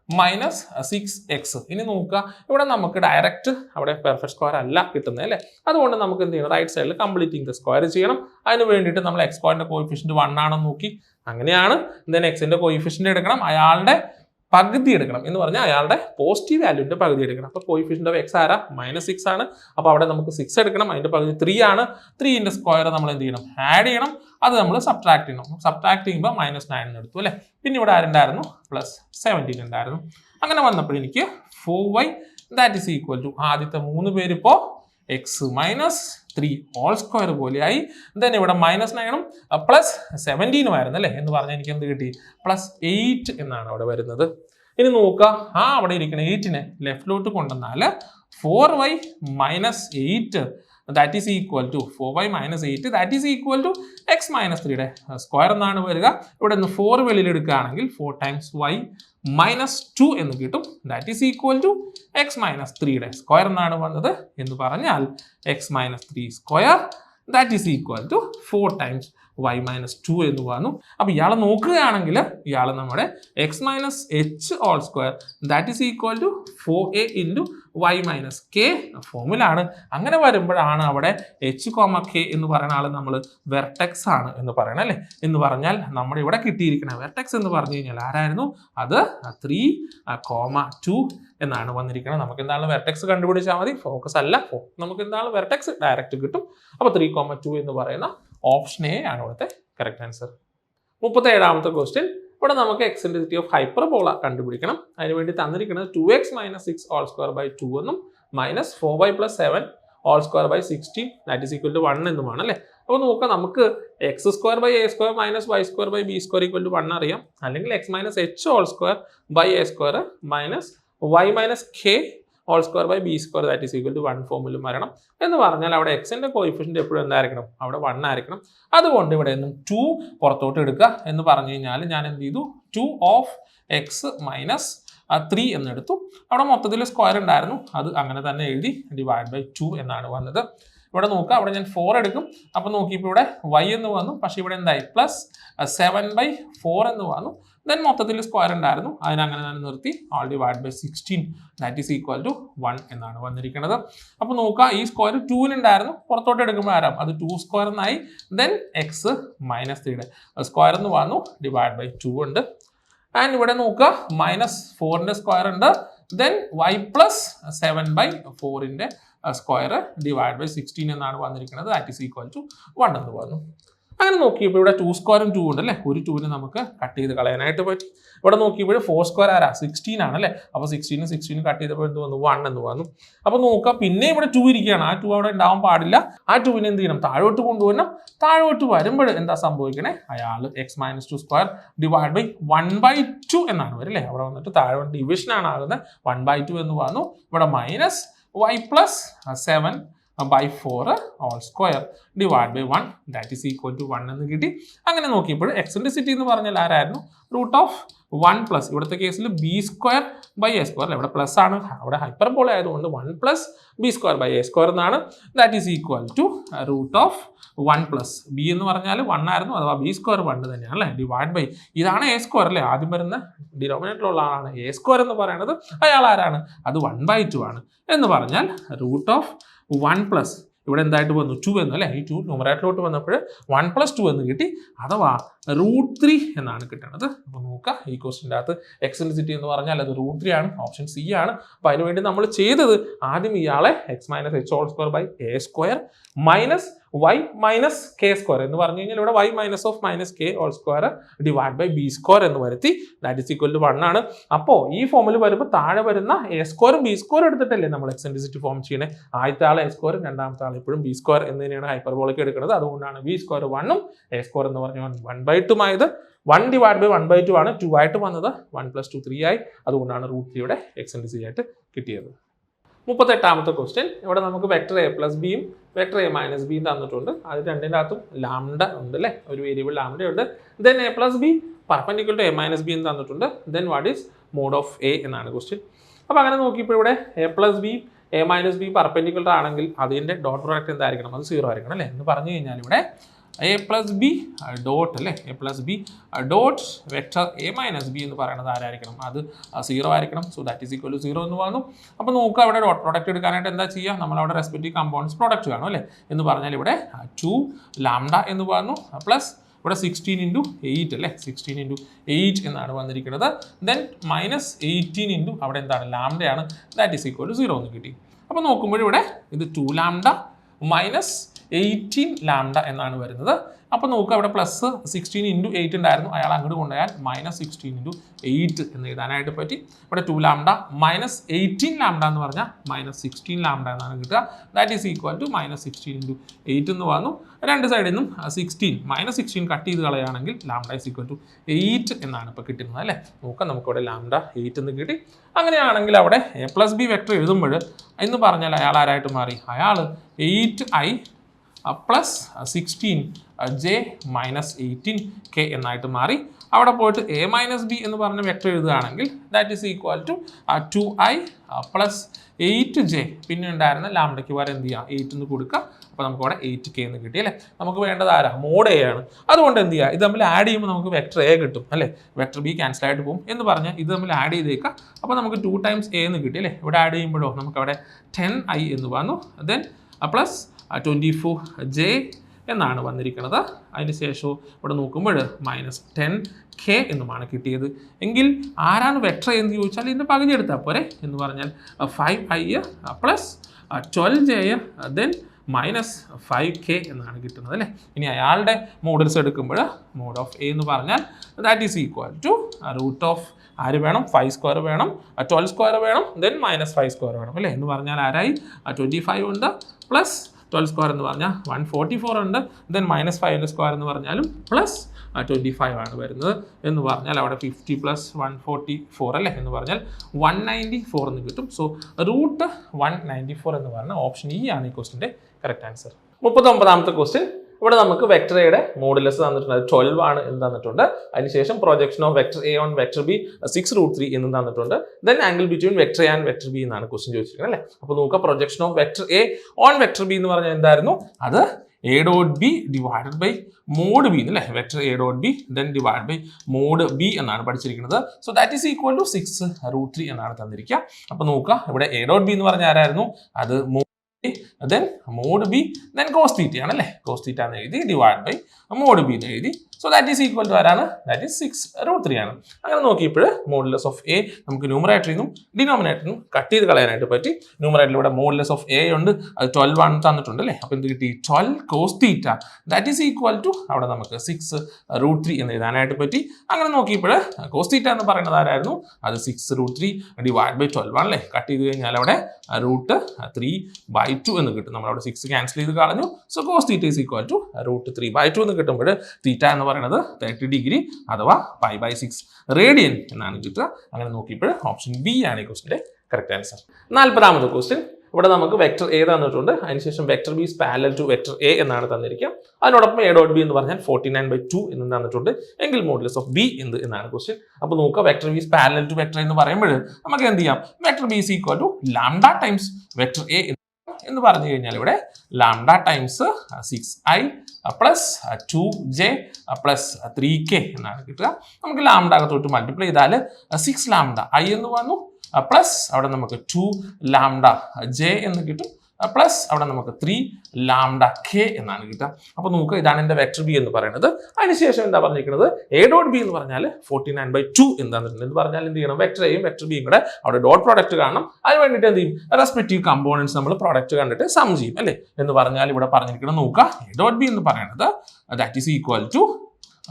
minus 6x. ഇനി നോക്കുക, ഇവിടെ നമുക്ക് ഡയറക്റ്റ് അവിടെ പെർഫെക്റ്റ് സ്ക്വയർ അല്ല കിട്ടുന്നത് അല്ലേ. അതുകൊണ്ട് നമുക്ക് എന്ത് ചെയ്യണം? റൈറ്റ് സൈഡിൽ കംപ്ലീറ്റിംഗ് ദ സ്ക്വയർ ചെയ്യണം. അതിന് വേണ്ടിയിട്ട് നമ്മൾ x² കോയിഫിഷ്യന്റ് 1 ആണെന്ന് നോക്കി. അങ്ങനെയാണ്. ദെൻ എക്സിന്റെ കോയിഫിഷ്യന്റ് എടുക്കണം, അയാളുടെ പകുതി എടുക്കണം. എന്ന് പറഞ്ഞാൽ അയാളുടെ പോസിറ്റീവ് വാല്യൂന്റെ പകുതി എടുക്കണം. അപ്പൊ കോയിഫിഷ്യന്റ് ഓഫ് എക്സ് ആരാ? -6 ആണ്. അപ്പൊ അവിടെ നമുക്ക് 6 എടുക്കണം, അതിന്റെ പകുതി 3 ആണ്. 3ന്റെ സ്ക്വയർ നമ്മൾ എന്ത് ചെയ്യണം? ആഡ് ചെയ്യണം. അത് നമ്മൾ സബ്ട്രാക്ട് ചെയ്യണം. സബ്ട്രാക്ട് ചെയ്യുമ്പോൾ -9 എടുത്തു അല്ലെ. പിന്നെ ഇവിടെ ആരുണ്ടായിരുന്നു? +17 ഉണ്ടായിരുന്നു. അങ്ങനെ വന്നപ്പോൾ എനിക്ക് 4y that is equal to ആദ്യത്തെ 3 പേര് ഇപ്പോ x - 3 ഹോൾ സ്ക്വയർ പോലെയായി. ദെൻ ഇവിടെ -9 +17 ആയിരുന്നു അല്ലേ. എന്ന് പറഞ്ഞാൽ എനിക്ക് എന്ത് കിട്ടി? +8 എന്നാണ് അവിടെ വരുന്നത്. ഇനി നോക്കുക, അവിടെ ഇരിക്കുന്ന 8നെ ലെഫ്റ്റിലോട്ട് കൊണ്ടുവന്നാൽ 4y - 8 that is equal to 4y - 8 that is equal to x - 3യുടെ സ്ക്വയർ എന്നാണ് വരിക. ഇവിടെ നിന്ന് 4 വെളിയിൽ എടുക്കുകയാണെങ്കിൽ 4 ടൈംസ് y -2 എന്ന് കിട്ടും. That is equal to x - 3യുടെ സ്ക്വയർ എന്നാണ് വന്നത്. എന്ന് പറഞ്ഞാൽ x - 3 square that is equal to 4 times y - 2 എന്ന് വന്നു. അപ്പൊ ഇയാളെ നോക്കുകയാണെങ്കിൽ ഇയാൾ നമ്മുടെ x - h whole square that is equal to 4a into y - k ഫോമിലാണ്. അങ്ങനെ വരുമ്പോഴാണ് അവിടെ h, k എന്ന് പറയുന്ന ആൾ നമ്മൾ വെർട്ടെക്സ് ആണ് എന്ന് പറയണം അല്ലേ. എന്ന് പറഞ്ഞാൽ നമ്മുടെ ഇവിടെ കിട്ടിയിരിക്കുന്ന വെർട്ടെക്സ് എന്ന് പറഞ്ഞു കഴിഞ്ഞാൽ ആരായിരുന്നു? അത് 3,2 എന്നാണ് വന്നിരിക്കുന്നത്. നമുക്ക് എന്താണ് വെർട്ടെക്സ് കണ്ടുപിടിച്ചാൽ മതി, ഫോക്കസ് അല്ല. നമുക്ക് എന്താണ് വെർട്ടെക്സ് ഡയറക്റ്റ് കിട്ടും. അപ്പൊ 3,2 എന്ന് പറയുന്ന ഓപ്ഷൻ എ ആണ് ഇവിടുത്തെ കറക്റ്റ് ആൻസർ. 37ാമത്തെ ക്വസ്റ്റ്യൻ. ഇവിടെ നമുക്ക് എക്സെൻട്രിസിറ്റി ഓഫ് ഹൈപ്പർബോള കണ്ടുപിടിക്കണം. അതിനുവേണ്ടി തന്നിരിക്കുന്നത് 2x - 6 ഹോൾ സ്ക്വയർ ബൈ 2 എന്നും -4y + 7 whole square by 16 that is equal to 1 എന്നുമാണ് അല്ലേ. അപ്പോൾ നോക്കാം, നമുക്ക് x² / a² - y² / b² equal to 1 അറിയാം. അല്ലെങ്കിൽ x - h whole square by a² minus y - k whole square by b² that is equal to 1 ഫോമിലും വരണം. എന്ന് പറഞ്ഞാൽ അവിടെ എക്സിന്റെ കോയിഫിഷ്യന്റ് എപ്പോഴും എന്തായിരിക്കണം? അവിടെ 1 ആയിരിക്കണം. അതുകൊണ്ട് ഇവിടെ നിന്നും 2 പുറത്തോട്ട് എടുക്കുക. എന്ന് പറഞ്ഞു കഴിഞ്ഞാൽ ഞാൻ എന്ത് ചെയ്തു? 2 ഓഫ് x - 3 എന്നെടുത്തു. അവിടെ മൊത്തത്തിൽ സ്ക്വയർ ഉണ്ടായിരുന്നു, അത് അങ്ങനെ തന്നെ എഴുതി /2 എന്നാണ് വന്നത്. ഇവിടെ നോക്കുക, അവിടെ ഞാൻ 4 എടുക്കും. അപ്പൊ നോക്കിയപ്പോൾ ഇവിടെ y എന്ന് വന്നു, പക്ഷെ ഇവിടെ എന്തായി? +7/4 എന്ന് വന്നു. ദെൻ മൊത്തത്തിൽ സ്ക്വയർ ഉണ്ടായിരുന്നു, അതിനങ്ങനെ തന്നെ നിർത്തി. all / 16 that is equal to 1 എന്നാണ് വന്നിരിക്കുന്നത്. അപ്പൊ നോക്കുക, ഈ സ്ക്വയർ 2 ഉണ്ടായിരുന്നു, പുറത്തോട്ട് എടുക്കുമ്പോൾ ആരാം? അത് 2² എന്നായി. ദെൻ x - 3യുടെ സ്ക്വയർ എന്ന് വന്നു, /2 ഉണ്ട്. ആൻഡ് ഇവിടെ നോക്കുക, -4ന്റെ സ്ക്വയർ ഉണ്ട്. ദെൻ y + 7/4ന്റെ സ്ക്വയർ /16 എന്നാണ് വന്നിരിക്കുന്നത്. ദാറ്റ് ഈസ് ഈക്വൽ ടു 1 എന്ന് പറഞ്ഞു. അങ്ങനെ നോക്കിയപ്പോൾ ഇവിടെ 2 സ്ക്വയറും 2 ഉണ്ട് അല്ലേ, ഒരു 2നെ നമുക്ക് കട്ട് ചെയ്ത് കളയാനായിട്ട് പറ്റി. ഇവിടെ നോക്കിയപ്പോൾ 4 സ്ക്വയർ ആരാ 16 ആണ് അല്ലേ, അപ്പോൾ 16 കട്ട് ചെയ്തപ്പോൾ എന്ത് വന്നു 1 എന്ന് വന്നു. അപ്പോൾ നോക്കാം പിന്നെ ഇവിടെ 2 ഇരിക്കുകയാണ്, ആ 2 അവിടെ ഉണ്ടാവാൻ പാടില്ല. ആ 2നെ എന്ത് ചെയ്യണം, താഴോട്ട് കൊണ്ടുവരണം. താഴോട്ട് വരുമ്പോൾ എന്താ സംഭവിക്കണേ, അയാൾ x - 2 സ്ക്വയർ ഡിവൈഡ് ബൈ 1/2 എന്നാണ് വരും അല്ലേ. അവിടെ വന്നിട്ട് താഴെ ഡിവിഷൻ ആണ് ആകുന്നത്, 1/2 എന്ന് വന്നു. ഇവിടെ minus y plus 7/4 whole square divide by 1 that is equal to 1 എന്ന് കിട്ടി. അങ്ങനെ നോക്കിയപ്പോൾ എക്സെൻട്രിസിറ്റി എന്ന് പറഞ്ഞാൽ ആരായിരുന്നു, √1 പ്ലസ് ഇവിടുത്തെ കേസിൽ B square by A square, ഇവിടെ പ്ലസ് ആണ്, അവിടെ ഹൈപ്പർബോള ആയതുകൊണ്ട് 1 plus B square by A square എന്നാണ്. That is equal to √1 plus B എന്ന് പറഞ്ഞാൽ 1 ആയിരുന്നു, അഥവാ ബി സ്ക്വയർ 1 തന്നെയാണ് അല്ലേ, ഡിവൈഡ് ബൈ ഇതാണ് എ സ്ക്വയർ അല്ലേ, ആദ്യം വരുന്ന ഡിനോമിനേറ്ററിലുള്ള ആളാണ് എ സ്ക്വയർ എന്ന് പറയുന്നത്. അയാൾ ആരാണ്, അത് 1/2 ആണ് എന്ന് പറഞ്ഞാൽ √1 പ്ലസ് ഇവിടെ എന്തായിട്ട് വന്നു 2 എന്ന് അല്ലേ, ഈ 2 ന്യൂമറേറ്ററിലോട്ട് വന്നപ്പോൾ 1 + 2 എന്ന് കിട്ടി, അഥവാ √3 എന്നാണ് കിട്ടുന്നത്. അപ്പോൾ നോക്കാം ഈ ക്വസ്റ്റിൻ്റെ അകത്ത് എക്സെൻട്രിസിറ്റി എന്ന് പറഞ്ഞാൽ അത് √3 ആണ്, ഓപ്ഷൻ സി ആണ്. അപ്പോൾ അതിനുവേണ്ടി നമ്മൾ ചെയ്തത് ആദ്യം ഇയാളെ x - h² by a square minus y minus k square എന്ന് പറഞ്ഞു കഴിഞ്ഞാൽ ഇവിടെ y - k whole square divide by B square എന്ന് വരുത്തി, ദാറ്റ് ഈസ് ഈക്വൽ ടു 1 ആണ്. അപ്പോൾ ഈ ഫോമിൽ വരുമ്പോൾ താഴെ വരുന്ന എ സ്ക്വയറും ബി സ്ക്വയർ എടുത്തിട്ടല്ലേ നമ്മൾ എക്സെൻട്രിസിറ്റി ഫോം ചെയ്യണേ. ആദ്യത്തെ ആൾ എ സ്ക്വയറും രണ്ടാമത്തെ ആൾ എപ്പോഴും ബി സ്ക്വയർ എന്ന് തന്നെയാണ് ഹൈപ്പർബോളയ്ക്ക് എടുക്കുന്നത്. അതുകൊണ്ടാണ് ബി സ്ക്വയർ 1ഉം എ സ്ക്വയർ എന്ന് പറഞ്ഞാൽ 1/2 ആയത്. 1 ഡിവൈഡ് ബൈ 1/2 ആണ്, 2 ആയിട്ട് വന്നത്, 1 + 2 3 ആയി. അതുകൊണ്ടാണ് √3യുടെ എക്സെൻട്രിസിറ്റി ആയിട്ട് കിട്ടിയത്. 38ാമത്തെ ക്വസ്റ്റ്യൻ, ഇവിടെ നമുക്ക് വെക്ടർ a + ബിയും വെക്ടർ a - ബിയും തന്നിട്ടുണ്ട്. അത് രണ്ടിൻ്റെ അകത്തും ലാംഡ ഉണ്ട് അല്ലേ, ഒരു വേരിയബിൾ ലാംഡ ഉണ്ട്. Then a + B perpendicular to a - B എന്ന് തന്നിട്ടുണ്ട്. Then what is mod of a എന്നാണ് ക്വസ്റ്റ്യൻ. അപ്പോൾ അങ്ങനെ നോക്കിയപ്പോൾ ഇവിടെ a + B a - B perpendicular ആണെങ്കിൽ അതിൻ്റെ ഡോട്ട് പ്രോഡക്റ്റ് എന്തായിരിക്കണം, അത് 0 ആയിരിക്കണം അല്ലേ. എന്ന് പറഞ്ഞു കഴിഞ്ഞാൽ ഇവിടെ a + ബി ഡോട്ട് അല്ലേ, a + B dot vector a - B എന്ന് പറയുന്നത് ആരായിരിക്കണം, അത് 0 ആയിരിക്കണം. So that is equal to 0 എന്ന് വന്നു. അപ്പോൾ നോക്കുക അവിടെ ഡോട്ട് പ്രോഡക്റ്റ് എടുക്കാനായിട്ട് എന്താ ചെയ്യുക, നമ്മളവിടെ റെസ്പെക്റ്റീവ് കമ്പോണൻസ് പ്രോഡക്റ്റ് കാണും അല്ലേ. എന്ന് പറഞ്ഞാൽ ഇവിടെ 2 ലാംഡ എന്ന് പറഞ്ഞു, പ്ലസ് ഇവിടെ 16 × 8 അല്ലേ, 16 × 8 എന്നാണ് വന്നിരിക്കുന്നത്. ദെൻ -18 അവിടെ എന്താണ് ലാംഡയാണ്, ദാറ്റ് ഈസ് ഈക്വൽ ടു 0 എന്ന് കിട്ടി. അപ്പോൾ നോക്കുമ്പോൾ ഇവിടെ ഇത് 2 ലാംഡ മൈനസ് 18 ലാംഡ എന്നാണ് വരുന്നത്. അപ്പോൾ നോക്കുക അവിടെ പ്ലസ് 16 × 8 ഉണ്ടായിരുന്നു, അയാൾ അങ്ങോട്ട് കൊണ്ടുപോയാൽ -16 × 8 എന്ന് എഴുതാനായിട്ട് പറ്റി. ഇവിടെ 2 ലാംഡ മൈനസ് 18 ലാംഡ എന്ന് പറഞ്ഞാൽ -16 ലാംഡ എന്നാണ് കിട്ടുക. ദാറ്റ് ഈസ് ഈക്വൽ ടു -16 × 8 എന്ന് വന്നു. രണ്ട് സൈഡിൽ നിന്നും 16 കട്ട് ചെയ്ത് കളയുകയാണെങ്കിൽ ലാംഡ ഈസ് ഈക്വൽ ടു 8 എന്നാണ് ഇപ്പോൾ കിട്ടുന്നത് അല്ലേ. നോക്കാം നമുക്കിവിടെ ലാംഡ 8 എന്ന് കിട്ടി. അങ്ങനെയാണെങ്കിൽ അവിടെ a + ബി വെക്ടർ എഴുതുമ്പോൾ എന്ന് പറഞ്ഞാൽ അയാൾ ആരായിട്ട് മാറി, അയാൾ 8i plus 16j minus 18k എന്നായിട്ട് മാറി. അവിടെ പോയിട്ട് a - ബി എന്ന് പറഞ്ഞ വെക്ടർ എഴുതുകയാണെങ്കിൽ that is equal to 2i plus 8j, പിന്നെ ഉണ്ടായിരുന്ന ലാംഡയ്ക്ക് വരെ എന്ത് ചെയ്യുക 8 എന്ന് കൊടുക്കുക. അപ്പോൾ നമുക്ക് അവിടെ 8k എന്ന് കിട്ടി അല്ലേ. നമുക്ക് വേണ്ടത് ആരാ, മോഡ് a ആണ്. അതുകൊണ്ട് എന്ത് ചെയ്യുക, ഇത് തമ്മിൽ ആഡ് ചെയ്യുമ്പോൾ നമുക്ക് വെക്ടർ a കിട്ടും അല്ലേ, വെക്ടർ ബി ക്യാൻസൽ ആയിട്ട് പോകും. എന്ന് പറഞ്ഞാൽ ഇത് തമ്മിൽ ആഡ് ചെയ്തേക്കാം. അപ്പോൾ നമുക്ക് 2 ടൈംസ് a എന്ന് കിട്ടി അല്ലേ. ഇവിടെ ആഡ് ചെയ്യുമ്പോഴോ നമുക്ക് അവിടെ 10i എന്ന് വന്നു. ദെൻ പ്ലസ് 24j എന്നാണ് വന്നിരിക്കുന്നത്. അതിന് ശേഷം ഇവിടെ നോക്കുമ്പോൾ -10k എന്നുമാണ് കിട്ടിയത്. എങ്കിൽ ആരാണ് വെക്ടർ എന്ന് ചോദിച്ചാൽ ഇതിൻ്റെ പകുതി എടുത്താൽ പോരെ. എന്ന് പറഞ്ഞാൽ 5i plus 12j then -5k എന്നാണ് കിട്ടുന്നത് അല്ലേ. ഇനി അയാളുടെ മോഡൽസ് എടുക്കുമ്പോൾ മോഡ് ഓഫ് a എന്ന് പറഞ്ഞാൽ ദാറ്റ് ഈസ് ഈക്വൽ ടു √ ആര് വേണം, 5² വേണം, 12² വേണം, ദെൻ -5² വേണം അല്ലേ. എന്ന് പറഞ്ഞാൽ ആരായി 25 ഉണ്ട്, പ്ലസ് 12² എന്ന് പറഞ്ഞാൽ 144 ഉണ്ട്, ദെൻ -5² എന്ന് പറഞ്ഞാലും പ്ലസ് 25 ആണ് വരുന്നത്. എന്ന് പറഞ്ഞാൽ അവിടെ 50 + 144 അല്ലേ. എന്ന് പറഞ്ഞാൽ 194 എന്ന് കിട്ടും. സോ √194 എന്ന് പറഞ്ഞാൽ ഓപ്ഷൻ ഇ ആണ് ഈ ക്വസ്റ്റിൻ്റെ കറക്റ്റ് ആൻസർ. 39ാമത്തെ ക്വസ്റ്റ്യൻ, ഇവിടെ നമുക്ക് വെക്ടർ എയുടെ മോഡുലസ് തന്നിട്ടുണ്ട്, 12 ആണ് എന്ന് തന്നിട്ടുണ്ട്. അതിനുശേഷം projection of vector A on vector B 6√3 എന്ന് തന്നിട്ടുണ്ട്. Then angle between vector A and vector B എന്നാണ് ക്വസ്റ്റ്യൻ ചോദിച്ചിരിക്കുന്നത് അല്ലേ. അപ്പോൾ നോക്കുക projection of vector A on vector B എന്ന് പറഞ്ഞാൽ എന്തായിരുന്നു, അത് a.b divided by mod B അല്ലേ. Vector a.b then divide by mod B എന്നാണ് പഠിച്ചിരിക്കുന്നത്. So that is equal to 6√3 എന്നാണ് തന്നിരിക്കുക. അപ്പോൾ നോക്കുക ഇവിടെ a.b എന്ന് പറഞ്ഞാൽ ആരായിരുന്നു, അത് then mod b then cos theta ആണല്ലേ cos theta എന്ന് എഴുതി ഡിവൈഡ് ബൈ mod b എന്ന് എഴുതി so that is equal to ആരാണ് ദാറ്റ് ഈസ് 6√3 ആണ് അങ്ങനെ നോക്കിയപ്പോൾ മോഡുലസ് ഓഫ് എ നമുക്ക് ന്യൂമറേറ്ററിൽ നിന്നും ഡിനോമിനേറ്ററിൽ നിന്നും കട്ട് ചെയ്ത് കളയാനായിട്ട് പറ്റി ന്യൂമറേറ്ററിൽ ഇവിടെ മോഡുലസ് ഓഫ് എ ഉണ്ട് അത് 12 ആണ് തന്നിട്ടുണ്ട് അല്ലേ അപ്പോൾ എന്ത് കിട്ടി 12 cos theta that is equal to അവിടെ നമുക്ക് 6√3 എന്ന് എഴുതാനായിട്ട് പറ്റി അങ്ങനെ നോക്കിയപ്പോൾ cos theta എന്ന് പറയുന്നത് ആരായിരുന്നു അത് 6√3 ഡിവൈഡ് ബൈ 12 ആണല്ലേ കട്ട് ചെയ്ത് കഴിഞ്ഞാൽ അവിടെ √3/2 എന്ന് കിട്ടും നമ്മളവിടെ 6 ക്യാൻസൽ ചെയ്ത് കളഞ്ഞു so cos theta is equal to √3/2 എന്ന് കിട്ടുമ്പോൾ തീറ്റ എന്ന് പറയുന്നത് 30 ഡിഗ്രി അഥവാ π/6 റേഡിയൻ എന്നാണ് കിട്ടുക അങ്ങനെ നോക്കിയപ്പോൾ ഓപ്ഷൻ ബി ആണ് ഈ ക്വസ്റ്റിന്റെ കറക്റ്റ് ആൻസർ 40ാമത്തെ ക്വസ്റ്റ്യൻ ഇവിടെ നമുക്ക് വെക്ടർ എ തന്നിട്ടുണ്ട് അതിനുശേഷം vector B is parallel to vector A എന്നാണ് തന്നിരിക്കുക അതിനോടൊപ്പം എ ഡോട്ട് ബി എന്ന് പറഞ്ഞാൽ 49/2 എന്ന് തന്നിട്ടുണ്ട് എങ്കിൽ മോഡുലസ് ഓഫ് ബി എന്ത് എന്നാണ് ക്വസ്റ്റ്യൻ അപ്പോൾ നോക്കുക vector B is parallel to vector എന്ന് പറയുമ്പോൾ നമുക്ക് എന്ത് ചെയ്യാം vector B is equal to lambda times vector A എന്ന് പറഞ്ഞു കഴിഞ്ഞാൽ ഇവിടെ lambda times 6i plus 2j plus 3k എന്നാണ് കിട്ടുക നമുക്ക് ലാംഡ അകത്തോട്ട് മൾട്ടിപ്ലൈ ചെയ്താൽ 6 ലാംഡ i എന്ന് വന്നു പ്ലസ് അവിടെ നമുക്ക് 2 ലാംഡ j എന്ന് കിട്ടും പ്ലസ് അവിടെ നമുക്ക് 3 ലാംഡ k എന്നാണ് കിട്ടുക അപ്പോൾ നമുക്ക് ഇതാണ് എൻ്റെ വെക്ടർ ബി എന്ന് പറയുന്നത് അതിനുശേഷം എന്താ പറഞ്ഞിരിക്കുന്നത് എ ഡോട്ട് ബി എന്ന് പറഞ്ഞാൽ 49/2 എന്താണ് എന്ന് പറഞ്ഞാൽ എന്ത് ചെയ്യണം വെക്ടർ എയും വെക്ടർ ബിയും കൂടെ അവിടെ ഡോട്ട് പ്രോഡക്റ്റ് കാണണം അതിന് വേണ്ടിയിട്ട് എന്ത് ചെയ്യും റെസ്പെക്റ്റീവ് കമ്പോണൻസ് നമ്മൾ പ്രോഡക്റ്റ് കണ്ടിട്ട് സം ചെയ്യും അല്ലേ എന്ന് പറഞ്ഞാൽ ഇവിടെ പറഞ്ഞിരിക്കുന്നത് നോക്കുക എ ഡോട്ട് ബി എന്ന് പറയുന്നത് ദാറ്റ് ഈസ് ഈക്വൽ ടു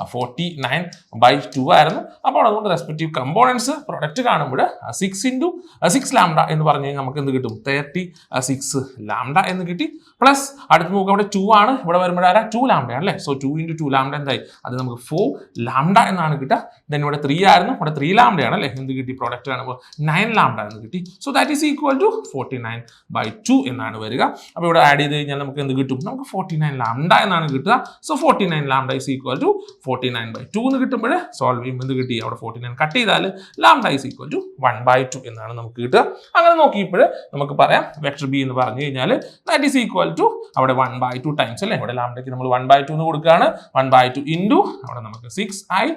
49/2 ആയിരുന്നു അപ്പോൾ അതുകൊണ്ട് റെസ്പെക്റ്റീവ് കമ്പോണൻസ് പ്രൊഡക്റ്റ് കാണുമ്പോൾ 6 ലാംഡ എന്ന് പറഞ്ഞു കഴിഞ്ഞാൽ നമുക്ക് എന്ത് കിട്ടും 36 ലാംഡ എന്ന് കിട്ടി പ്ലസ് അടുത്ത് നോക്കുക അവിടെ 2 ആണ് ഇവിടെ വരുമ്പോൾ ആരാ 2 ലാംഡ ആണല്ലേ സോ 2 × 2 ലാംഡ എന്തായി അത് നമുക്ക് 4 ലാംഡ എന്നാണ് കിട്ടുക ദെൻ ഇവിടെ 3 ആയിരുന്നു ഇവിടെ 3 ലാംഡ ആണ് അല്ലേ എന്ത് കിട്ടി പ്രൊഡക്റ്റ് കാണുമ്പോൾ 9 ലാംഡ എന്ന് കിട്ടി so that is equal to 49/2 എന്നാണ് വരിക അപ്പോൾ ഇവിടെ ആഡ് ചെയ്ത് കഴിഞ്ഞാൽ നമുക്ക് എന്ത് കിട്ടും നമുക്ക് 49 ലാംഡ എന്നാണ് കിട്ടുക so 49 lambda is equal to 49/2 എന്ന് കിട്ടുമ്പോൾ സോൾവ് ചെയ്യുമ്പോൾ എന്ത് കിട്ടി അവിടെ 49 കട്ട് ചെയ്താൽ ലാംഡ ഈസ് ഈക്വൽ ടു 1/2 എന്നാണ് നമുക്ക് കിട്ടുക അങ്ങനെ നോക്കിയപ്പോൾ നമുക്ക് പറയാം വെക്ടർ ബി എന്ന് പറഞ്ഞു കഴിഞ്ഞാൽ ദാറ്റ് ഈസ് ഈക്വൽ ടു അവിടെ 1/2 ടൈംസ് അല്ലേ ഇവിടെ ലാംഡയ്ക്ക് നമ്മൾ 1/2 എന്ന് കൊടുക്കുകയാണ് 1/2 ഇൻറ്റു അവിടെ നമുക്ക് 6i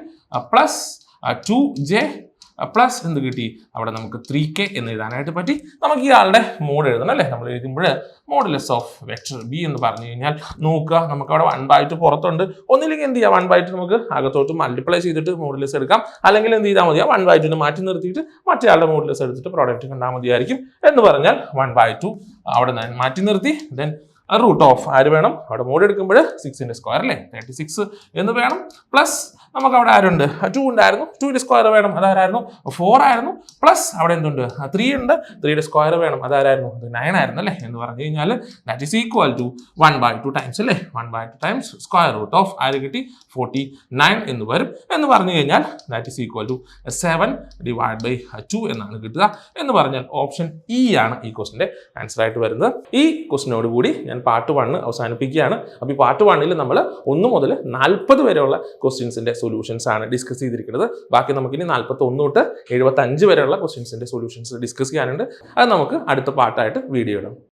പ്ലസ് 2j പ്ലസ് എന്ത് കിട്ടി അവിടെ നമുക്ക് 3k എന്ന് എഴുതാനായിട്ട് പറ്റി നമുക്ക് ഇയാളുടെ മോഡ് എഴുതണം അല്ലേ നമ്മൾ എഴുതുമ്പോൾ മോഡുലസ് ഓഫ് വെക്ടർ ബി എന്ന് പറഞ്ഞു കഴിഞ്ഞാൽ നോക്കുക നമുക്ക് അവിടെ 1/2 പുറത്തുണ്ട് ഒന്നില്ലെങ്കിൽ എന്ത് ചെയ്യാം 1/2 നമുക്ക് അകത്തോട്ട് മൾട്ടിപ്ലൈ ചെയ്തിട്ട് മോഡുലസ് എടുക്കാം അല്ലെങ്കിൽ എന്ത് ചെയ്താൽ മതിയാ 1/2 മാറ്റി നിർത്തിയിട്ട് മറ്റേ മോഡുലസ് എടുത്തിട്ട് പ്രോഡക്റ്റ് കണ്ടാൽ മതിയായിരിക്കും എന്ന് പറഞ്ഞാൽ 1/2 അവിടെ മാറ്റി നിർത്തി ദെൻ റൂട്ട് ഓഫ് ആര് വേണം അവിടെ മോഡ് എടുക്കുമ്പോൾ 6ന്റെ സ്ക്വയർ അല്ലേ 36 എന്ന് വേണം പ്ലസ് നമുക്ക് അവിടെ ആരുണ്ട് 2 ഉണ്ടായിരുന്നു 2ന്റെ സ്ക്വയർ വേണം അതാരായിരുന്നു 4 ആയിരുന്നു പ്ലസ് അവിടെ എന്തുണ്ട് 3 ഉണ്ട് 3യുടെ സ്ക്വയർ വേണം അതാരായിരുന്നു അത് 9 ആയിരുന്നു അല്ലേ എന്ന് പറഞ്ഞു കഴിഞ്ഞാൽ that is equal to 1/2 times അല്ലേ 1/2 ടൈംസ് സ്ക്വയർ റൂട്ട് ഓഫ് ആര് കിട്ടി 49 എന്ന് വരും എന്ന് പറഞ്ഞു കഴിഞ്ഞാൽ ദാറ്റ് ഈസ് ഈക്വൽ ടു 7/2 എന്നാണ് കിട്ടുക എന്ന് പറഞ്ഞാൽ ഓപ്ഷൻ ഇ ആണ് ഈ ക്വസ്റ്റിന്റെ ആൻസർ ആയിട്ട് വരുന്നത് ഈ ക്വസ്റ്റിനോട് കൂടി ഞാൻ പാർട്ട് 1 അവസാനിപ്പിക്കുകയാണ് അപ്പോൾ ഈ പാർട്ട് 1 നമ്മൾ 1 മുതൽ 40 വരെയുള്ള ക്വസ്റ്റ്യൻസിന്റെ സൊല്യൂഷൻസ് ആണ് ഡിസ്കസ് ചെയ്തിരിക്കുന്നത് ബാക്കി നമുക്കിനി 41 തൊട്ട് 75 വരെയുള്ള ക്വസ്റ്റ്യൻസിന്റെ സൊല്യൂഷൻസ് ഡിസ്കസ് ചെയ്യാനുണ്ട് അത് നമുക്ക് അടുത്ത പാർട്ടായിട്ട് വീഡിയോ ഇടാം